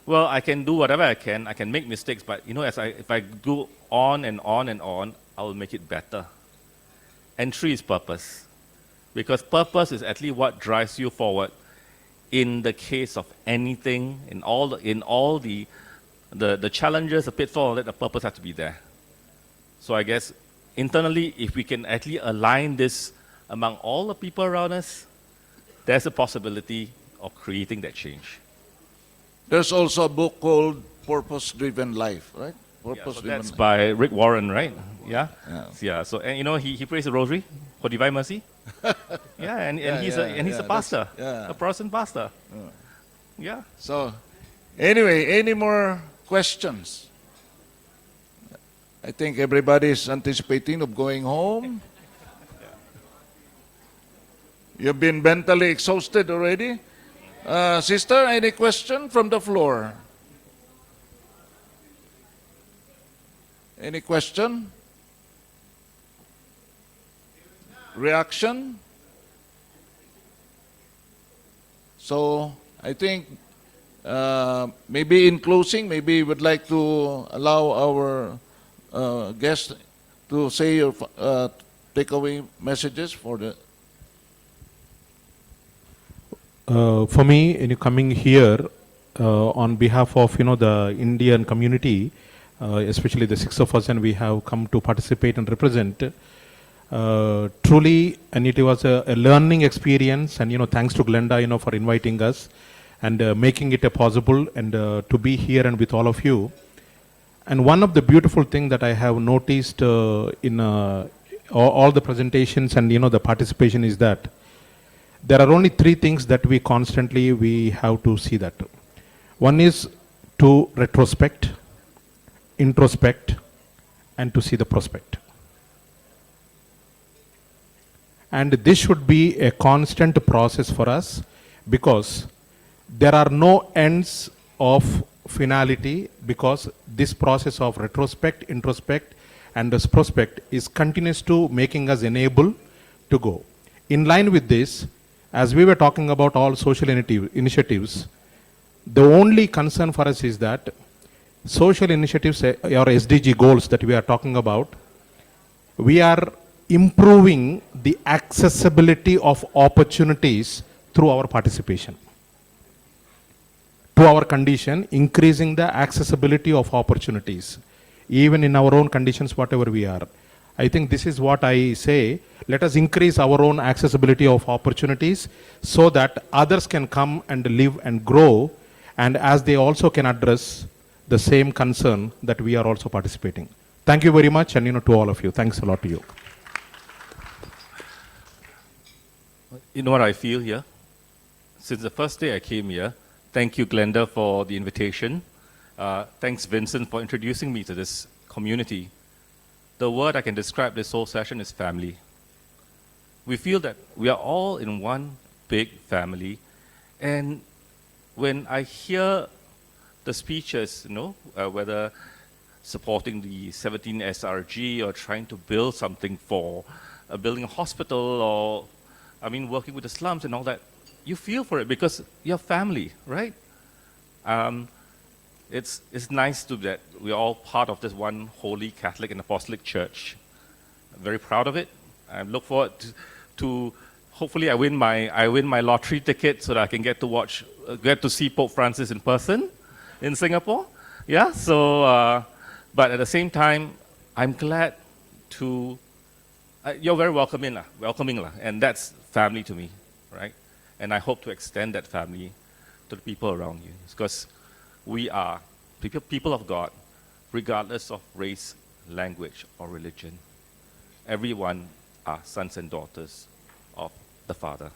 Well, I can do whatever I can make mistakes, but you know, if I go on and on and on, I will make it better. And 3 is purpose. Because purpose is actually what drives you forward in the case of anything, in all the challenges, the pitfalls, the purpose has to be there. So I guess internally, if we can actually align this among all the people around us, there's a possibility of creating that change. There's also a book called Purpose-Driven Life, right? Yeah, so that's by Rick Warren, right? Yeah? Yeah. So, and you know, he prays the rosary for divine mercy. Yeah, and he's a pastor, a Protestant pastor. Yeah. So, anyway, any more questions? I think everybody's anticipating of going home. You've been mentally exhausted already. Sister, any question from the floor? Any question? Reaction? So, I think maybe in closing, maybe you would like to allow our guests to say your takeaway messages for the... For me, in coming here, on behalf of the Indian community, especially the 6 of us, and we have come to participate and represent. Truly, and it was a learning experience, and thanks to Glenda, for inviting us and making it possible and to be here and with all of you. And one of the beautiful things that I have noticed in all the presentations and the participation is that there are only 3 things that we constantly have to see that. One is to retrospect, introspect, and to see the prospect. And this should be a constant process for us, because there are no ends of finality, because this process of retrospect, introspect, and this prospect is continuous to making us enable to go. In line with this, as we were talking about all social initiatives, the only concern for us is that social initiatives or SDG goals that we are talking about, we are improving the accessibility of opportunities through our participation. To our condition, increasing the accessibility of opportunities, even in our own conditions, whatever we are. I think this is what I say. Let us increase our own accessibility of opportunities so that others can come and live and grow, and as they also can address the same concern that we are also participating. Thank you very much, and to all of you. Thanks a lot to you. You know what I feel here? Since the first day I came here, thank you, Glenda, for the invitation. Thanks, Vincent, for introducing me to this community. The word I can describe this whole session is family. We feel that we are all in one big family. And when I hear the speeches, whether supporting the 17 SRG or trying to build something for building a hospital or, I mean, working with the slums and all that, you feel for it because you're family, right? It's nice to that we're all part of this one holy Catholic and Apostolic Church. I'm very proud of it. I look forward to hopefully I win my lottery ticket so that I can get to see Pope Francis in person in Singapore. Yeah. So, but at the same time, I'm glad to. You're very welcoming, and that's family to me, right? And I hope to extend that family to the people around you, because we are people of God, regardless of race, language, or religion. Everyone are sons and daughters of the Father.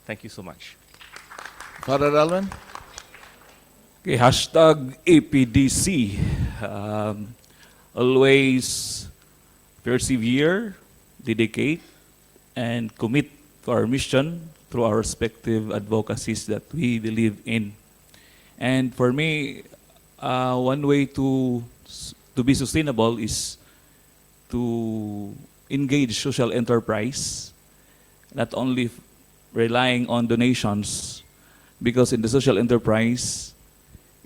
Thank you so much. Father Alwen? Okay, hashtag APDC. Always persevere, dedicate, and commit to our mission through our respective advocacies that we believe in. And for me, one way to be sustainable is to engage social enterprise, not only relying on donations, because in the social enterprise,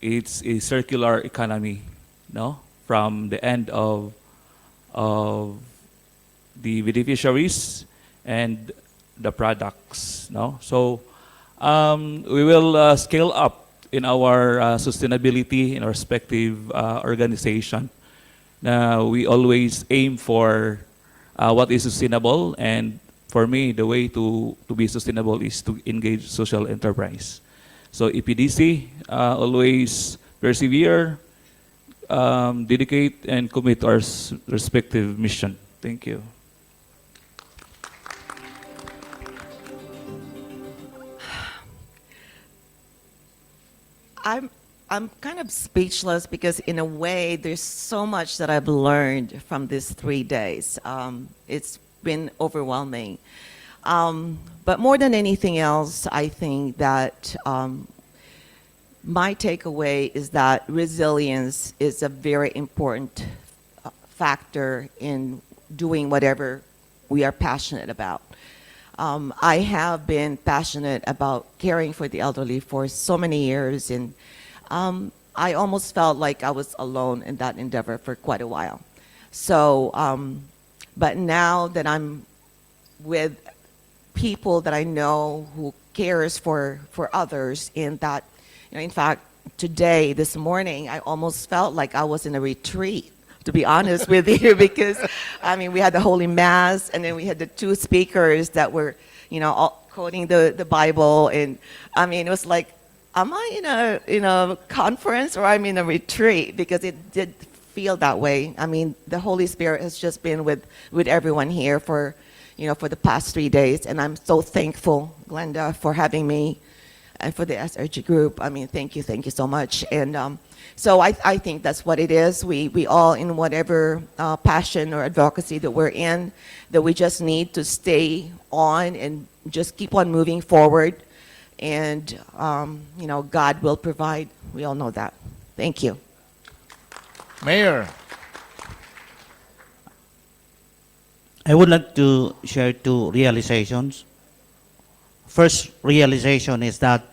it's a circular economy, no? From the end of the beneficiaries and the products, no? So we will scale up in our sustainability in our respective organization. We always aim for what is sustainable, and for me, the way to be sustainable is to engage social enterprise. So EPDC, always persevere, dedicate, and commit to our respective mission. Thank you. I'm kind of speechless because in a way there's so much that I've learned from these 3 days. It's been overwhelming. But more than anything else, I think that my takeaway is that resilience is a very important factor in doing whatever we are passionate about. I have been passionate about caring for the elderly for so many years, and I almost felt like I was alone in that endeavor for quite a while. So, but now that I'm with people that I know who cares for others, in that, you know, in fact, today, this morning, I almost felt like I was in a retreat, to be honest with you, because, I mean, we had the Holy Mass, and then we had the 2 speakers that were, you know, all quoting the Bible, and I mean, it was like, am I in a conference or I'm in a retreat? Because it did feel that way. I mean, the Holy Spirit has just been with everyone here for, you know, for the past 3 days, and I'm so thankful, Glenda, for having me, and for the SRG group. I mean, thank you so much. And so I think that's what it is. We all, in whatever passion or advocacy that we're in, that we just need to stay on and just keep on moving forward. And, you know, God will provide. We all know that. Thank you. Mayor. I would like to share 2 realizations. First realization is that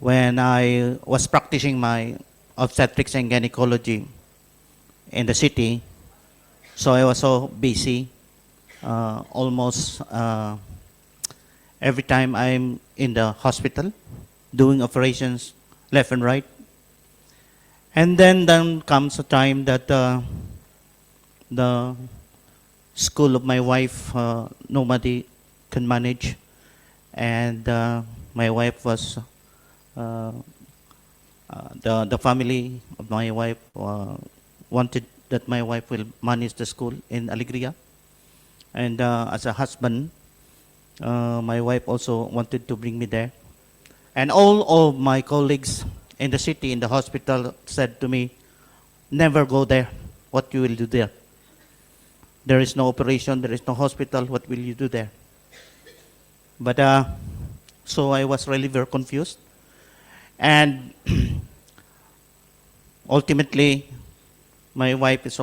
when I was practicing my obstetrics and gynecology in the city, so I was so busy, almost every time I'm in the hospital doing operations left and right. And then comes a time that the school of my wife, nobody can manage. And my wife was, the family of my wife wanted that my wife will manage the school in Alegria. And as a husband, my wife also wanted to bring me there. And all of my colleagues in the city, in the hospital, said to me, never go there. What you will do there? There is no operation, there is no hospital, what will you do there? But so I was really very confused. And ultimately, my wife is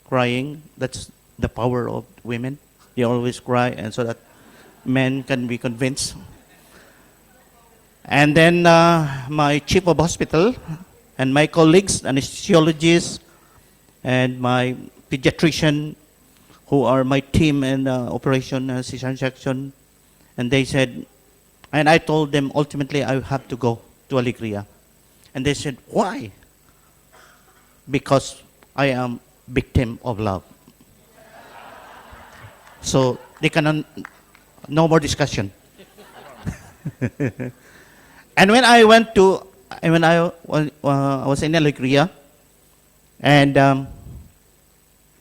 crying. That's the power of women. He always cry, and so that men can be convinced. And then my chief of hospital and my colleagues, anesthesiologists, and my pediatrician, who are my team in operation cesarean section, and they said, and I told them ultimately I have to go to Alegria. And they said, why? Because I am victim of love. So they cannot, no more discussion. And when I went to, when I was in Alegria, and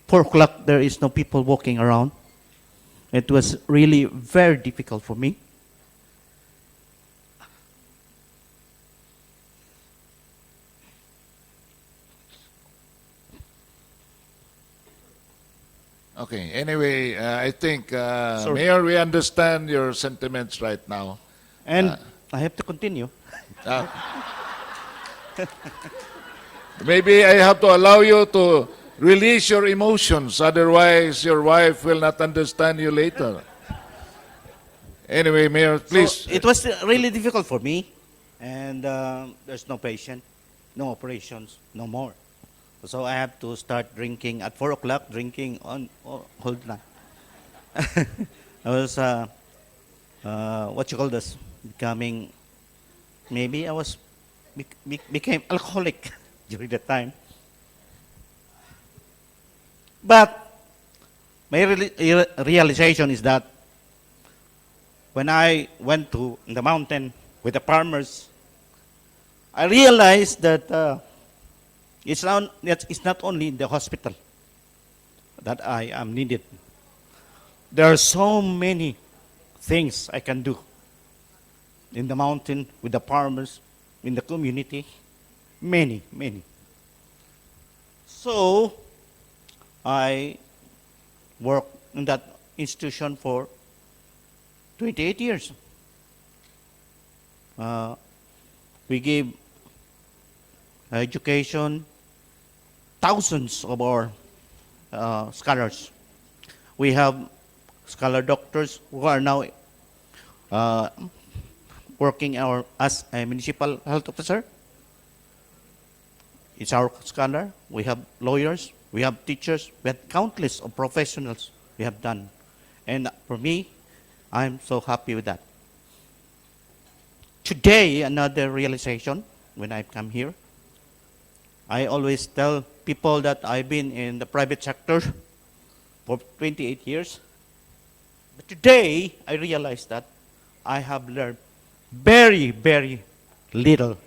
4 o'clock, there is no people walking around. It was really very difficult for me. Okay, anyway, I think, Mayor, we understand your sentiments right now. And I have to continue. Maybe I have to allow you to release your emotions, otherwise your wife will not understand you later. Anyway, Mayor, please. So it was really difficult for me, and there's no patient, no operations, no more. So I have to start drinking at 4 o'clock, drinking on whole night. I was, what you call this, becoming, maybe I was, became alcoholic during that time. But my realization is that when I went to the mountain with the farmers, I realized that it's not only in the hospital that I am needed. There are so many things I can do in the mountain, with the farmers, in the community. Many, many. So I worked in that institution for 28 years. We gave education, thousands of our scholars. We have scholar doctors who are now working as a municipal health officer. It's our scholar. We have lawyers. We have teachers. We have countless of professionals we have done. And for me, I'm so happy with that. Today, another realization when I come here, I always tell people that I've been in the private sector for 28 years. But today, I realize that I have learned very, very little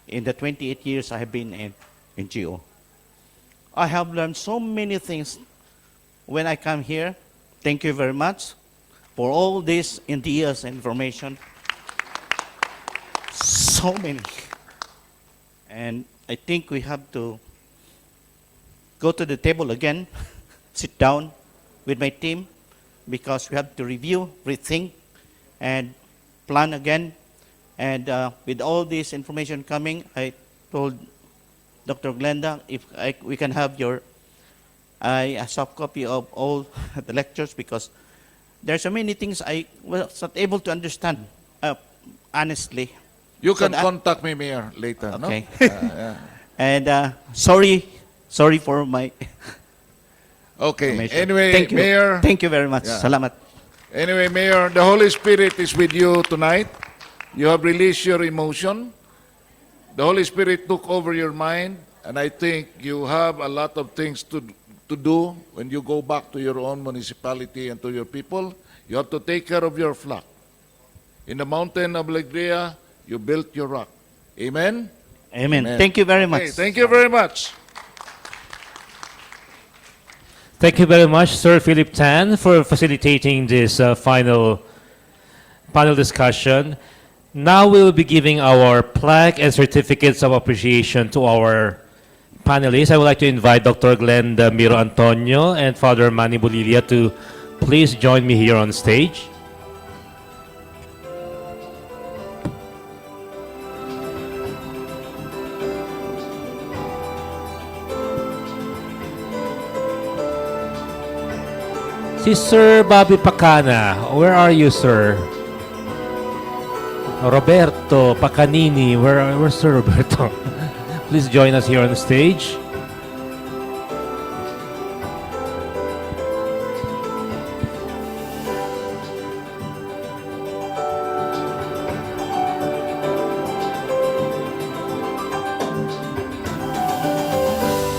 in the 28 years I have been in NGO. I have learned so many things when I come here. Thank you very much for all this ideas and information. So many. And I think we have to go to the table again, sit down with my team, because we have to review, rethink, and plan again. And with all this information coming, I told Dr. Glenda if we can have a soft copy of all the lectures, because there are so many things I was not able to understand, honestly. You can contact me, Mayor, later. Okay. No? Yeah. And sorry for my. Okay. Anyway, thank you. Mayor. Thank you very much. Yeah. Salamat. Anyway, Mayor, the Holy Spirit is with you tonight. You have released your emotion. The Holy Spirit took over your mind, and I think you have a lot of things to do when you go back to your own municipality and to your people. You have to take care of your flock. In the mountain of Alegria, you built your rock. Amen? Amen. Thank you very much. Okay, thank you very much. Thank you very much, Sir Philip Tan, for facilitating this final panel discussion. Now we will be giving our plaque and certificates of appreciation to our panelists. I would like to invite Dr. Glenda Miro Antonio and Father Manny Bolilia to please join me here on stage. Si Sir Bobby Pacana. Where are you, sir? Roberto Pacanini. Where's Sir Roberto? Please join us here on the stage.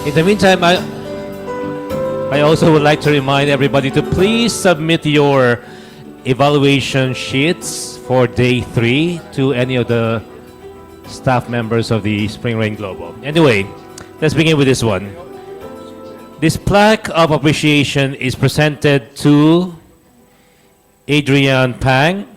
In the meantime, I also would like to remind everybody to please submit your evaluation sheets for day 3 to any of the staff members of the Spring Rain Global. Anyway, let's begin with this one. This plaque of appreciation is presented to Adrian Phang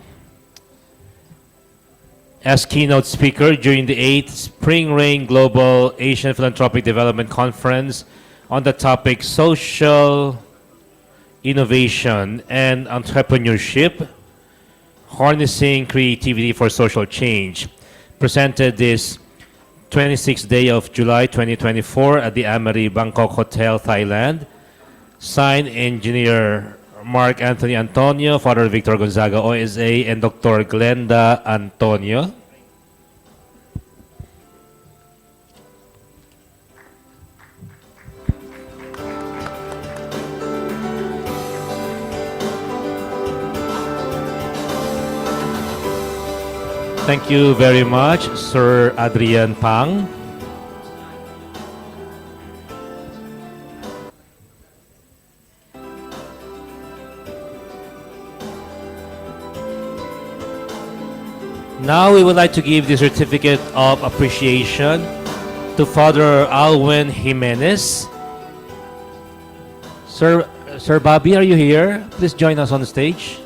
as keynote speaker during the 8th Spring Rain Global Asian Philanthropic Development Conference on the topic Social Innovation and Entrepreneurship, Harnessing Creativity for Social Change, presented this 26th day of July 2024 at the Amari Bangkok Hotel, Thailand. Signed Engineer Mark Anthony Antonio, Father Victor Gonzaga OSA, and Dr. Glenda Antonio. Thank you very much, Sir Adrian Phang. Now we would like to give the certificate of appreciation to Father Alwen Jimenez. Sir Bobby, are you here? Please join us on the stage.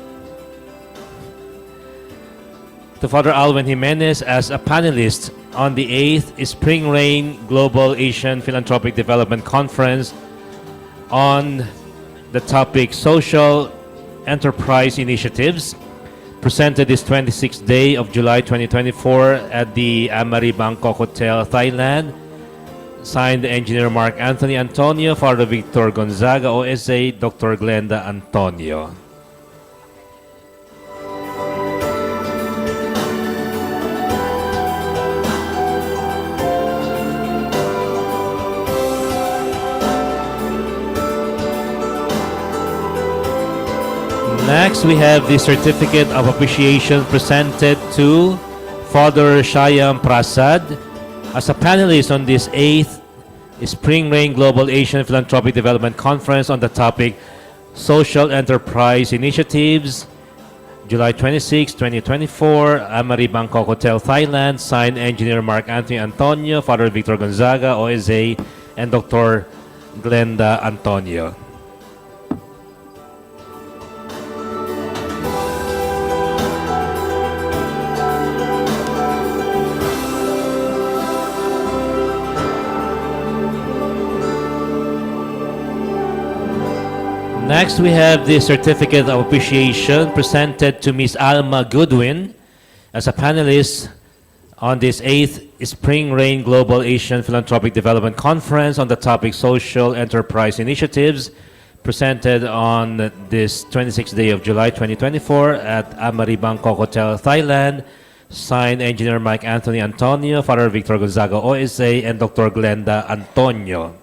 To Father Alwen Jimenez as a panelist on the 8th Spring Rain Global Asian Philanthropic Development Conference on the topic Social Enterprise Initiatives, presented this 26th day of July 2024 at the Amari Bangkok Hotel, Thailand. Signed Engineer Mark Anthony Antonio, Father Victor Gonzaga OSA, Dr. Glenda Antonio. Next, we have the certificate of appreciation presented to Father Shyam Prasad as a panelist on this 8th Spring Rain Global Asian Philanthropic Development Conference on the topic Social Enterprise Initiatives, July 26, 2024, Amari Bangkok Hotel, Thailand. Signed Engineer Mark Anthony Antonio, Father Victor Gonzaga, OSA, and Dr. Glenda Antonio. Next, we have the certificate of appreciation presented to Miss Alma Goodwin as a panelist on this 8th Spring Rain Global Asian Philanthropic Development Conference on the topic Social Enterprise Initiatives, presented on this 26th day of July 2024 at Amari Bangkok Hotel, Thailand. Signed Engineer Mike Anthony Antonio, Father Victor Gonzaga OSA, and Dr. Glenda Antonio.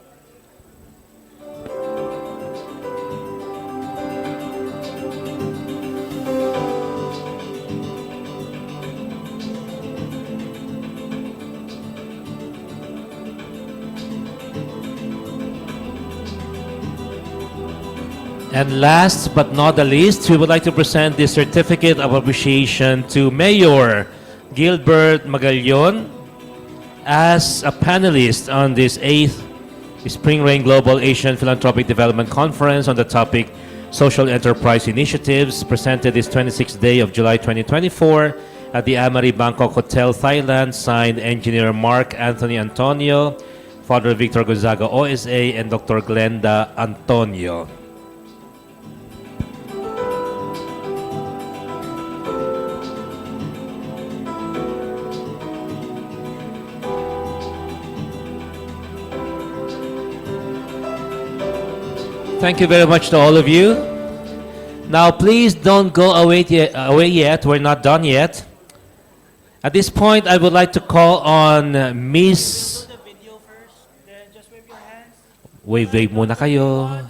And last but not the least, we would like to present the certificate of appreciation to Mayor Gilbert Magallon as a panelist on this 8th Spring Rain Global Asian Philanthropic Development Conference on the topic Social Enterprise Initiatives, presented this 26th day of July 2024 at the Amari Bangkok Hotel, Thailand. Signed Engineer Mark Anthony Antonio, Father Victor Gonzaga OSA, and Dr. Glenda Antonio. Thank you very much to all of you. Now, please don't go away yet. We're not done yet. At this point, I would like to call on Miss... Wave muna kayo.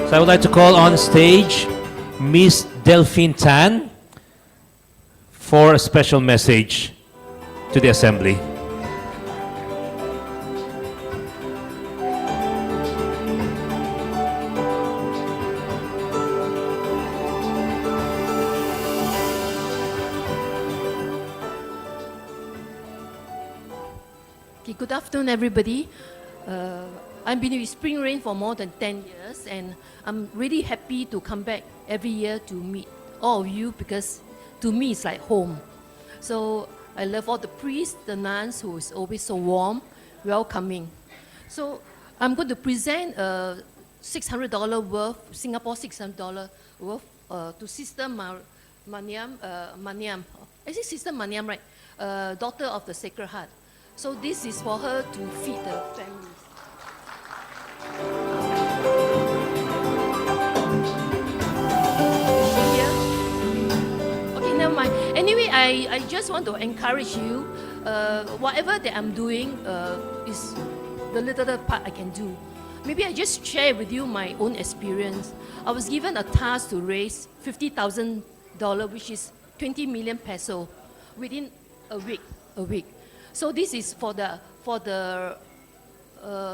So I would like to call on stage Miss Delphine Tan for a special message to the assembly. Okay, good afternoon, everybody. I've been with Spring Rain for more than 10 years, and I'm really happy to come back every year to meet all of you, because to me it's like home. So I love all the priests, the nuns, who is always so warm, welcoming. So I'm going to present a $600 worth, Singapore $600 worth, to Sister Maniam. Is it Sister Maniam, right? Daughter of the Sacred Heart. So this is for her to feed the families. Okay, never mind. Anyway, I just want to encourage you. Whatever that I'm doing is the little part I can do. Maybe I just share with you my own experience. I was given a task to raise $50,000, which is 20 million peso, within a week. So this is for the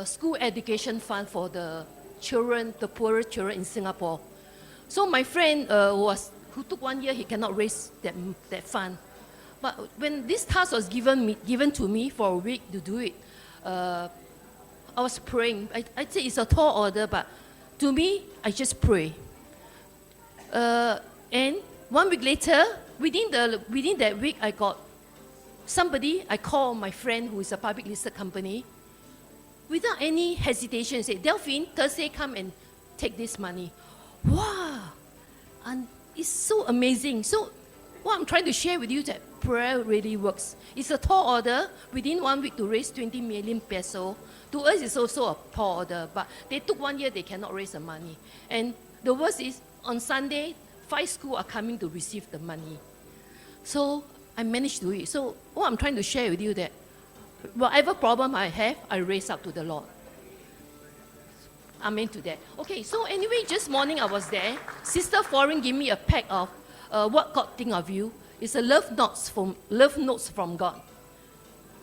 school education fund for the children, the poorer children in Singapore. So my friend who took 1 year, he cannot raise that fund. But when this task was given to me for a week to do it, I was praying. I'd say it's a tall order, but to me, I just pray. And 1 week later, within that week, I called my friend who is a public listed company. Without any hesitation, said, Delphine, Thursday come and take this money. Wow! And it's so amazing. So what I'm trying to share with you is that prayer really works. It's a tall order within 1 week to raise 20 million peso. To us, it's also a tall order, but they took 1 year, they cannot raise the money. And the worst is, on Sunday, 5 schools are coming to receive the money. So I managed to do it. So what I'm trying to share with you that whatever problem I have, I raise up to the Lord. Amen to that. Okay, so anyway, just morning I was there. Sister Foreign gave me a pack of what God think of you. It's a love notes from God.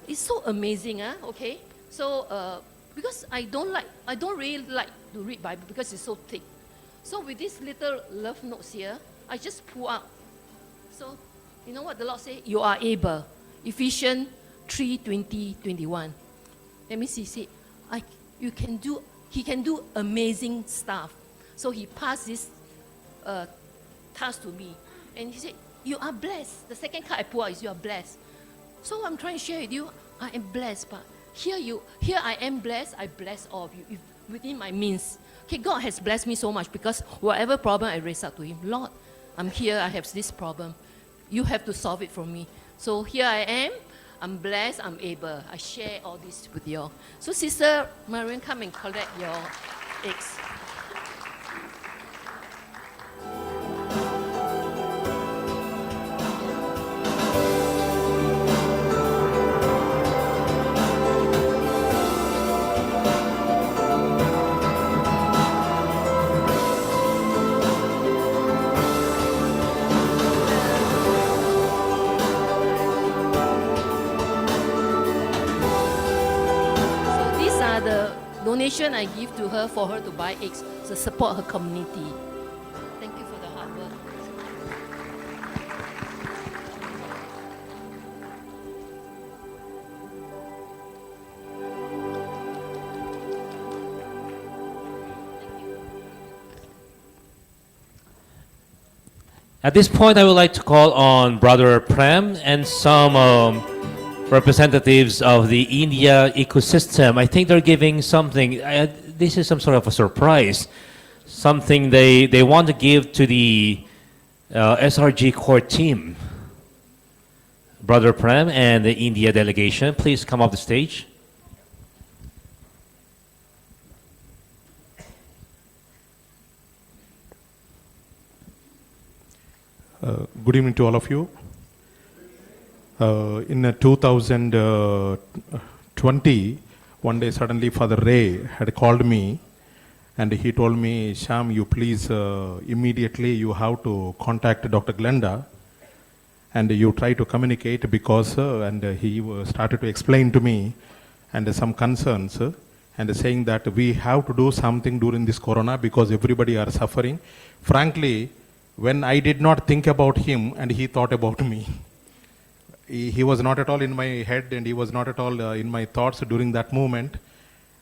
It's so amazing, huh? Okay. So because I don't really like to read Bible because it's so thick. So with this little love notes here, I just pull out. So you know what the Lord say? You are able. Ephesians 3:20-21. Let me see. Say, he can do amazing stuff. So he passed this task to me. And he said, you are blessed. The second card I pull out is you are blessed. So I'm trying to share with you, I am blessed. But here I am blessed, I bless all of you within my means. Okay, God has blessed me so much because whatever problem I raise up to him, Lord, I'm here, I have this problem. You have to solve it for me. So here I am. I'm blessed. I'm able. I share all this with you all. So Sister Marian, come and collect your eggs. Donation I give to her for her to buy eggs to support her community. Thank you for the hard work. At this point, I would like to call on Brother Prem and some representatives of the India ecosystem. I think they're giving something. This is some sort of a surprise. Something they want to give to the SRG core team. Brother Prem and the India delegation, please come up the stage. Good evening to all of you. In 2020, one day suddenly Father Ray had called me and he told me, Shyam, you please immediately you have to contact Dr. Glenda and you try to communicate because, and he started to explain to me and some concerns and saying that we have to do something during this corona because everybody are suffering. Frankly, when I did not think about him and he thought about me, he was not at all in my head and he was not at all in my thoughts during that moment.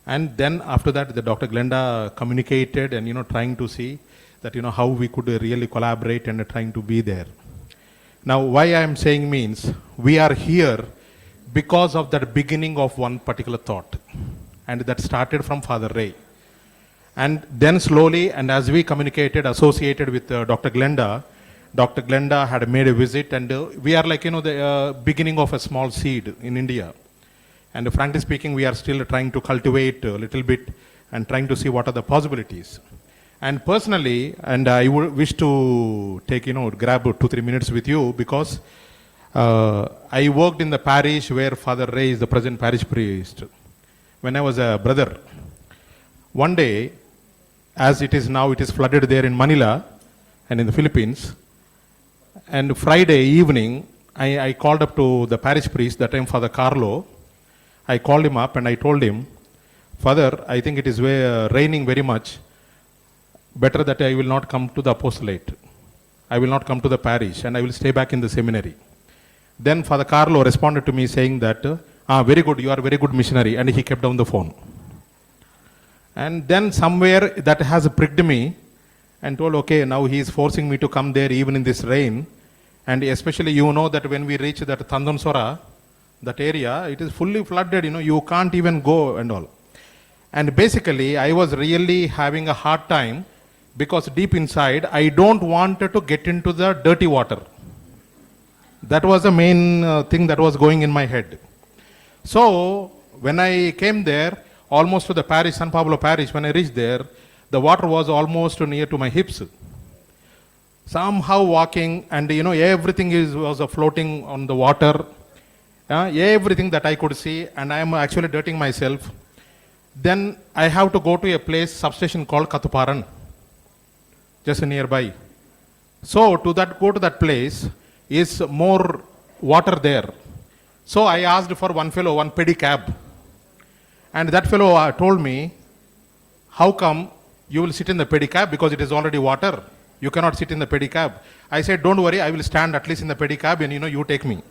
And then after that, the Dr. Glenda communicated and, trying to see that, how we could really collaborate and trying to be there. Now, why I am saying means we are here because of that beginning of one particular thought. And that started from Father Ray. And then slowly, and as we communicated, associated with Dr. Glenda had made a visit and we are like, the beginning of a small seed in India. And frankly speaking, we are still trying to cultivate a little bit and trying to see what are the possibilities. And personally, and I would wish to take, grab 2-3 minutes with you because I worked in the parish where Father Ray is the present parish priest. When I was a brother, one day, as it is now, it is flooded there in Manila and in the Philippines. And Friday evening, I called up to the parish priest, that time Father Carlo. I called him up and I told him, Father, I think it is raining very much. Better that I will not come to the apostolate. I will not come to the parish and I will stay back in the seminary. Then Father Carlo responded to me saying that, very good, you are a very good missionary. And he kept down the phone. And then somewhere that has pricked me and told, okay, now he is forcing me to come there even in this rain. And especially that when we reach that Tandonsora, that area, it is fully flooded, you can't even go and all. And basically, I was really having a hard time because deep inside, I don't want to get into the dirty water. That was the main thing that was going in my head. So, when I came there, almost to the parish, San Pablo parish, when I reached there, the water was almost near to my hips. Somehow walking and everything was floating on the water. Everything that I could see and I am actually dirtying myself. Then I have to go to a place, substation called Kathuparan, just nearby. So go to that place is more water there. So I asked for one fellow, one pedicab. And that fellow told me, how come you will sit in the pedicab because it is already water. You cannot sit in the pedicab. I said, don't worry, I will stand at least in the pedicab and you take me.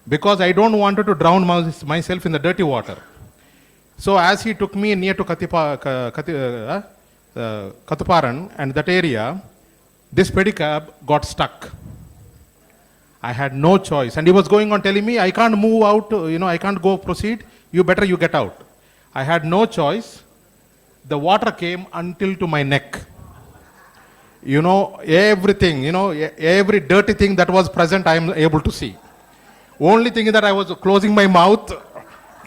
Because I don't want to drown myself in the dirty water. So as he took me near to Kathuparan and that area, this pedicab got stuck. I had no choice. And he was going on telling me, I can't move out, I can't go proceed. You get out. I had no choice. The water came until to my neck. Everything, every dirty thing that was present, I am able to see. Only thing is that I was closing my mouth,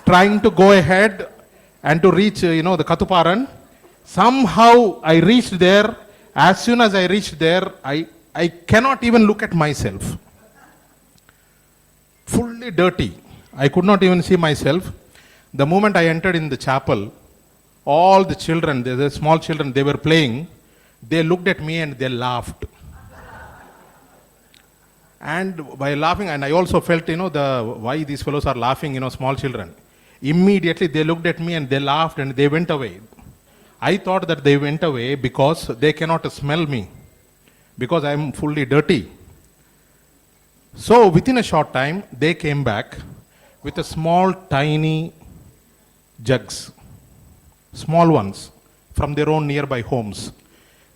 trying to go ahead and to reach, the Kathuparan. Somehow I reached there. As soon as I reached there, I cannot even look at myself. Fully dirty. I could not even see myself. The moment I entered in the chapel, all the children, the small children, they were playing. They looked at me and they laughed. And by laughing, and I also felt, why these fellows are laughing, small children. Immediately they looked at me and they laughed and they went away. I thought that they went away because they cannot smell me, because I am fully dirty. So within a short time, they came back with a small, tiny jugs, small ones, from their own nearby homes.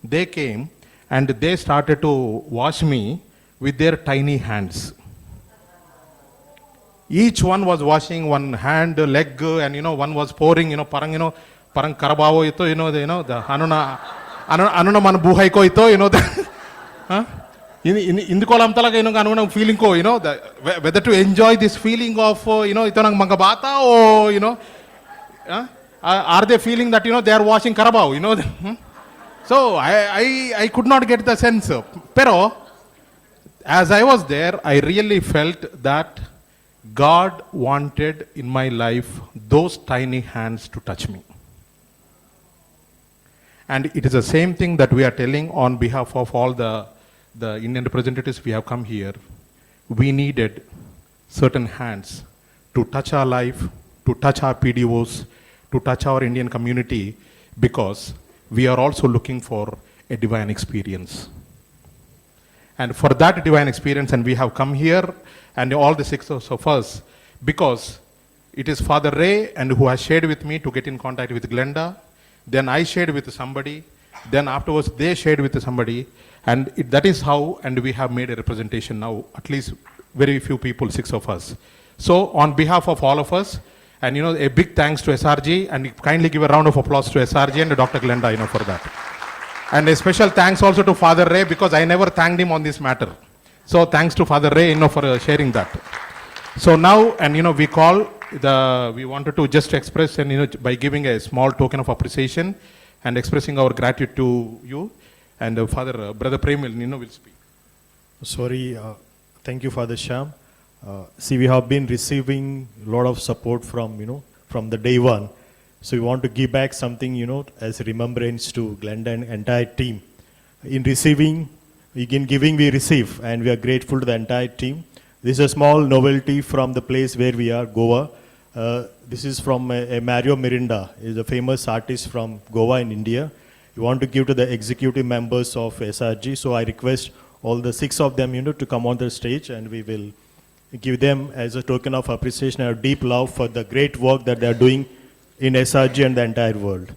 They came and they started to wash me with their tiny hands. Each one was washing one hand, leg, and one was pouring, parang karabao ito, the anuna man buhay ko ito, Indiko alam talaga yung ano ng feeling ko, whether to enjoy this feeling of, ito ng mga bata o, are they feeling that, they are watching Carabao, So I could not get the sense. Pero, as I was there, I really felt that God wanted in my life those tiny hands to touch me. And it is the same thing that we are telling on behalf of all the Indian representatives we have come here. We needed certain hands to touch our life, to touch our PDOs, to touch our Indian community, because we are also looking for a divine experience. And for that divine experience, and we have come here, and all the six of us, because it is Father Ray and who has shared with me to get in contact with Glenda, then I shared with somebody, then afterwards they shared with somebody, and that is how, and we have made a representation now, at least very few people, six of us. So on behalf of all of us, and a big thanks to SRG, and kindly give a round of applause to SRG and Dr. Glenda, for that. And a special thanks also to Father Ray, because I never thanked him on this matter. So thanks to Father Ray, for sharing that. So now, and we wanted to just express, and by giving a small token of appreciation and expressing our gratitude to you, and Brother Premil, will speak. Sorry, thank you, Father Shyam. See, we have been receiving a lot of support from, from the day one. So we want to give back something, as a remembrance to Glenda and entire team. In receiving, in giving, we receive, and we are grateful to the entire team. This is a small novelty from the place where we are, Goa. This is from Mario Mirinda, is a famous artist from Goa in India. We want to give to the executive members of SRG. So I request all the six of them, to come on the stage, and we will give them as a token of appreciation and deep love for the great work that they are doing in SRG and the entire world.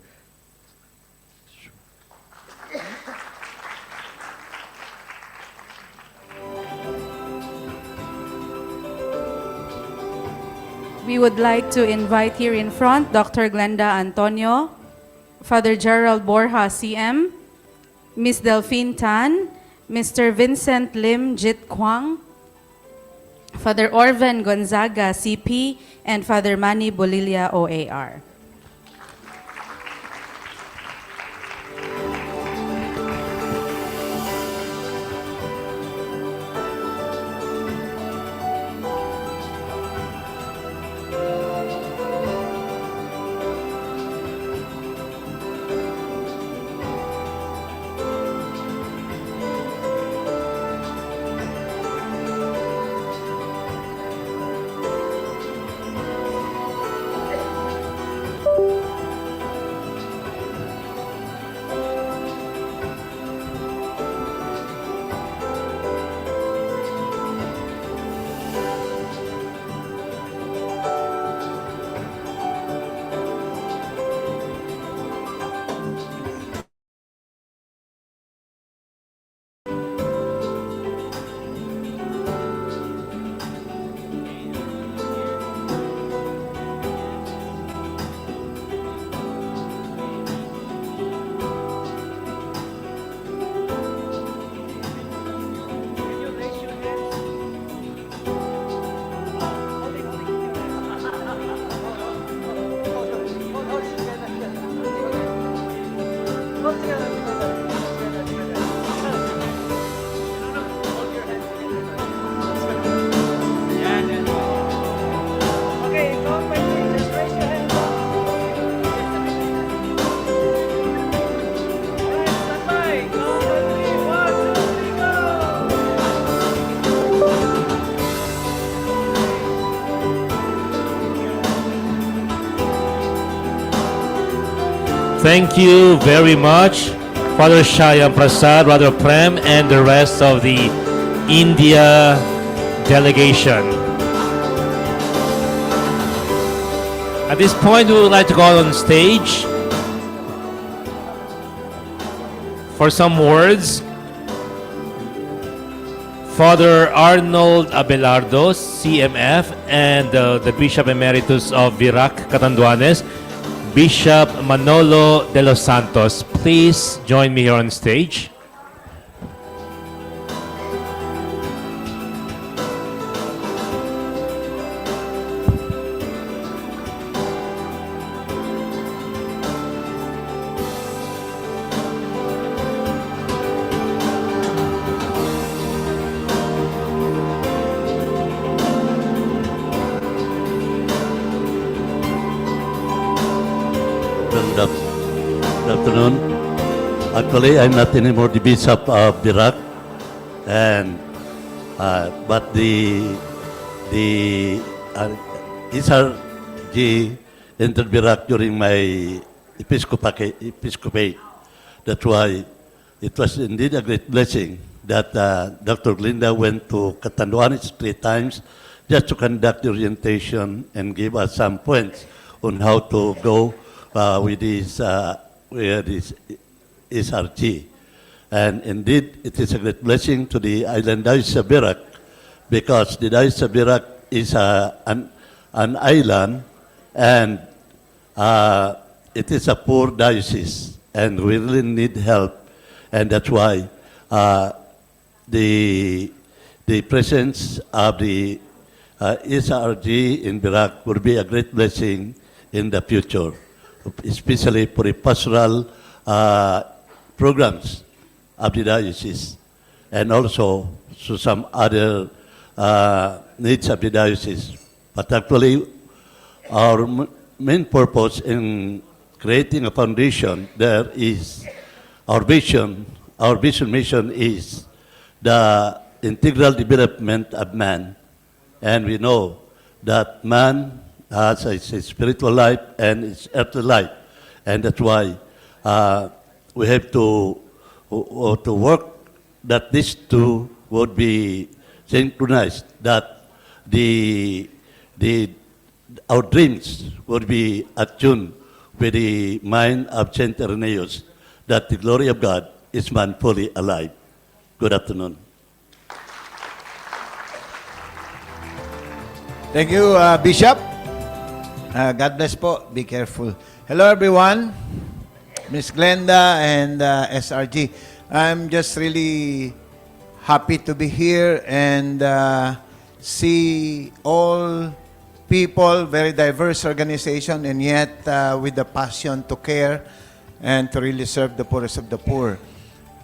We would like to invite here in front Dr. Glenda Antonio, Father Gerald Borja, CM, Miss Delphine Tan, Mr. Vincent Lim Jit Kwang, Father Orven Gonzaga, CP, and Father Manny Bolilla, OAR. Thank you very much, Father Shyam, Prasad, Brother Prem, and the rest of the India delegation. At this point, we would like to go on stage for some words. Father Arnold Abelardo, CMF, and the Bishop Emeritus of Virac, Catanduanes, Bishop Manolo de los Santos. Please join me here on stage. Good afternoon. Actually, I'm not anymore the Bishop of Iraq, and but the SRG entered Iraq during my episcopate. That's why it was indeed a great blessing that Dr. Glinda went to Catanduanes 3 times just to conduct the orientation and give us some points on how to go with this SRG. And indeed, it is a great blessing to the island Diocese of Iraq, because the Diocese of Iraq is an island, and it is a poor diocese, and we really need help. And that's why the presence of the SRG in Iraq would be a great blessing in the future, especially for the pastoral programs of the diocese, and also to some other needs of the diocese. But actually, our main purpose in creating a foundation there is our vision mission is the integral development of man. And we know that man has a spiritual life and its earthly life. And that's why we have to work that these two would be synchronized, that our dreams would be attuned with the mind of Saint Irenaeus, that the glory of God is man fully alive. Good afternoon. Thank you, Bishop. God bless po. Be careful. Hello, everyone. Miss Glenda and SRG. I'm just really happy to be here and see all people, very diverse organization, and yet with the passion to care and to really serve the poorest of the poor.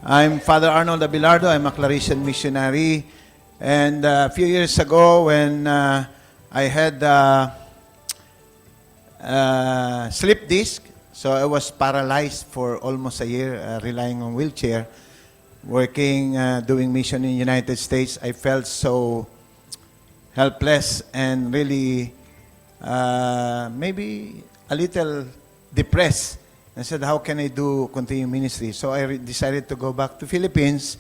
I'm Father Arnold Abelardo. I'm a Claretian missionary. And a few years ago, when I had slip disc, so I was paralyzed for almost a year, relying on wheelchair, working, doing mission in the United States. I felt so helpless and really maybe a little depressed. I said, how can I continue ministry? So I decided to go back to Philippines,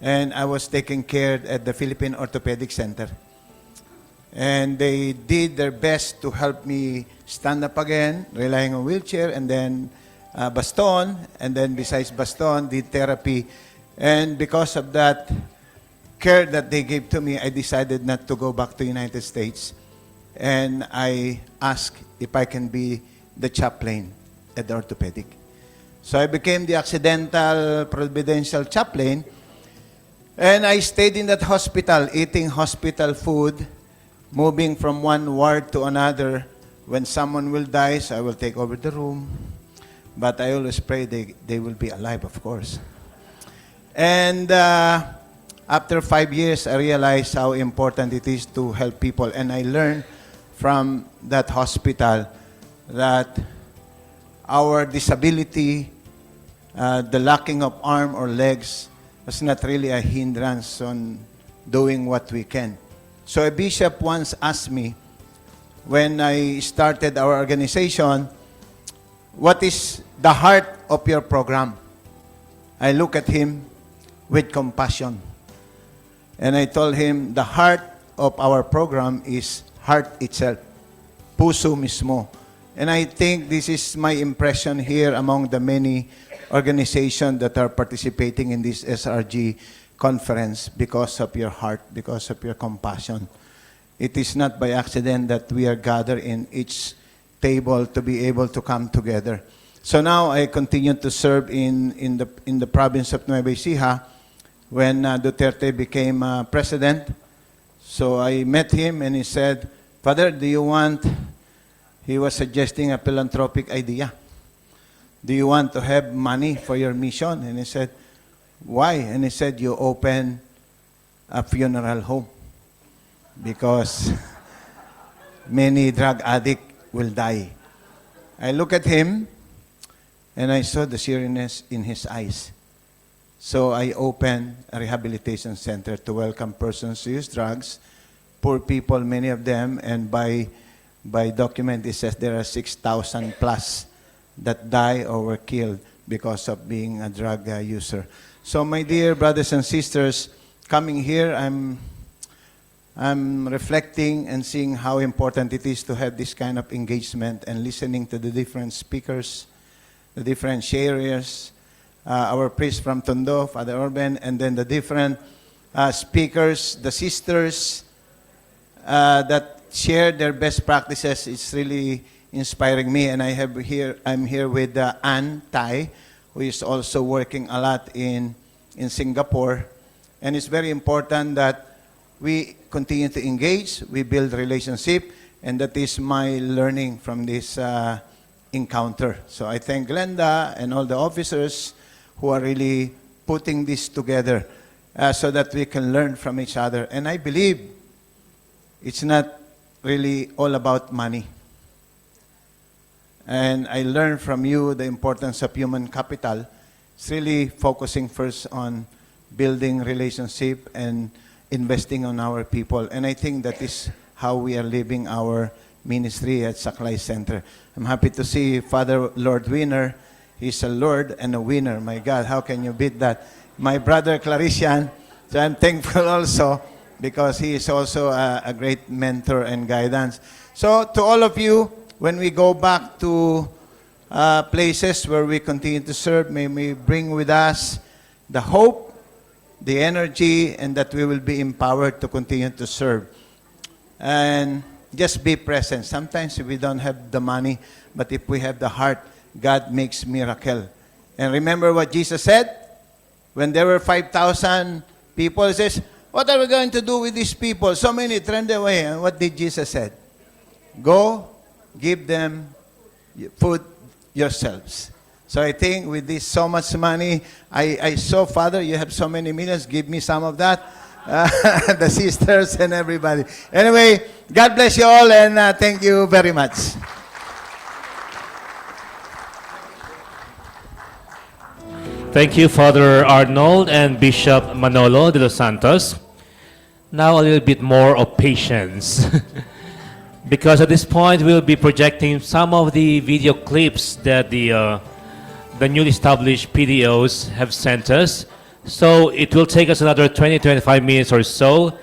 and I was taken care at the Philippine Orthopedic Center. And they did their best to help me stand up again, relying on wheelchair, and then baston, and then besides baston, did therapy. And because of that care that they gave to me, I decided not to go back to the United States. And I asked if I can be the chaplain at the orthopedic. So I became the accidental providential chaplain, and I stayed in that hospital, eating hospital food, moving from one ward to another. When someone will die, so I will take over the room. But I always pray they will be alive, of course. And after 5 years, I realized how important it is to help people. And I learned from that hospital that our disability, the lacking of arm or legs, was not really a hindrance on doing what we can. So a bishop once asked me, when I started our organization, what is the heart of your program? I look at him with compassion. And I told him, the heart of our program is heart itself, puso mismo. And I think this is my impression here among the many organizations that are participating in this SRG conference, because of your heart, because of your compassion. It is not by accident that we are gathered in each table to be able to come together. So now I continue to serve in the province of Nueva Ecija when Duterte became president. So I met him and he said, Father, do you want, he was suggesting a philanthropic idea. Do you want to have money for your mission? And he said, why? And he said, you open a funeral home because many drug addicts will die. I look at him and I saw the seriousness in his eyes. So I opened a rehabilitation center to welcome persons who use drugs, poor people, many of them, and by document it says there are 6,000 plus that die or were killed because of being a drug user. So my dear brothers and sisters, coming here, I'm reflecting and seeing how important it is to have this kind of engagement and listening to the different speakers, the different sharers, our priest from Tondo, Father Orben, and then the different speakers, the sisters that share their best practices. It's really inspiring me. And I'm here with Ann Tai, who is also working a lot in Singapore. And it's very important that we continue to engage, we build relationship, and that is my learning from this encounter. So I thank Glenda and all the officers who are really putting this together so that we can learn from each other. And I believe it's not really all about money. And I learned from you the importance of human capital. It's really focusing first on building relationship and investing on our people. And I think that is how we are living our ministry at Saklay Center. I'm happy to see Father Lord Winner. He's a Lord and a winner. My God, how can you beat that? My brother Clarician, so I'm thankful also because he is also a great mentor and guidance. So to all of you, when we go back to places where we continue to serve, may we bring with us the hope, the energy, and that we will be empowered to continue to serve. And just be present. Sometimes we don't have the money, but if we have the heart, God makes miracle. And remember what Jesus said? When there were 5,000 people, he says, what are we going to do with these people? So many turned away. And what did Jesus say? Go, give them food yourselves. So I think with this so much money, I saw, Father, you have so many millions, give me some of that. The sisters and everybody. Anyway, God bless you all and thank you very much. Thank you, Father Arnold and Bishop Manolo de los Santos. Now a little bit more of patience. Because at this point, we'll be projecting some of the video clips that the newly established PDOs have sent us. So it will take us another 20-25 minutes or so.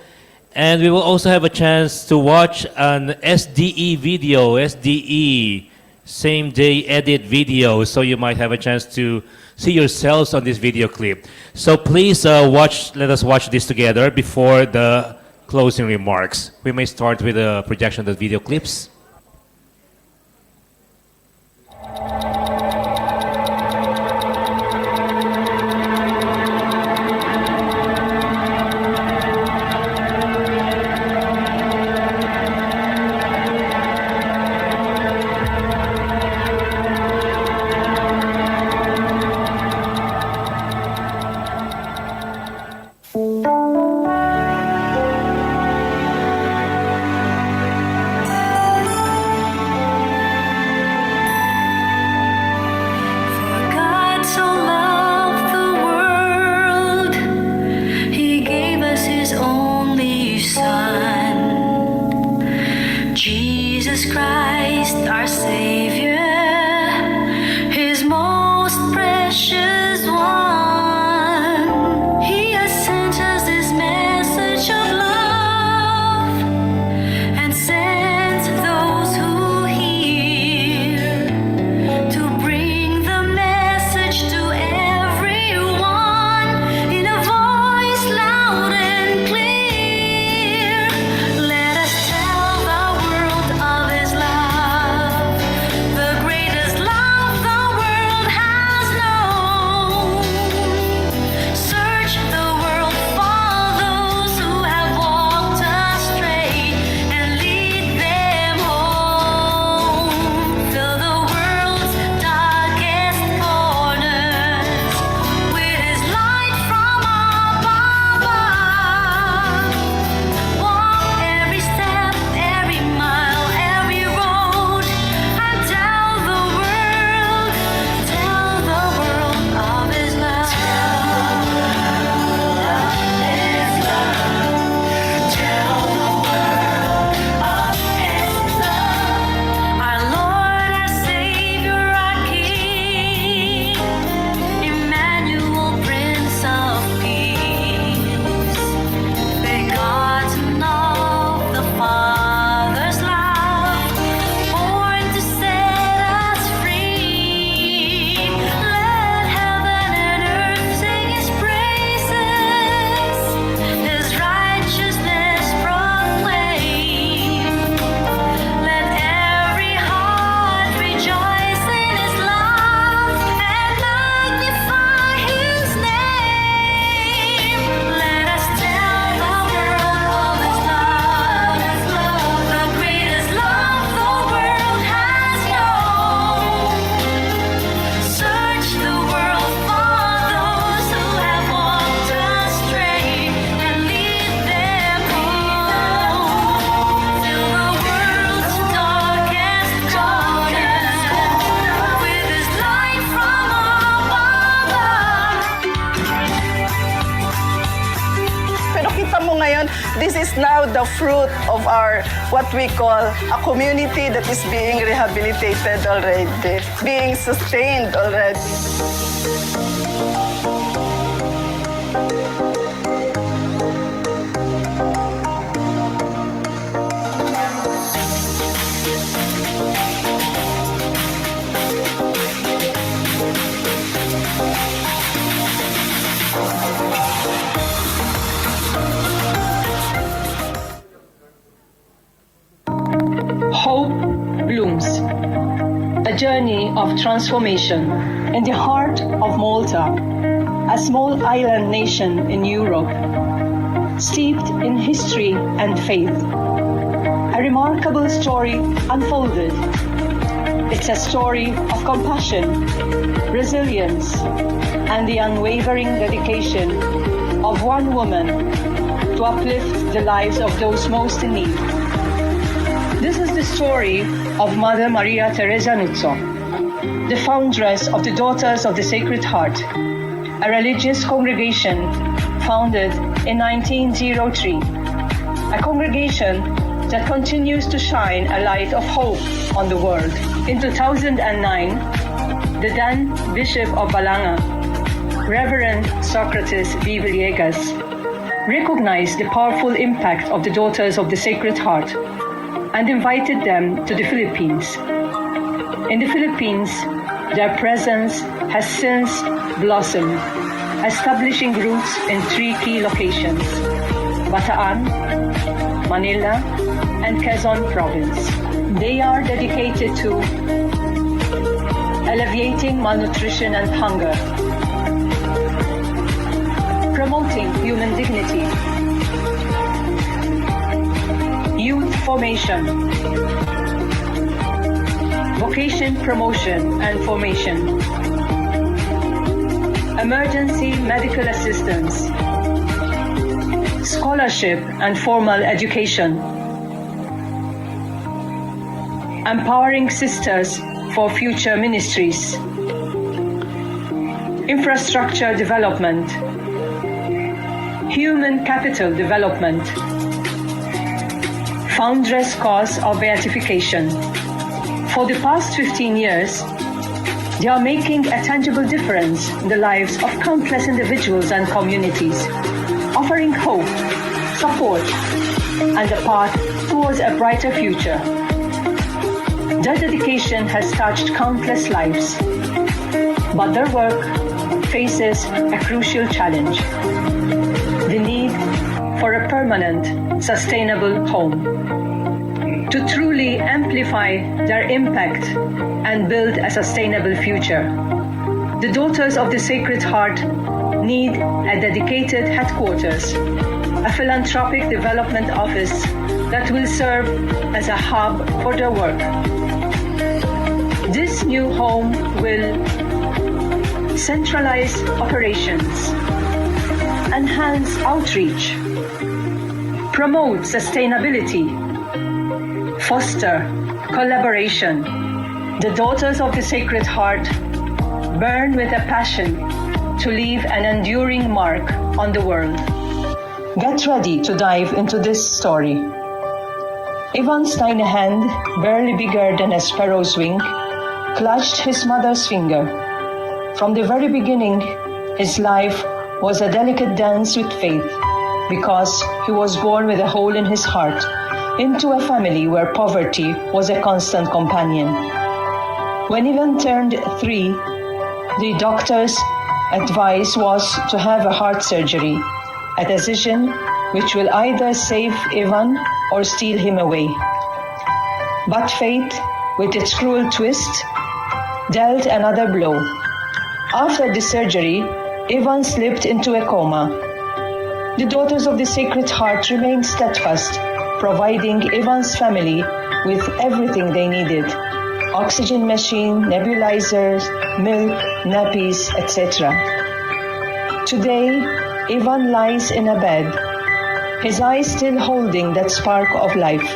And we will also have a chance to watch an SDE video, SDE, same day edit video. So you might have a chance to see yourselves on this video clip. So please let us watch this together before the closing remarks. We may start with a projection of the video clips. The now the fruit of our, what we call a community that is being rehabilitated already, being sustained already. Hope blooms, a journey of transformation in the heart of Malta, a small island nation in Europe, steeped in history and faith. A remarkable story unfolded. It's a story of compassion, resilience, and the unwavering dedication of one woman to uplift the lives of those most in need. This is the story of Mother Maria Teresa Nuzzo, the foundress of the Daughters of the Sacred Heart, a religious congregation founded in 1903, a congregation that continues to shine a light of hope on the world. In 2009, the then Bishop of Balanga, Reverend Socrates V. Villegas, recognized the powerful impact of the Daughters of the Sacred Heart and invited them to the Philippines. In the Philippines, their presence has since blossomed, establishing roots in 3 key locations: Bataan, Manila, and Quezon Province. They are dedicated to alleviating malnutrition and hunger, promoting human dignity, youth formation, vocation promotion and formation, emergency medical assistance, scholarship and formal education, empowering sisters for future ministries, infrastructure development, human capital development, foundress cause of beatification. For the past 15 years, they are making a tangible difference in the lives of countless individuals and communities, offering hope, support, and a path towards a brighter future. Their dedication has touched countless lives, but their work faces a crucial challenge: the need for a permanent, sustainable home. To truly amplify their impact and build a sustainable future, the Daughters of the Sacred Heart need a dedicated headquarters, a philanthropic development office that will serve as a hub for their work. This new home will centralize operations, enhance outreach, promote sustainability, foster collaboration. The Daughters of the Sacred Heart burn with a passion to leave an enduring mark on the world. Get ready to dive into this story. Ivan's tiny hand, barely bigger than a sparrow's wing, clutched his mother's finger. From the very beginning, his life was a delicate dance with faith, because he was born with a hole in his heart into a family where poverty was a constant companion. When Ivan turned 3, the doctor's advice was to have a heart surgery, a decision which will either save Ivan or steal him away. But fate, with its cruel twist, dealt another blow. After the surgery, Ivan slipped into a coma. The Daughters of the Sacred Heart remained steadfast, providing Ivan's family with everything they needed: oxygen machine, nebulizers, milk, nappies, etc. Today, Ivan lies in a bed, his eyes still holding that spark of life,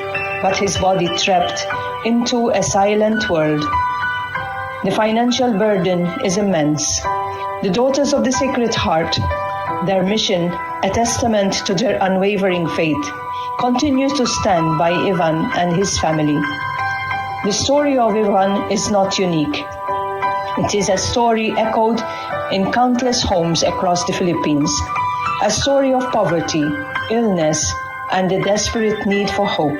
but his body trapped into a silent world. The financial burden is immense. The Daughters of the Sacred Heart, their mission a testament to their unwavering faith, continue to stand by Ivan and his family. The story of Ivan is not unique. It is a story echoed in countless homes across the Philippines, a story of poverty, illness, and the desperate need for hope.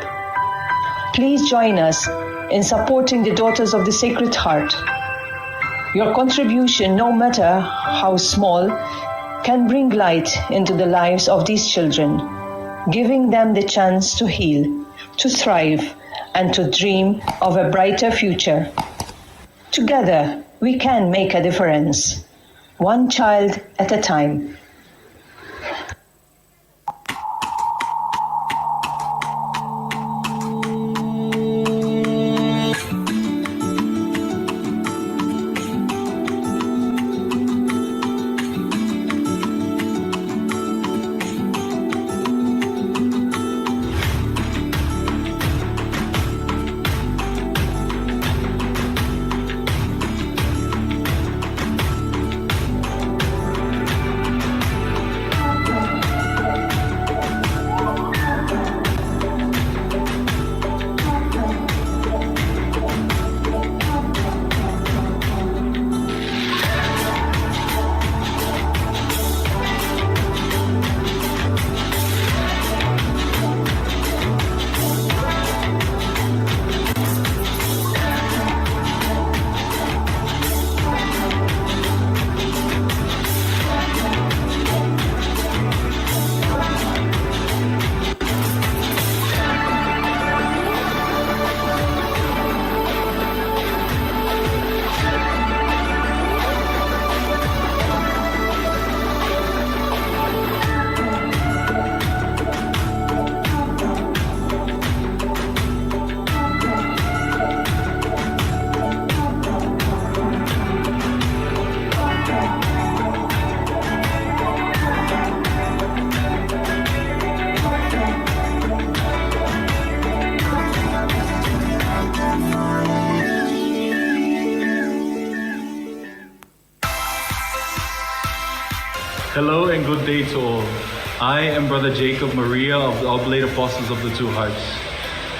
Please join us in supporting the Daughters of the Sacred Heart. Your contribution, no matter how small, can bring light into the lives of these children, giving them the chance to heal, to thrive, and to dream of a brighter future. Together, we can make a difference, one child at a time. Hello and good day to all. I am Brother Jacob Maria of the Oblate Apostles of the Two Hearts.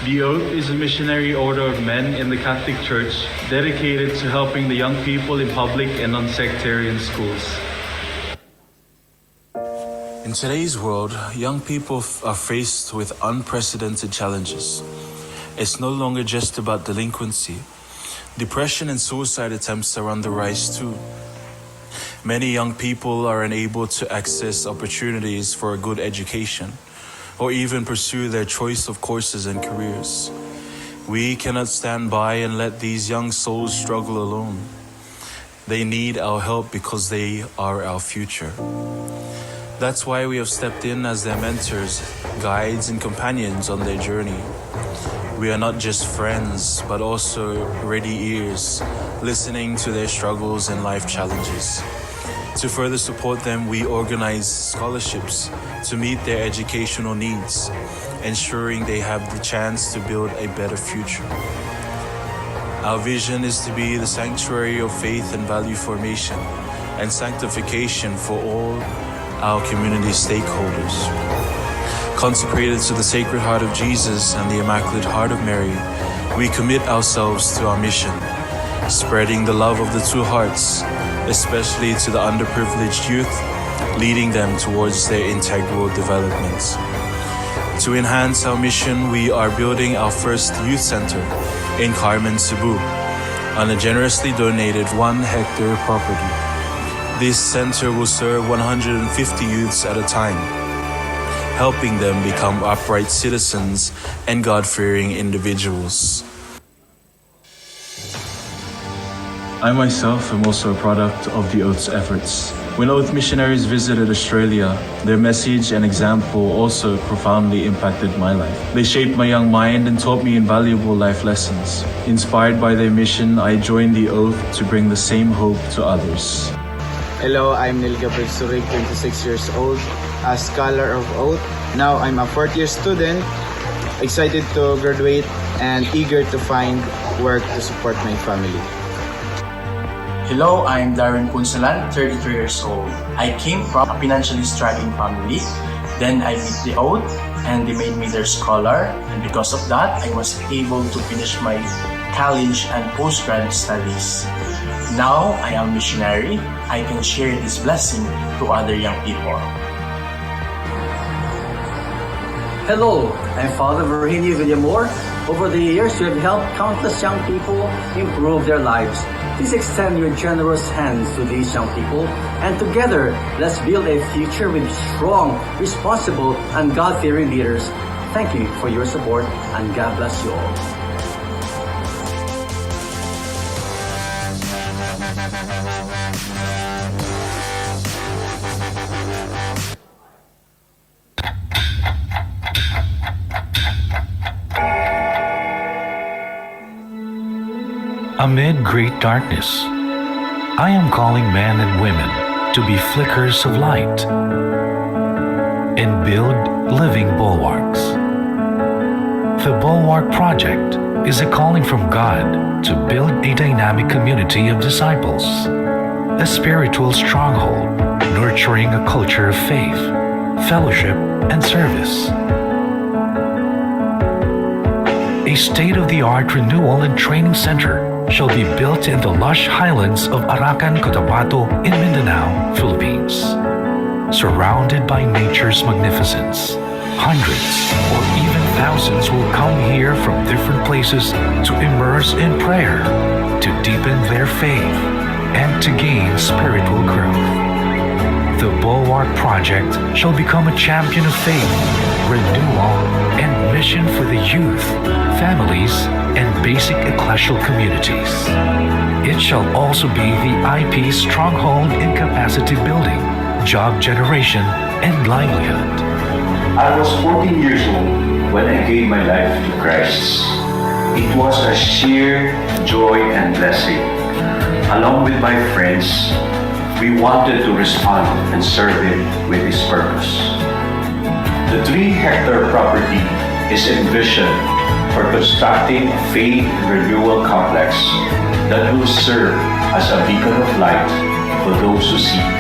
The Oath is a missionary order of men in the Catholic Church dedicated to helping the young people in public and non-sectarian schools. In today's world, young people are faced with unprecedented challenges. It's no longer just about delinquency. Depression and suicide attempts are on the rise too. Many young people are unable to access opportunities for a good education or even pursue their choice of courses and careers. We cannot stand by and let these young souls struggle alone. They need our help because they are our future. That's why we have stepped in as their mentors, guides, and companions on their journey. We are not just friends, but also ready ears, listening to their struggles and life challenges. To further support them, we organize scholarships to meet their educational needs, ensuring they have the chance to build a better future. Our vision is to be the sanctuary of faith and value formation and sanctification for all our community stakeholders. Consecrated to the Sacred Heart of Jesus and the Immaculate Heart of Mary, we commit ourselves to our mission, spreading the love of the two hearts, especially to the underprivileged youth, leading them towards their integral development. To enhance our mission, we are building our first youth center in Carmen, Cebu, on a generously donated 1-hectare property. This center will serve 150 youths at a time, helping them become upright citizens and God-fearing individuals. I myself am also a product of the Oath's efforts. When Oath missionaries visited Australia, their message and example also profoundly impacted my life. They shaped my young mind and taught me invaluable life lessons. Inspired by their mission, I joined the Oath to bring the same hope to others. Hello, I'm Neil Gabriel Surig, 26 years old, a scholar of Oath. Now I'm a fourth-year student, excited to graduate and eager to find work to support my family. Hello, I'm Darren Punsalan, 33 years old. I came from a financially struggling family. Then I met the Oath, and they made me their scholar. And because of that, I was able to finish my college and postgraduate studies. Now I am a missionary. I can share this blessing to other young people. Hello, I'm Father Virginia Villamor. Over the years, you have helped countless young people improve their lives. Please extend your generous hands to these young people, and together, let's build a future with strong, responsible, and God-fearing leaders. Thank you for your support, and God bless you all. Amid great darkness, I am calling men and women to be flickers of light and build living bulwarks. The Bulwark Project is a calling from God to build a dynamic community of disciples, a spiritual stronghold nurturing a culture of faith, fellowship, and service. A state-of-the-art renewal and training center shall be built in the lush highlands of Arakan, Cotabato in Mindanao, Philippines. Surrounded by nature's magnificence, hundreds or even thousands will come here from different places to immerse in prayer, to deepen their faith, and to gain spiritual growth. The Bulwark Project shall become a champion of faith, renewal, and mission for the youth, families, and basic ecclesial communities. It shall also be the IP stronghold in capacity building, job generation, and livelihood. I was 14 years old when I gave my life to Christ. It was a sheer joy and blessing. Along with my friends, we wanted to respond and serve Him with His purpose. The 3-hectare property is envisioned for constructing a faith renewal complex that will serve as a beacon of light for those who seek.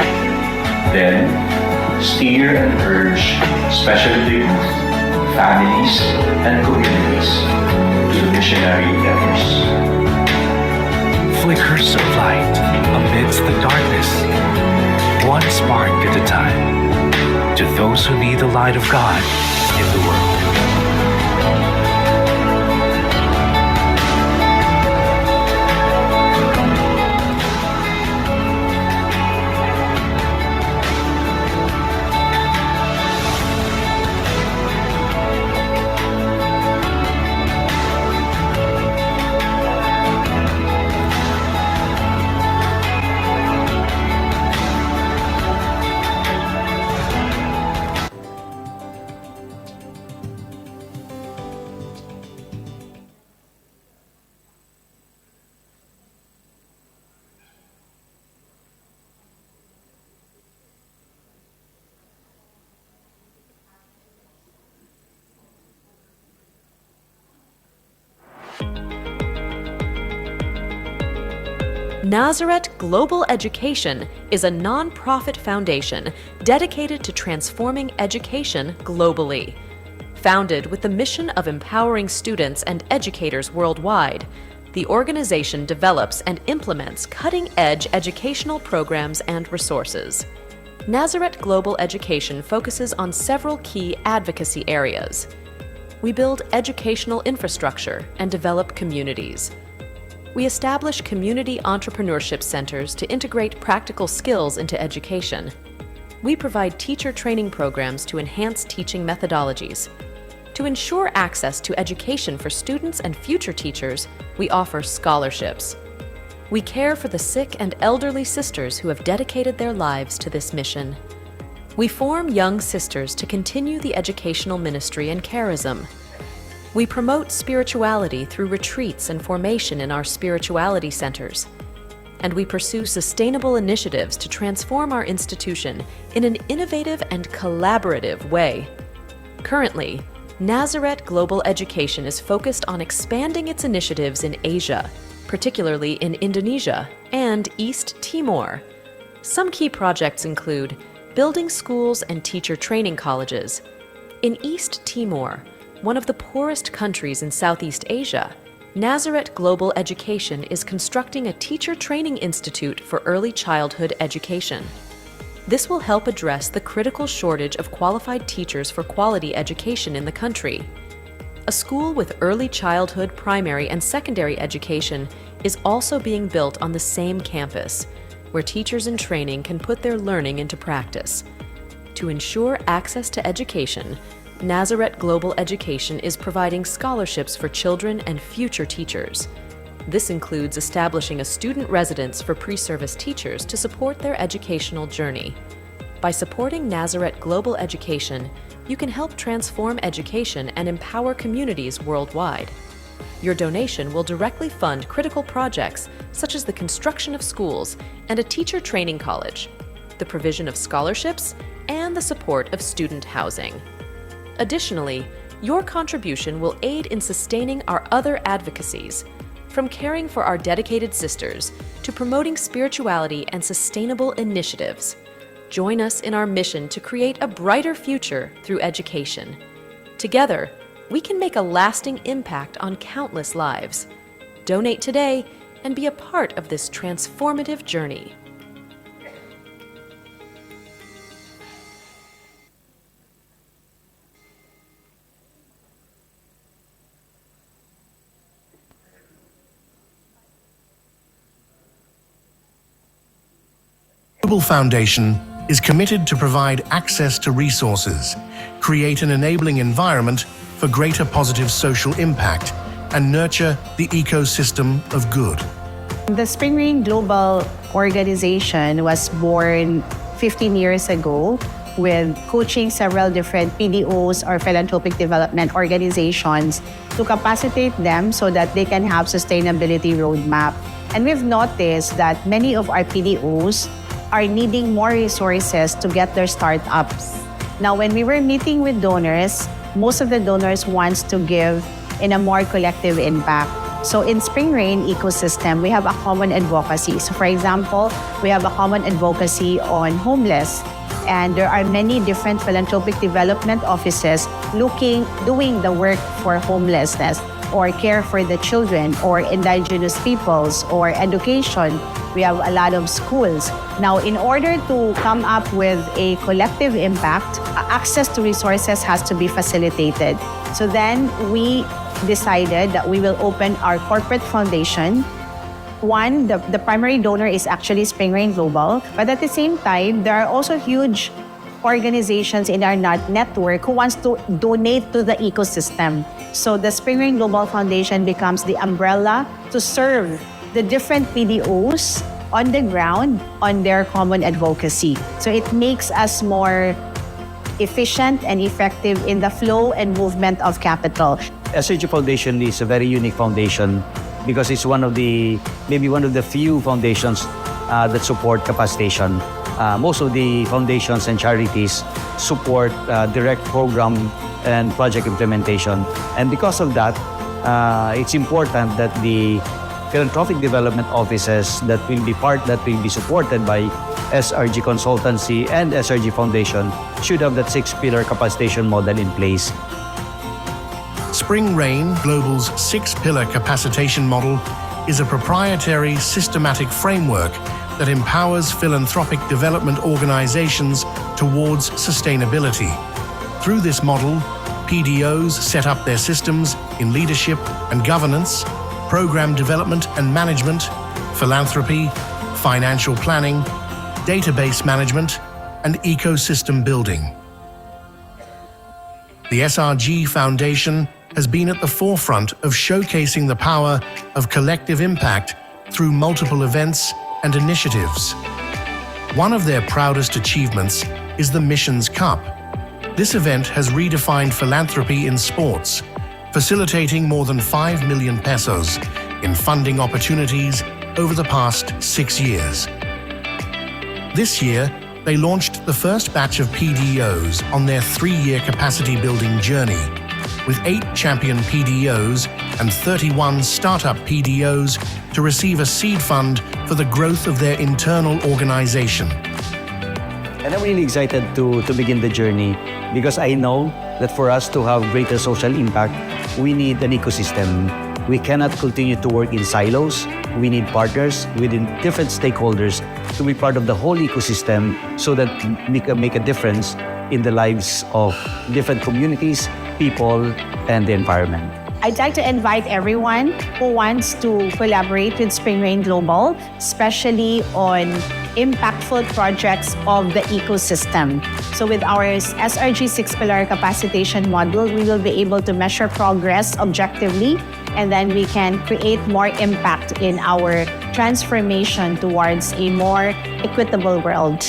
Then, steer and urge, especially the youth, families, and communities to missionary endeavors. Flickers of light amidst the darkness, one spark at a time, to those who need the light of God in the world. Nazareth Global Education is a non-profit foundation dedicated to transforming education globally. Founded with the mission of empowering students and educators worldwide, the organization develops and implements cutting-edge educational programs and resources. Nazareth Global Education focuses on several key advocacy areas. We build educational infrastructure and develop communities. We establish community entrepreneurship centers to integrate practical skills into education. We provide teacher training programs to enhance teaching methodologies. To ensure access to education for students and future teachers, we offer scholarships. We care for the sick and elderly sisters who have dedicated their lives to this mission. We form young sisters to continue the educational ministry and charism. We promote spirituality through retreats and formation in our spirituality centers. And we pursue sustainable initiatives to transform our institution in an innovative and collaborative way. Currently, Nazareth Global Education is focused on expanding its initiatives in Asia, particularly in Indonesia and East Timor. Some key projects include building schools and teacher training colleges, In East Timor, one of the poorest countries in Southeast Asia, Nazareth Global Education is constructing a teacher training institute for early childhood education. This will help address the critical shortage of qualified teachers for quality education in the country. A school with early childhood, primary, and secondary education is also being built on the same campus, where teachers in training can put their learning into practice. To ensure access to education, Nazareth Global Education is providing scholarships for children and future teachers. This includes establishing a student residence for pre-service teachers to support their educational journey. By supporting Nazareth Global Education, you can help transform education and empower communities worldwide. Your donation will directly fund critical projects such as the construction of schools and a teacher training college, the provision of scholarships, and the support of student housing. Additionally, your contribution will aid in sustaining our other advocacies, from caring for our dedicated sisters to promoting spirituality and sustainable initiatives. Join us in our mission to create a brighter future through education. Together, we can make a lasting impact on countless lives. Donate today and be a part of this transformative journey. Global Foundation is committed to provide access to resources, create an enabling environment for greater positive social impact, and nurture the ecosystem of good. The Spring Rain Global Organization was born 15 years ago with coaching several different PDOs or philanthropic development organizations to capacitate them so that they can have sustainability roadmap. And we've noticed that many of our PDOs are needing more resources to get their startups. Now, when we were meeting with donors, most of the donors wants to give in a more collective impact. So in Spring Rain Ecosystem, we have a common advocacy. So for example, we have a common advocacy on homeless. And there are many different philanthropic development offices doing the work for homelessness or care for the children or indigenous peoples or education. We have a lot of schools. Now, in order to come up with a collective impact, access to resources has to be facilitated. So then we decided that we will open our corporate foundation. One, the primary donor is actually Spring Rain Global, but at the same time, there are also huge organizations in our network who wants to donate to the ecosystem. So the Spring Rain Global Foundation becomes the umbrella to serve the different PDOs on the ground on their common advocacy. So it makes us more efficient and effective in the flow and movement of capital. SRG Foundation is a very unique foundation because it's maybe one of the few foundations that support capacitation. Most of the foundations and charities support direct program and project implementation. And because of that, it's important that the philanthropic development offices that will be supported by SRG Consultancy and SRG Foundation should have that 6-pillar capacitation model in place. Spring Rain Global's 6-pillar capacitation model is a proprietary systematic framework that empowers philanthropic development organizations towards sustainability. Through this model, PDOs set up their systems in leadership and governance, program development and management, philanthropy, financial planning, database management, and ecosystem building. The SRG Foundation has been at the forefront of showcasing the power of collective impact through multiple events and initiatives. One of their proudest achievements is the Missions Cup. This event has redefined philanthropy in sports, facilitating more than 5 million pesos in funding opportunities over the past 6 years. This year, they launched the first batch of PDOs on their 3-year capacity building journey, with 8 champion PDOs and 31 startup PDOs to receive a seed fund for the growth of their internal organization. And I'm really excited to begin the journey because I know that for us to have greater social impact, we need an ecosystem. We cannot continue to work in silos. We need partners within different stakeholders to be part of the whole ecosystem so that we can make a difference in the lives of different communities, people, and the environment. I'd like to invite everyone who wants to collaborate with Spring Rain Global, especially on impactful projects of the ecosystem. So with our SRG 6-pillar capacitation model, we will be able to measure progress objectively, and then we can create more impact in our transformation towards a more equitable world.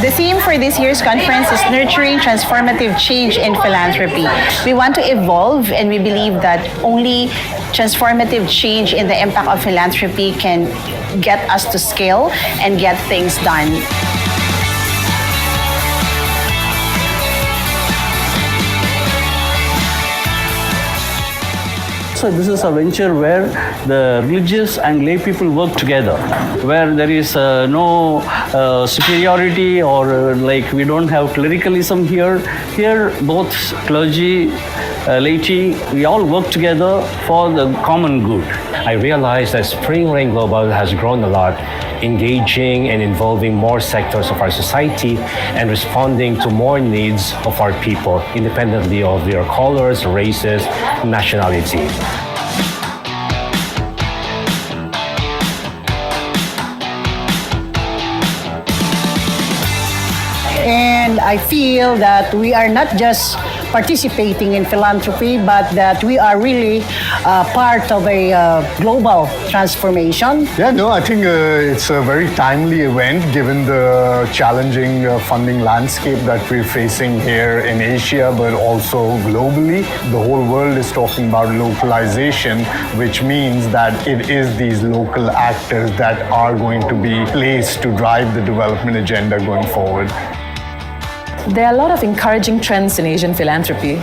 The theme for this year's conference is Nurturing Transformative Change in Philanthropy. We want to evolve, and we believe that only transformative change in the impact of philanthropy can get us to scale and get things done. So this is a venture where the religious and lay people work together, where there is no superiority or like we don't have clericalism here. Here both clergy, laity, we all work together for the common good. I realized that Spring Rain Global has grown a lot, engaging and involving more sectors of our society and responding to more needs of our people, independently of their colors, races, nationality. And I feel that we are not just participating in philanthropy, but that we are really part of a global transformation. Yeah, no, I think it's a very timely event given the challenging funding landscape that we're facing here in Asia, but also globally. The whole world is talking about localization, which means that it is these local actors that are going to be placed to drive the development agenda going forward. There are a lot of encouraging trends in Asian philanthropy.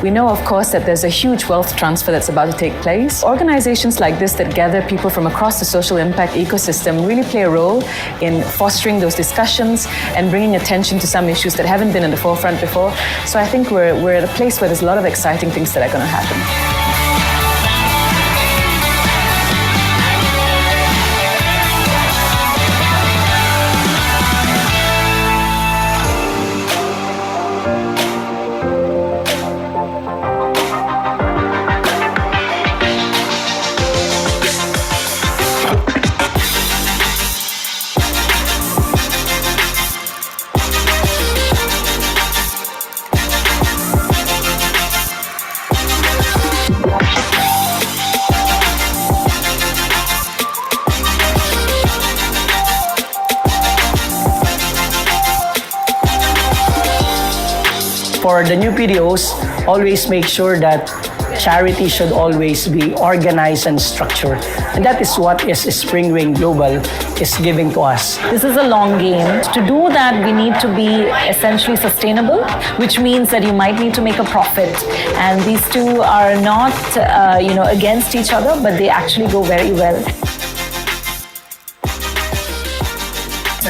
We know, of course, that there's a huge wealth transfer that's about to take place. Organizations like this that gather people from across the social impact ecosystem really play a role in fostering those discussions and bringing attention to some issues that haven't been in the forefront before. So I think we're at a place where there's a lot of exciting things that are going to happen. For the new PDOs, always make sure that charity should always be organized and structured. And that is what Spring Rain Global is giving to us. This is a long game. To do that, we need to be essentially sustainable, which means that you might need to make a profit. And these two are not, against each other, but they actually go very well.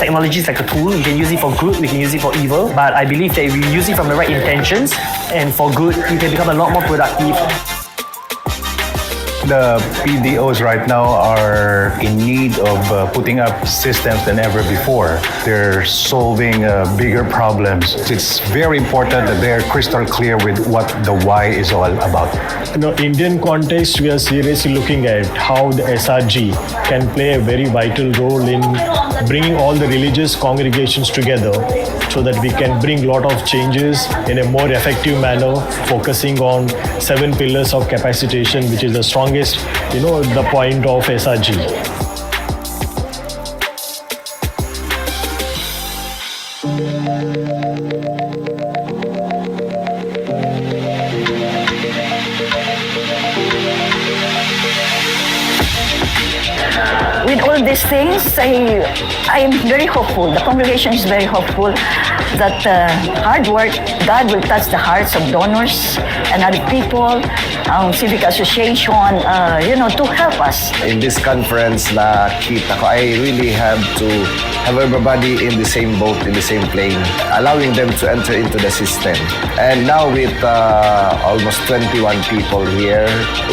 technology is like a tool. We can use it for good, we can use it for evil. But I believe that if we use it from the right intentions and for good, you can become a lot more productive. The PDOs right now are in need of putting up systems than ever before. They're solving bigger problems. It's very important that they're crystal clear with what the why is all about. In the Indian context, we are seriously looking at how the SRG can play a very vital role in bringing all the religious congregations together so that we can bring a lot of changes in a more effective manner, focusing on 7 pillars of capacitation, which is the strongest, the point of SRG. With all these things, I am very hopeful. The congregation is very hopeful that hard work, God will touch the hearts of donors and other people, civic association, to help us. In this conference, nakita ko, I really have to have everybody in the same boat, in the same plane, allowing them to enter into the system. And now with almost 21 people here,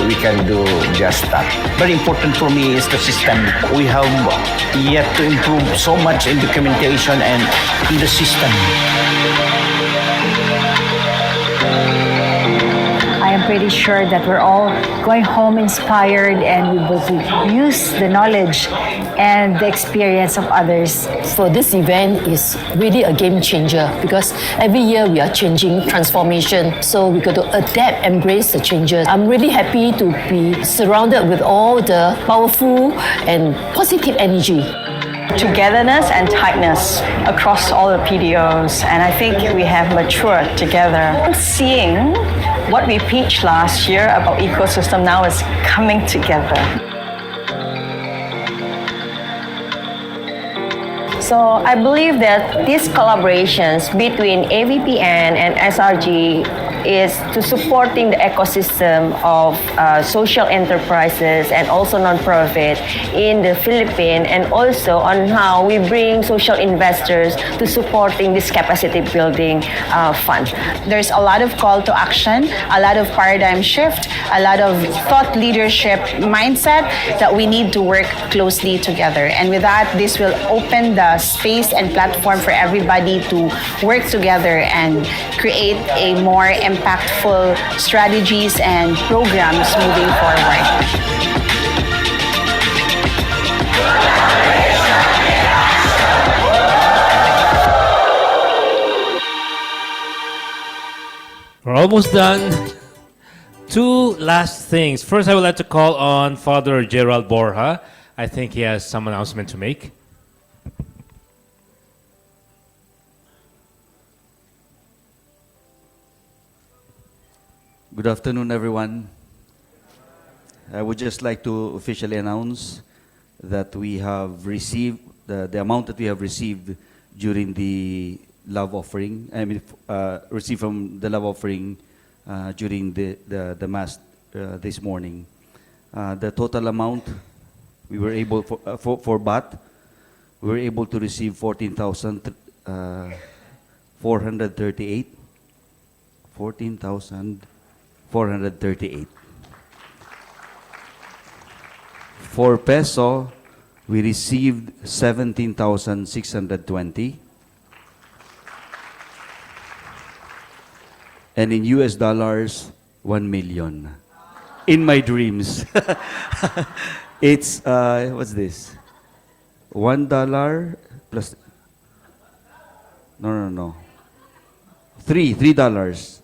we can do just that. Very important for me is the system. We have yet to improve so much in documentation and in the system. I am pretty sure that we're all going home inspired and we will use the knowledge and the experience of others. So this event is really a game changer because every year we are changing transformation. So we got to adapt, embrace the changes. I'm really happy to be surrounded with all the powerful and positive energy. Togetherness and tightness across all the PDOs, and I think we have matured together. Seeing what we pitched last year about ecosystem now is coming together. So I believe that these collaborations between AVPN and SRG is to supporting the ecosystem of social enterprises and also non-profit in the Philippines, and also on how we bring social investors to supporting this capacity building fund. There's a lot of call to action, a lot of paradigm shift, a lot of thought leadership mindset that we need to work closely together. And with that, this will open the space and platform for everybody to work together and create a more impactful strategies and programs moving forward. We're almost done. 2 last things. First, I would like to call on Father Gerald Borja. I think he has some announcement to make. Good afternoon, everyone. I would just like to officially announce that we have received the amount that we have received during the love offering. Received from the love offering during the mass this morning. The total amount we were able for BAT, we were able to receive 14,438. 14,438. For peso, we received 17,620. And in US dollars, 1 million. In my dreams. It's, what's this? $1 plus, no. $3.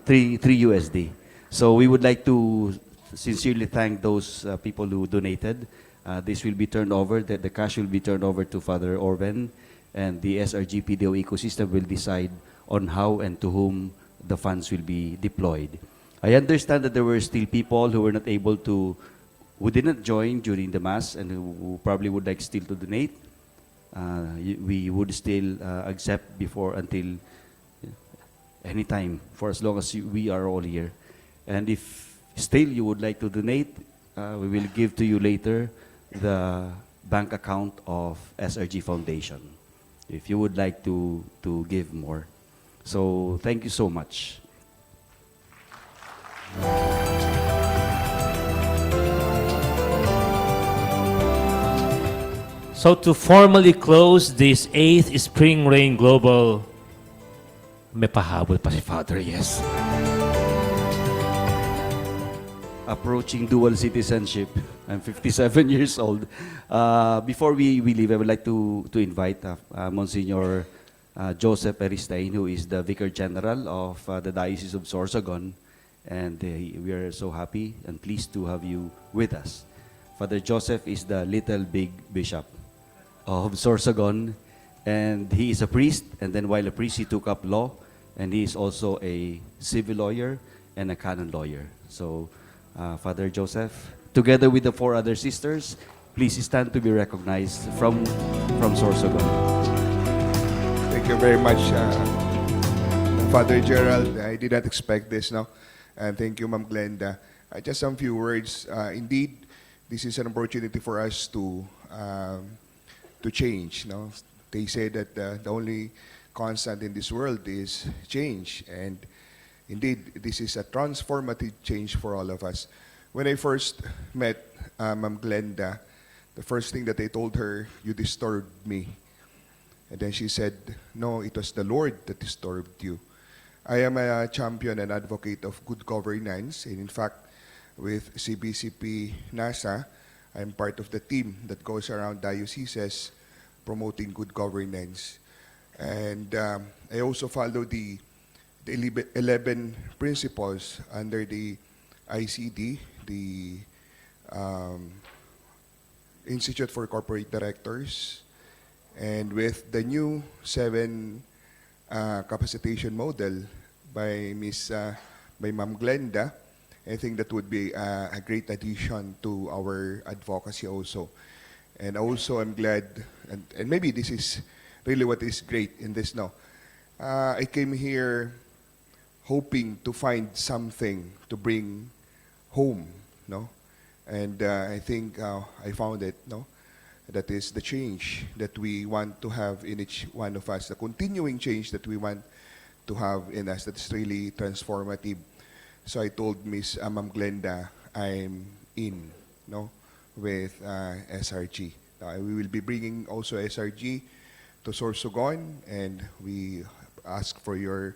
3 USD. So we would like to sincerely thank those people who donated. This will be turned over, the cash will be turned over to Father Orben, and the SRG PDO ecosystem will decide on how and to whom the funds will be deployed. I understand that there were still people who were not able to, who didn't join during the Mass and who probably would like still to donate. We would still accept until anytime, for as long as we are all here. And if still you would like to donate, we will give to you later the bank account of SRG Foundation. if you would like to give more. So thank you so much. So to formally close this 8th Spring Rain Global, may pahabol pa si Father, yes. Approaching dual citizenship. I'm 57 years old. Before we leave, I would like to invite Monsignor Joseph Erestain, who is the Vicar General of the Diocese of Sorsogon. And we are so happy and pleased to have you with us. Father Joseph is the little big bishop of Sorsogon, and he is a priest, and then while a priest, he took up law, and he is also a civil lawyer and a canon lawyer. So, Father Joseph, together with the 4 other sisters, please stand to be recognized from Sorsogon. Thank you very much, Father Gerald. I did not expect this, no? And thank you, Ma'am Glenda. Just some few words. Indeed, this is an opportunity for us to change. No? They say that the only constant in this world is change. And indeed, this is a transformative change for all of us. When I first met Ma'am Glenda, the first thing that I told her, you disturbed me. And then she said, no, it was the Lord that disturbed you. I am a champion and advocate of good governance. And in fact, with CBCP NASA, I'm part of the team that goes around dioceses promoting good governance. And I also follow the 11 principles under the ICD, the Institute for Corporate Directors, and with the new 7 capacitation model by Ma'am Glenda, I think that would be a great addition to our advocacy also. And also I'm glad, and maybe this is really what is great in this now. I came here hoping to find something to bring home, no? And I think I found it, no? That is the change that we want to have in each one of us, the continuing change that we want to have in us that is really transformative. So I told Ma'am Glenda, I'm in, no, with SRG. We will be bringing also SRG to Sorsogon, and we ask for your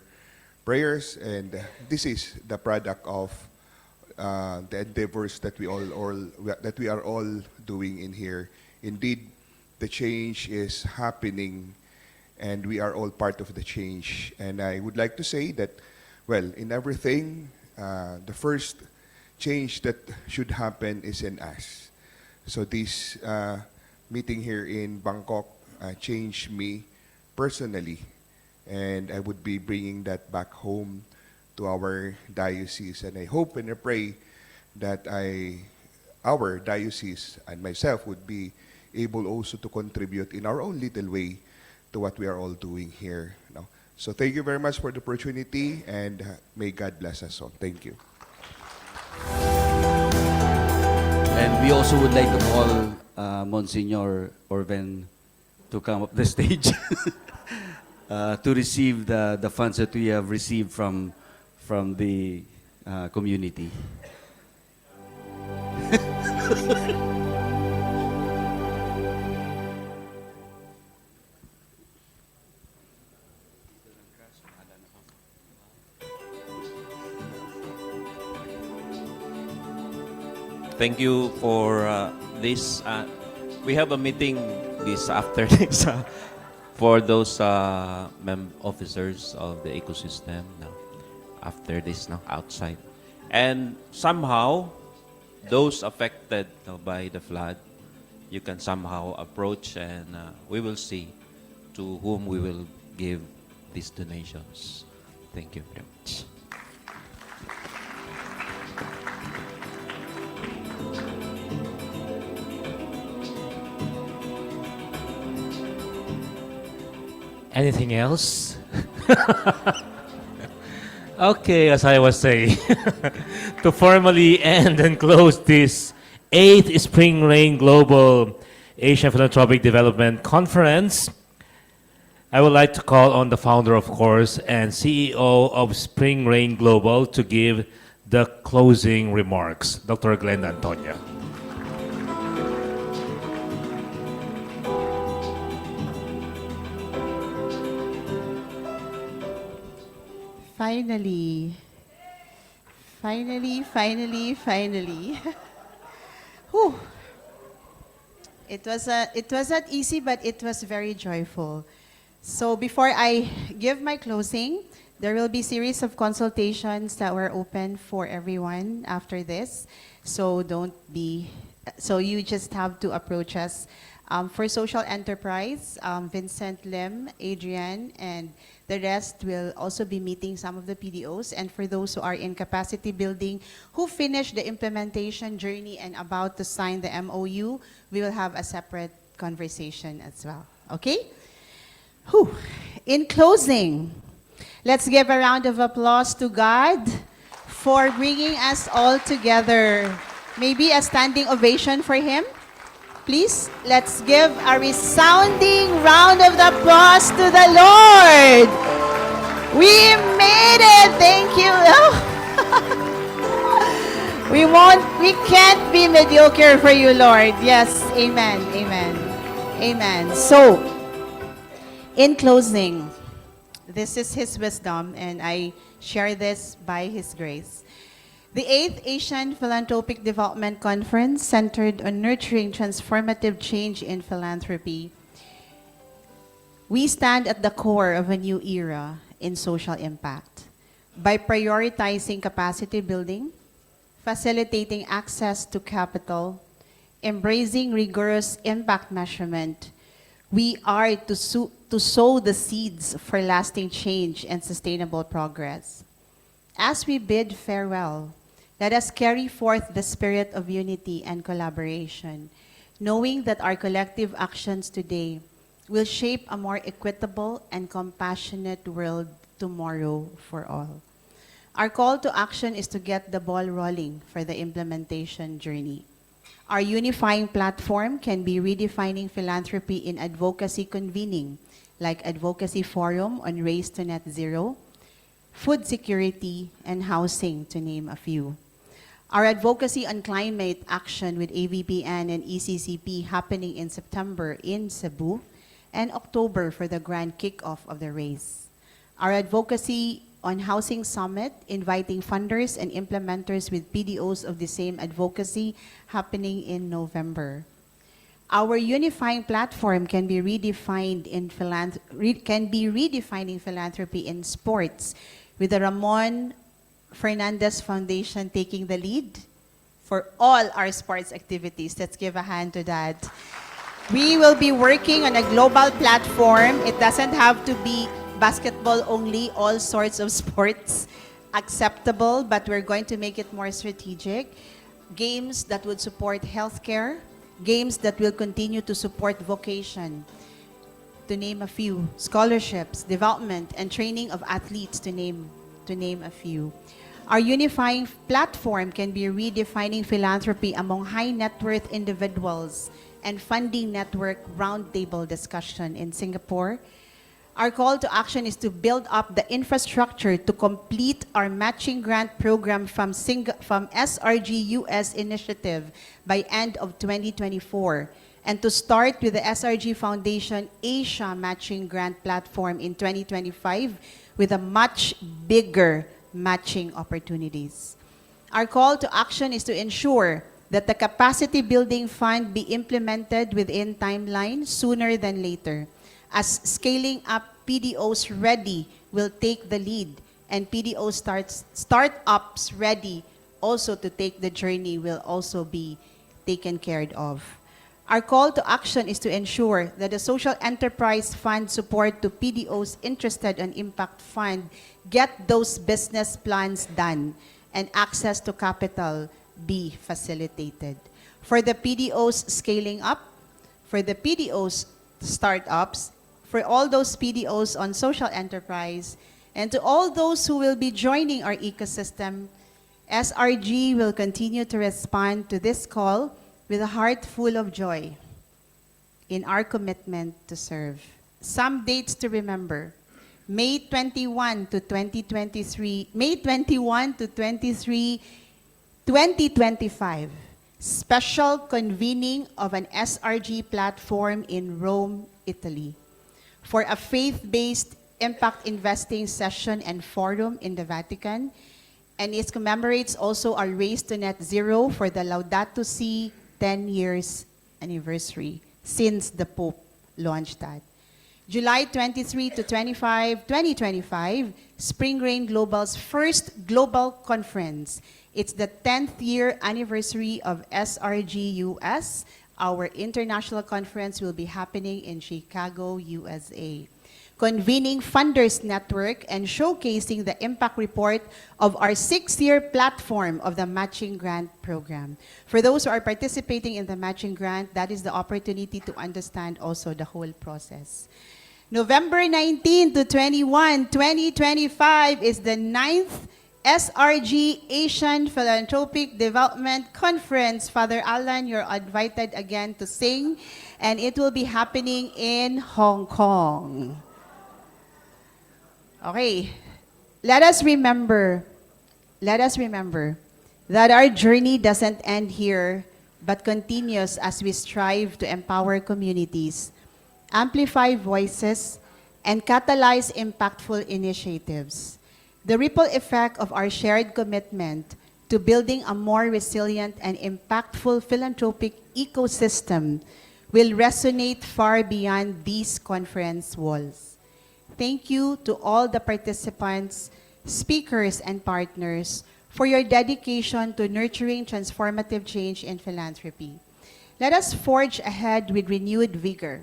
prayers. And this is the product of the endeavors that we are all doing in here. Indeed, the change is happening, and we are all part of the change. And I would like to say that, well, in everything, the first change that should happen is in us. So this meeting here in Bangkok changed me personally, and I would be bringing that back home to our diocese. And I hope and I pray that our diocese and myself would be able also to contribute in our own little way to what we are all doing here. No? So thank you very much for the opportunity, and may God bless us all. Thank you. And we also would like to call Monsignor Orven to come up the stage to receive the funds that we have received from the community. Thank you for this. We have a meeting this after this for those officers of the ecosystem now. After this now outside, and somehow those affected by the flood, you can somehow approach, and we will see to whom we will give these donations. Thank you very much. Anything else? Okay, as I was saying, to formally end and close this 8th Spring Rain Global Asian Philanthropic Development Conference, I would like to call on the founder, of course, and CEO of Spring Rain Global to give the closing remarks, Dr. Glenn Antonia. Finally. Whew. It was not easy, but it was very joyful. So before I give my closing, there will be series of consultations that were open for everyone after this. So you just have to approach us. For social enterprise, Vincent Lim, Adrian, and the rest will also be meeting some of the PDOs. And for those who are in capacity building, who finished the implementation journey and about to sign the MOU, we will have a separate conversation as well. Okay? Whew. In closing, let's give a round of applause to God for bringing us all together. Maybe a standing ovation for Him. Please, let's give a resounding round of applause to the Lord. We made it. Thank you. We can't be mediocre for you, Lord. Yes, amen, amen, amen. So, in closing, this is His wisdom, and I share this by His grace. The 8th Asian Philanthropic Development Conference centered on nurturing transformative change in philanthropy. We stand at the core of a new era in social impact by prioritizing capacity building, facilitating access to capital, embracing rigorous impact measurement. We are to sow the seeds for lasting change and sustainable progress. As we bid farewell, let us carry forth the spirit of unity and collaboration, knowing that our collective actions today will shape a more equitable and compassionate world tomorrow for all. Our call to action is to get the ball rolling for the implementation journey. Our unifying platform can be redefining philanthropy in advocacy convening, like Advocacy Forum on Race to Net Zero, food security, and housing, to name a few. Our advocacy on climate action with AVPN and ECCP happening in September in Cebu, and October for the grand kickoff of the race. Our advocacy on housing summit, inviting funders and implementers with PDOs of the same advocacy happening in November. Our unifying platform can be redefining philanthropy in sports, with the Ramon Fernandez Foundation taking the lead for all our sports activities. Let's give a hand to that. We will be working on a global platform. It doesn't have to be basketball only, all sorts of sports acceptable, but we're going to make it more strategic. Games that would support healthcare, games that will continue to support vocation, to name a few, scholarships, development, and training of athletes, to name a few. Our unifying platform can be redefining philanthropy among high net worth individuals and funding network roundtable discussion in Singapore. Our call to action is to build up the infrastructure to complete our matching grant program from SRG US initiative by end of 2024, and to start with the SRG Foundation Asia matching grant platform in 2025 with a much bigger matching opportunities. Our call to action is to ensure that the capacity building fund be implemented within timeline sooner than later, as scaling up PDOs ready will take the lead, and PDO startups ready also to take the journey will also be taken care of. Our call to action is to ensure that the social enterprise fund support to PDOs interested in impact fund get those business plans done and access to capital be facilitated. For the PDOs scaling up, for the PDOs startups, for all those PDOs on social enterprise, and to all those who will be joining our ecosystem, SRG will continue to respond to this call with a heart full of joy in our commitment to serve. some dates to remember. May 21 to 2023, May 21 to 23, 2025, special convening of an SRG platform in Rome, Italy, for a faith-based impact investing session and forum in the Vatican, and it commemorates also our race to net zero for the Laudato Si 10 years anniversary since the Pope launched that. July 23 to 25, 2025, Spring Rain Global's first global conference. It's the 10th year anniversary of SRG US. Our international conference will be happening in Chicago, USA. Convening Funders Network and showcasing the impact report of our 6-year platform of the Matching Grant Program. For those who are participating in the Matching Grant, that is the opportunity to understand also the whole process. November 19 to 21, 2025 is the 9th SRG Asian Philanthropic Development Conference. Father Alan, you're invited again to sing, and it will be happening in Hong Kong. Okay, let us remember that our journey doesn't end here, but continues as we strive to empower communities, amplify voices, and catalyze impactful initiatives. The ripple effect of our shared commitment to building a more resilient and impactful philanthropic ecosystem will resonate far beyond these conference walls. Thank you to all the participants, speakers, and partners for your dedication to nurturing transformative change in philanthropy. Let us forge ahead with renewed vigor,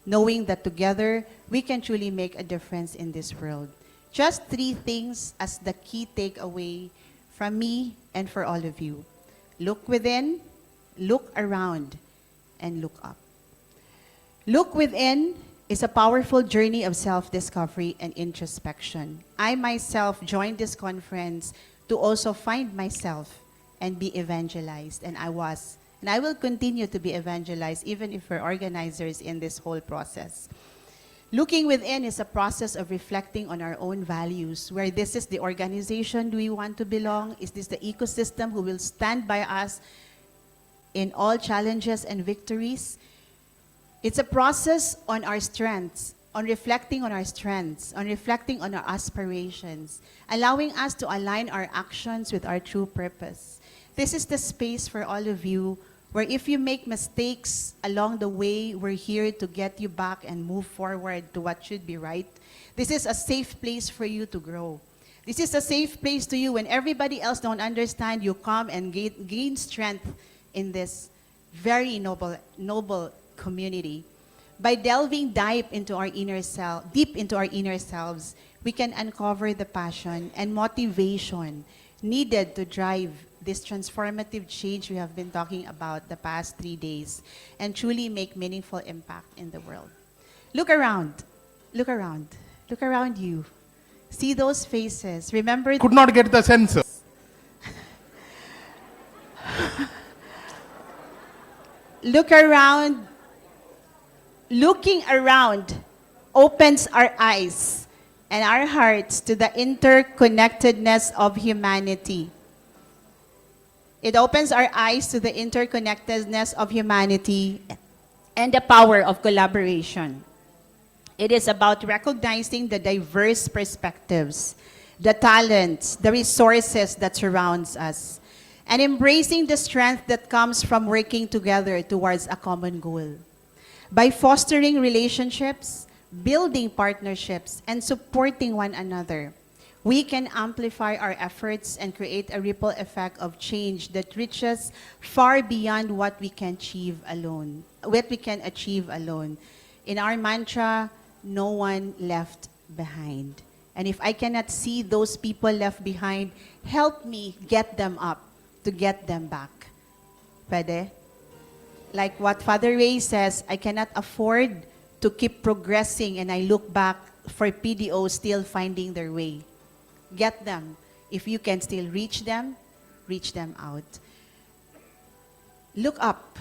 knowing that together we can truly make a difference in this world. Just 3 things as the key takeaway from me and for all of you. Look within, look around, and look up. Look within is a powerful journey of self-discovery and introspection. I myself joined this conference to also find myself and be evangelized, and I will continue to be evangelized even if we're organizers in this whole process. Looking within is a process of reflecting on our own values, where this is the organization we want to belong, is this the ecosystem who will stand by us in all challenges and victories. It's a process on our strengths, on reflecting on our strengths, on reflecting on our aspirations, allowing us to align our actions with our true purpose. This is the space for all of you where if you make mistakes along the way, we're here to get you back and move forward to what should be right. This is a safe place for you to grow. This is a safe place to you when everybody else don't understand, you come and gain strength in this very noble community. By delving deep into our inner selves, we can uncover the passion and motivation needed to drive this transformative change we have been talking about the past 3 days and truly make meaningful impact in the world. Look around. Look around. Look around you. See those faces. Remember, could not get the sensor. Look around. Looking around opens our eyes and our hearts to the interconnectedness of humanity. It opens our eyes to the interconnectedness of humanity and the power of collaboration. It is about recognizing the diverse perspectives, the talents, the resources that surrounds us, and embracing the strength that comes from working together towards a common goal. By fostering relationships, building partnerships, and supporting one another, we can amplify our efforts and create a ripple effect of change that reaches far beyond what we can achieve alone. In our mantra, no one left behind. And if I cannot see those people left behind, help me get them up to get them back. Pwede? Like what Father Ray says, I cannot afford to keep progressing and I look back for PDOs still finding their way. Get them. If you can still reach them out. Look up.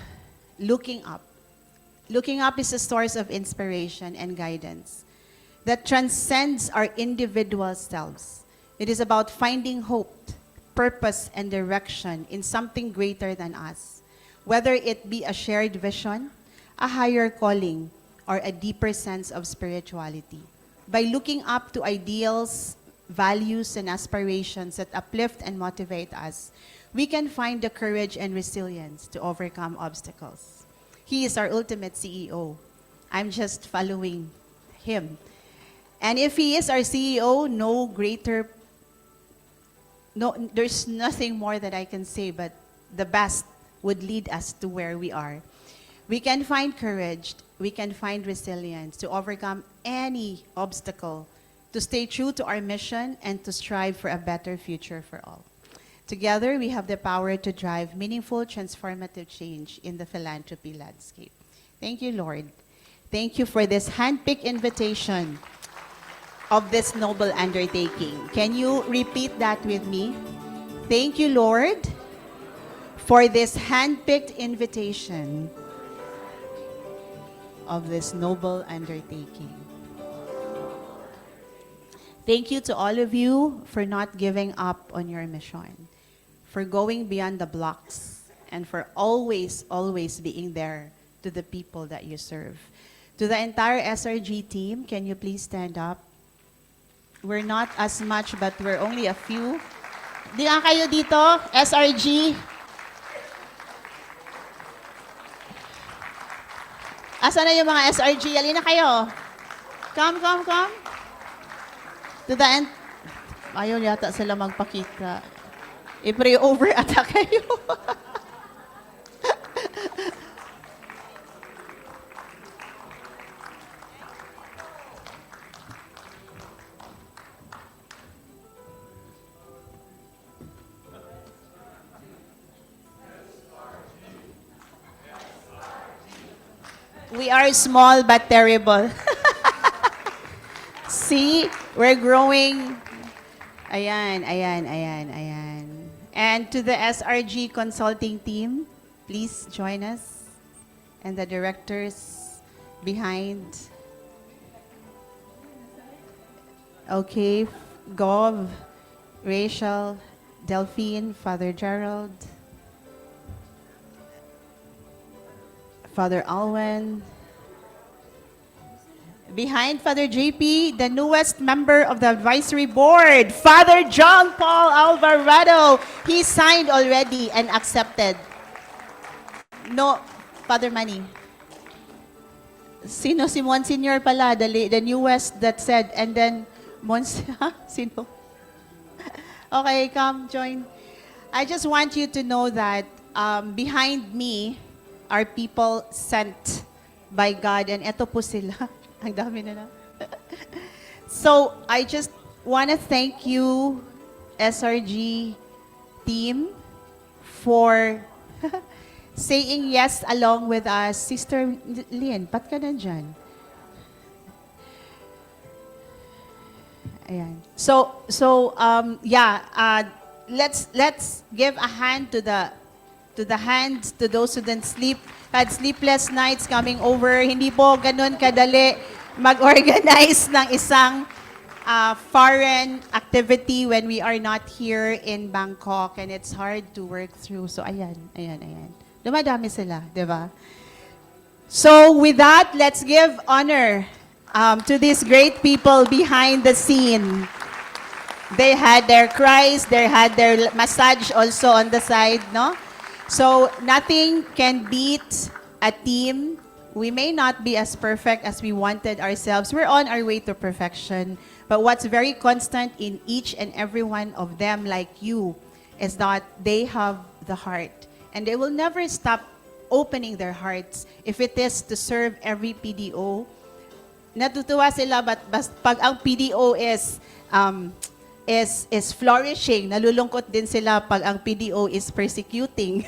Looking up. Looking up is a source of inspiration and guidance that transcends our individual selves. It is about finding hope, purpose, and direction in something greater than us, whether it be a shared vision, a higher calling, or a deeper sense of spirituality. By looking up to ideals, values, and aspirations that uplift and motivate us, we can find the courage and resilience to overcome obstacles. He is our ultimate CEO. I'm just following him. And if he is our CEO, there's nothing more that I can say, but the best would lead us to where we are. We can find courage, we can find resilience to overcome any obstacle, to stay true to our mission, and to strive for a better future for all. Together, we have the power to drive meaningful, transformative change in the philanthropy landscape. Thank you, Lord. Thank you for this handpicked invitation of this noble undertaking. Can you repeat that with me? Thank you, Lord, for this handpicked invitation of this noble undertaking. Thank you to all of you for not giving up on your mission, for going beyond the blocks, and for always, always being there to the people that you serve. To the entire SRG team, can you please stand up? We're not as much, but we're only a few. Di nga kayo dito, SRG. Asa na yung mga SRG? Alina kayo. Come. To the end. Ayaw yata sila magpakita. I-pray over ata kayo. We are small but terrible. See, we're growing. Ayan. And to the SRG consulting team, please join us. And the directors behind. Okay, Gov, Rachel, Delphine, Father Gerald, Father Alwen. Behind Father JP, the newest member of the advisory board, Father John Paul Alvarado. He signed already and accepted. No, Father Manny. Sino? Si Monsignor pala, the newest that said, and then, Sino? Okay, come, join. I just want you to know that behind me are people sent by God, and eto po sila. Ang dami na. So, I just want to thank you, SRG team, for saying yes along with us. Sister Lynn, ba't ka nandyan? Ayan. Let's give a hand to those who didn't sleep, had sleepless nights coming over. Hindi po ganun kadali mag-organize ng isang foreign activity when we are not here in Bangkok, and it's hard to work through. So ayan. Dumadami sila, di ba? So with that, let's give honor to these great people behind the scene. They had their cries, they had their massage also on the side, no? So nothing can beat a team. We may not be as perfect as we wanted ourselves. We're on our way to perfection. But what's very constant in each and every one of them, like you, is that they have the heart. And they will never stop opening their hearts if it is to serve every PDO. Natutuwa sila, but pag ang PDO is flourishing, nalulungkot din sila pag ang PDO is persecuting.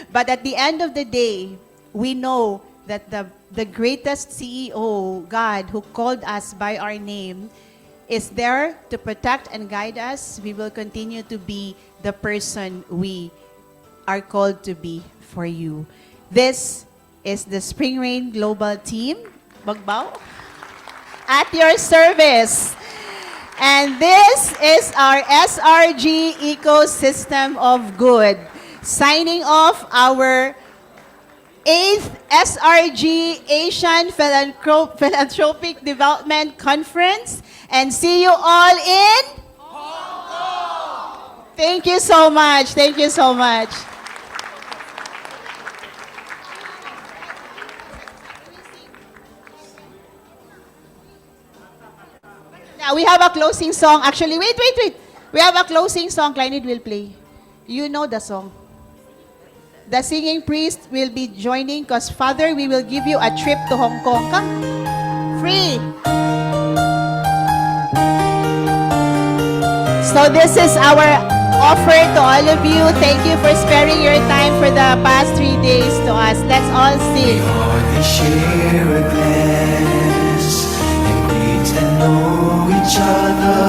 But at the end of the day, we know that the greatest CEO, God, who called us by our name, is there to protect and guide us. We will continue to be the person we are called to be for you. This is the Spring Rain Global Team. Bagbaw. At your service. And this is our SRG Ecosystem of Good. Signing off our 8th SRG Asian Philanthropic Development Conference. And see you all in Hong Kong. Thank you so much. Thank you so much. Now, we have a closing song. Actually, wait. We have a closing song. Kleinid will play. You know the song. The singing priest will be joining because, Father, we will give you a trip to Hong Kong. Come. Free. So this is our offer to all of you. Thank you for sparing your time for the past 3 days to us. Let's all sing. Share a glance and greet and know each other.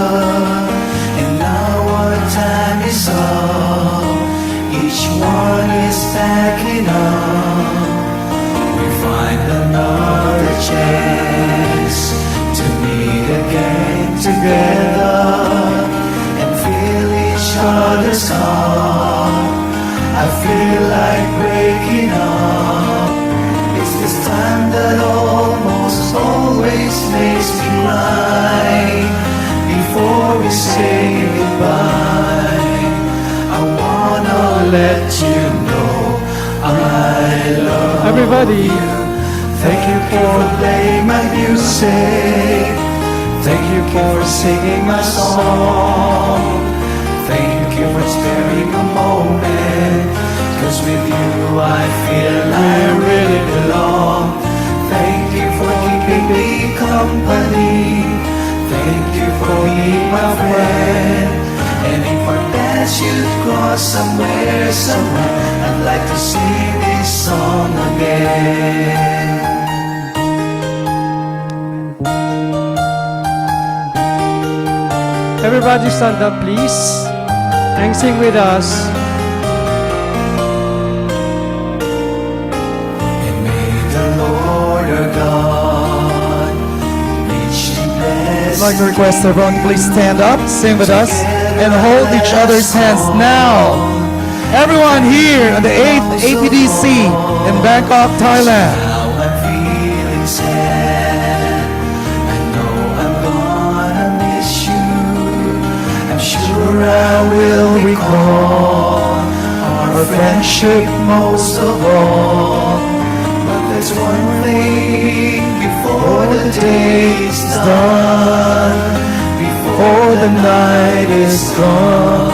And now our time is up. Each one is packing up. We find another chance to meet again together and feel each other's heart. I feel like breaking up. It's this time that almost always makes me cry. Before we say goodbye, I wanna let you know I love everybody. You. Thank you for playing my music. Thank you for singing my song. Thank you for sparing a moment. 'Cause with you I feel I really belong. Thank you for keeping me company. Thank you for being my friend. And if our paths should cross somewhere, I'd like to sing this song again. Everybody stand up, please, and sing with us. And may the Lord our God richly bless. I'd like to request everyone please stand up, sing with us, and hold each other's hands now. Everyone here at the 8th APDC in Bangkok, Thailand. Now I'm feeling sad. I know I'm gonna miss you. I'm sure I will recall our friendship most of all. But there's one thing before the day's done, before the night is gone,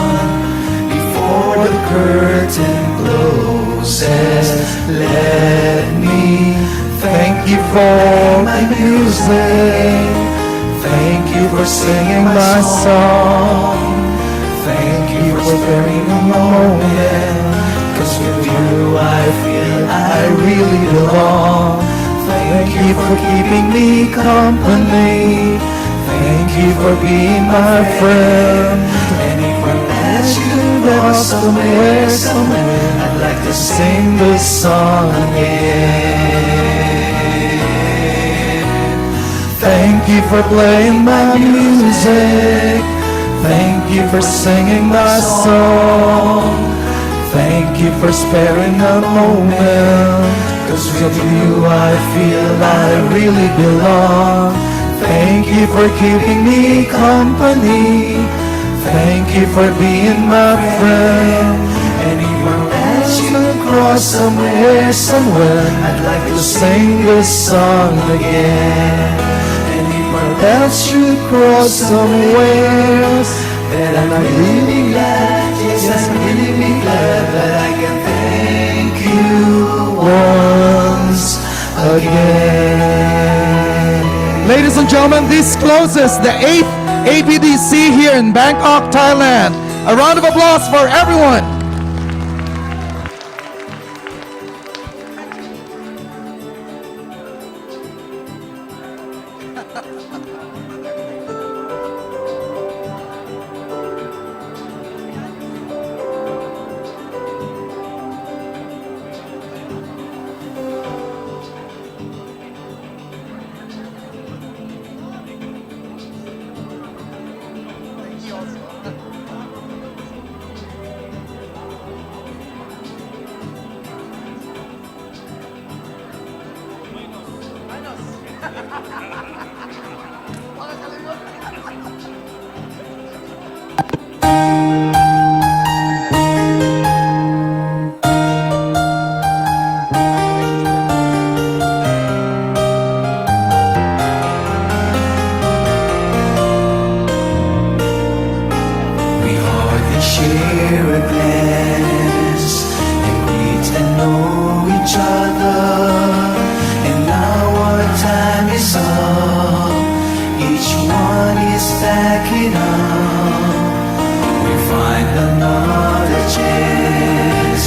before the curtain closes. Let me thank you for my music. Thank you for singing my song. Thank you for sparing a moment. 'Cause with you I feel I really belong. Thank you for keeping me company. Thank you for being my friend. And if our paths should cross somewhere, I'd like to sing this song again. Thank you for playing my music. Thank you for singing my song. Thank you for sparing a moment. 'Cause with you I feel I really belong. Thank you for keeping me company. Thank you for being my friend. And if our paths should cross somewhere, I'd like to sing this song again. And if our paths should cross somewhere, then I'm really glad, yes, I'm really glad that I can thank you once again. Ladies and gentlemen, this closes the 8th APDC here in Bangkok, Thailand. A round of applause for everyone. a glance and meet and know each other. And now our time is up, each one is backing up. We find another chance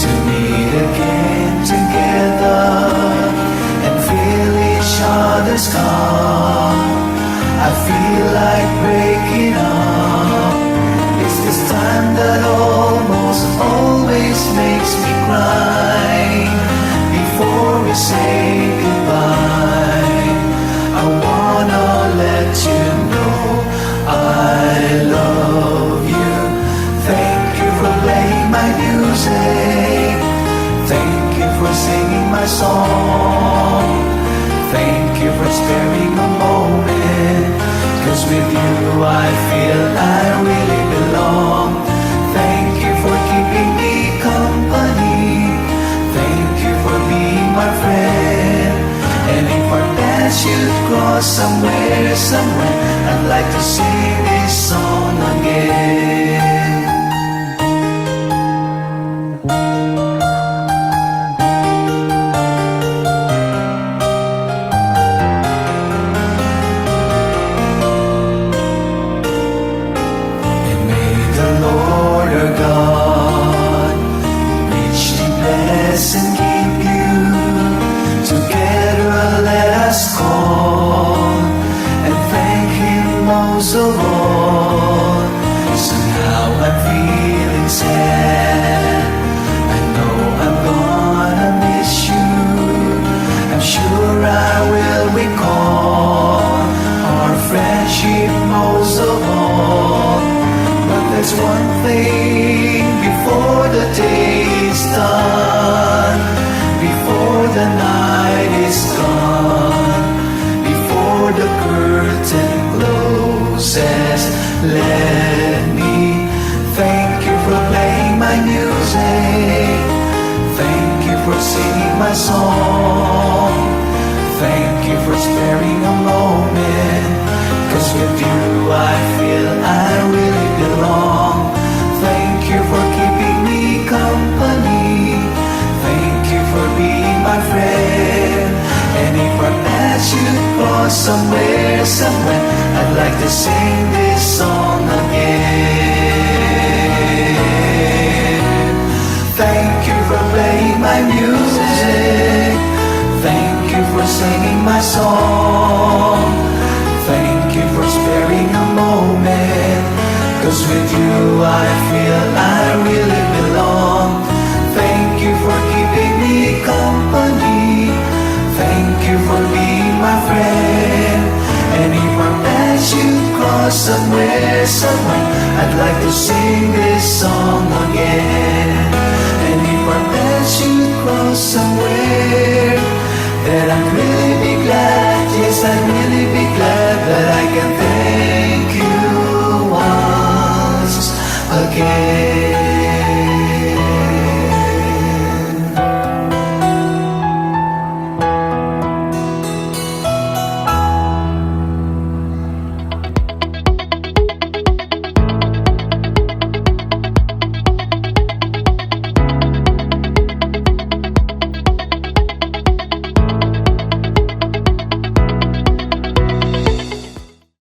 to meet again together and feel each other's calm. I feel like breaking up. It's this time that almost always makes me cry. Before we say goodbye, I wanna let you know I love you. Thank you for playing my music. Thank you for singing my song. Thank you for sparing a moment, 'cause with you I feel I really belong. Thank you for keeping me company. Thank you for being my friend. And if our paths should cross somewhere, I'd like to sing this song again. And keep you together, let us call and thank Him most of all. Somehow I'm feeling sad. I know I'm gonna miss you. I'm sure I will recall our friendship most of all. But there's one thing before the day is done, before the night is gone, before the curtain closes. Let me thank you for playing my music. Thank you for singing my song. Thank you for sparing a moment, 'cause with you I feel I really belong. Thank you for keeping me company. Thank you for being my friend. And if our paths should cross somewhere, I'd like to sing this song again. Thank you for playing my music. Thank you for singing my song. Thank you for sparing a moment, 'cause with you I feel I really belong. Thank you for keeping me company. Thank you for being my friend. And if our paths should cross somewhere, I'd like to sing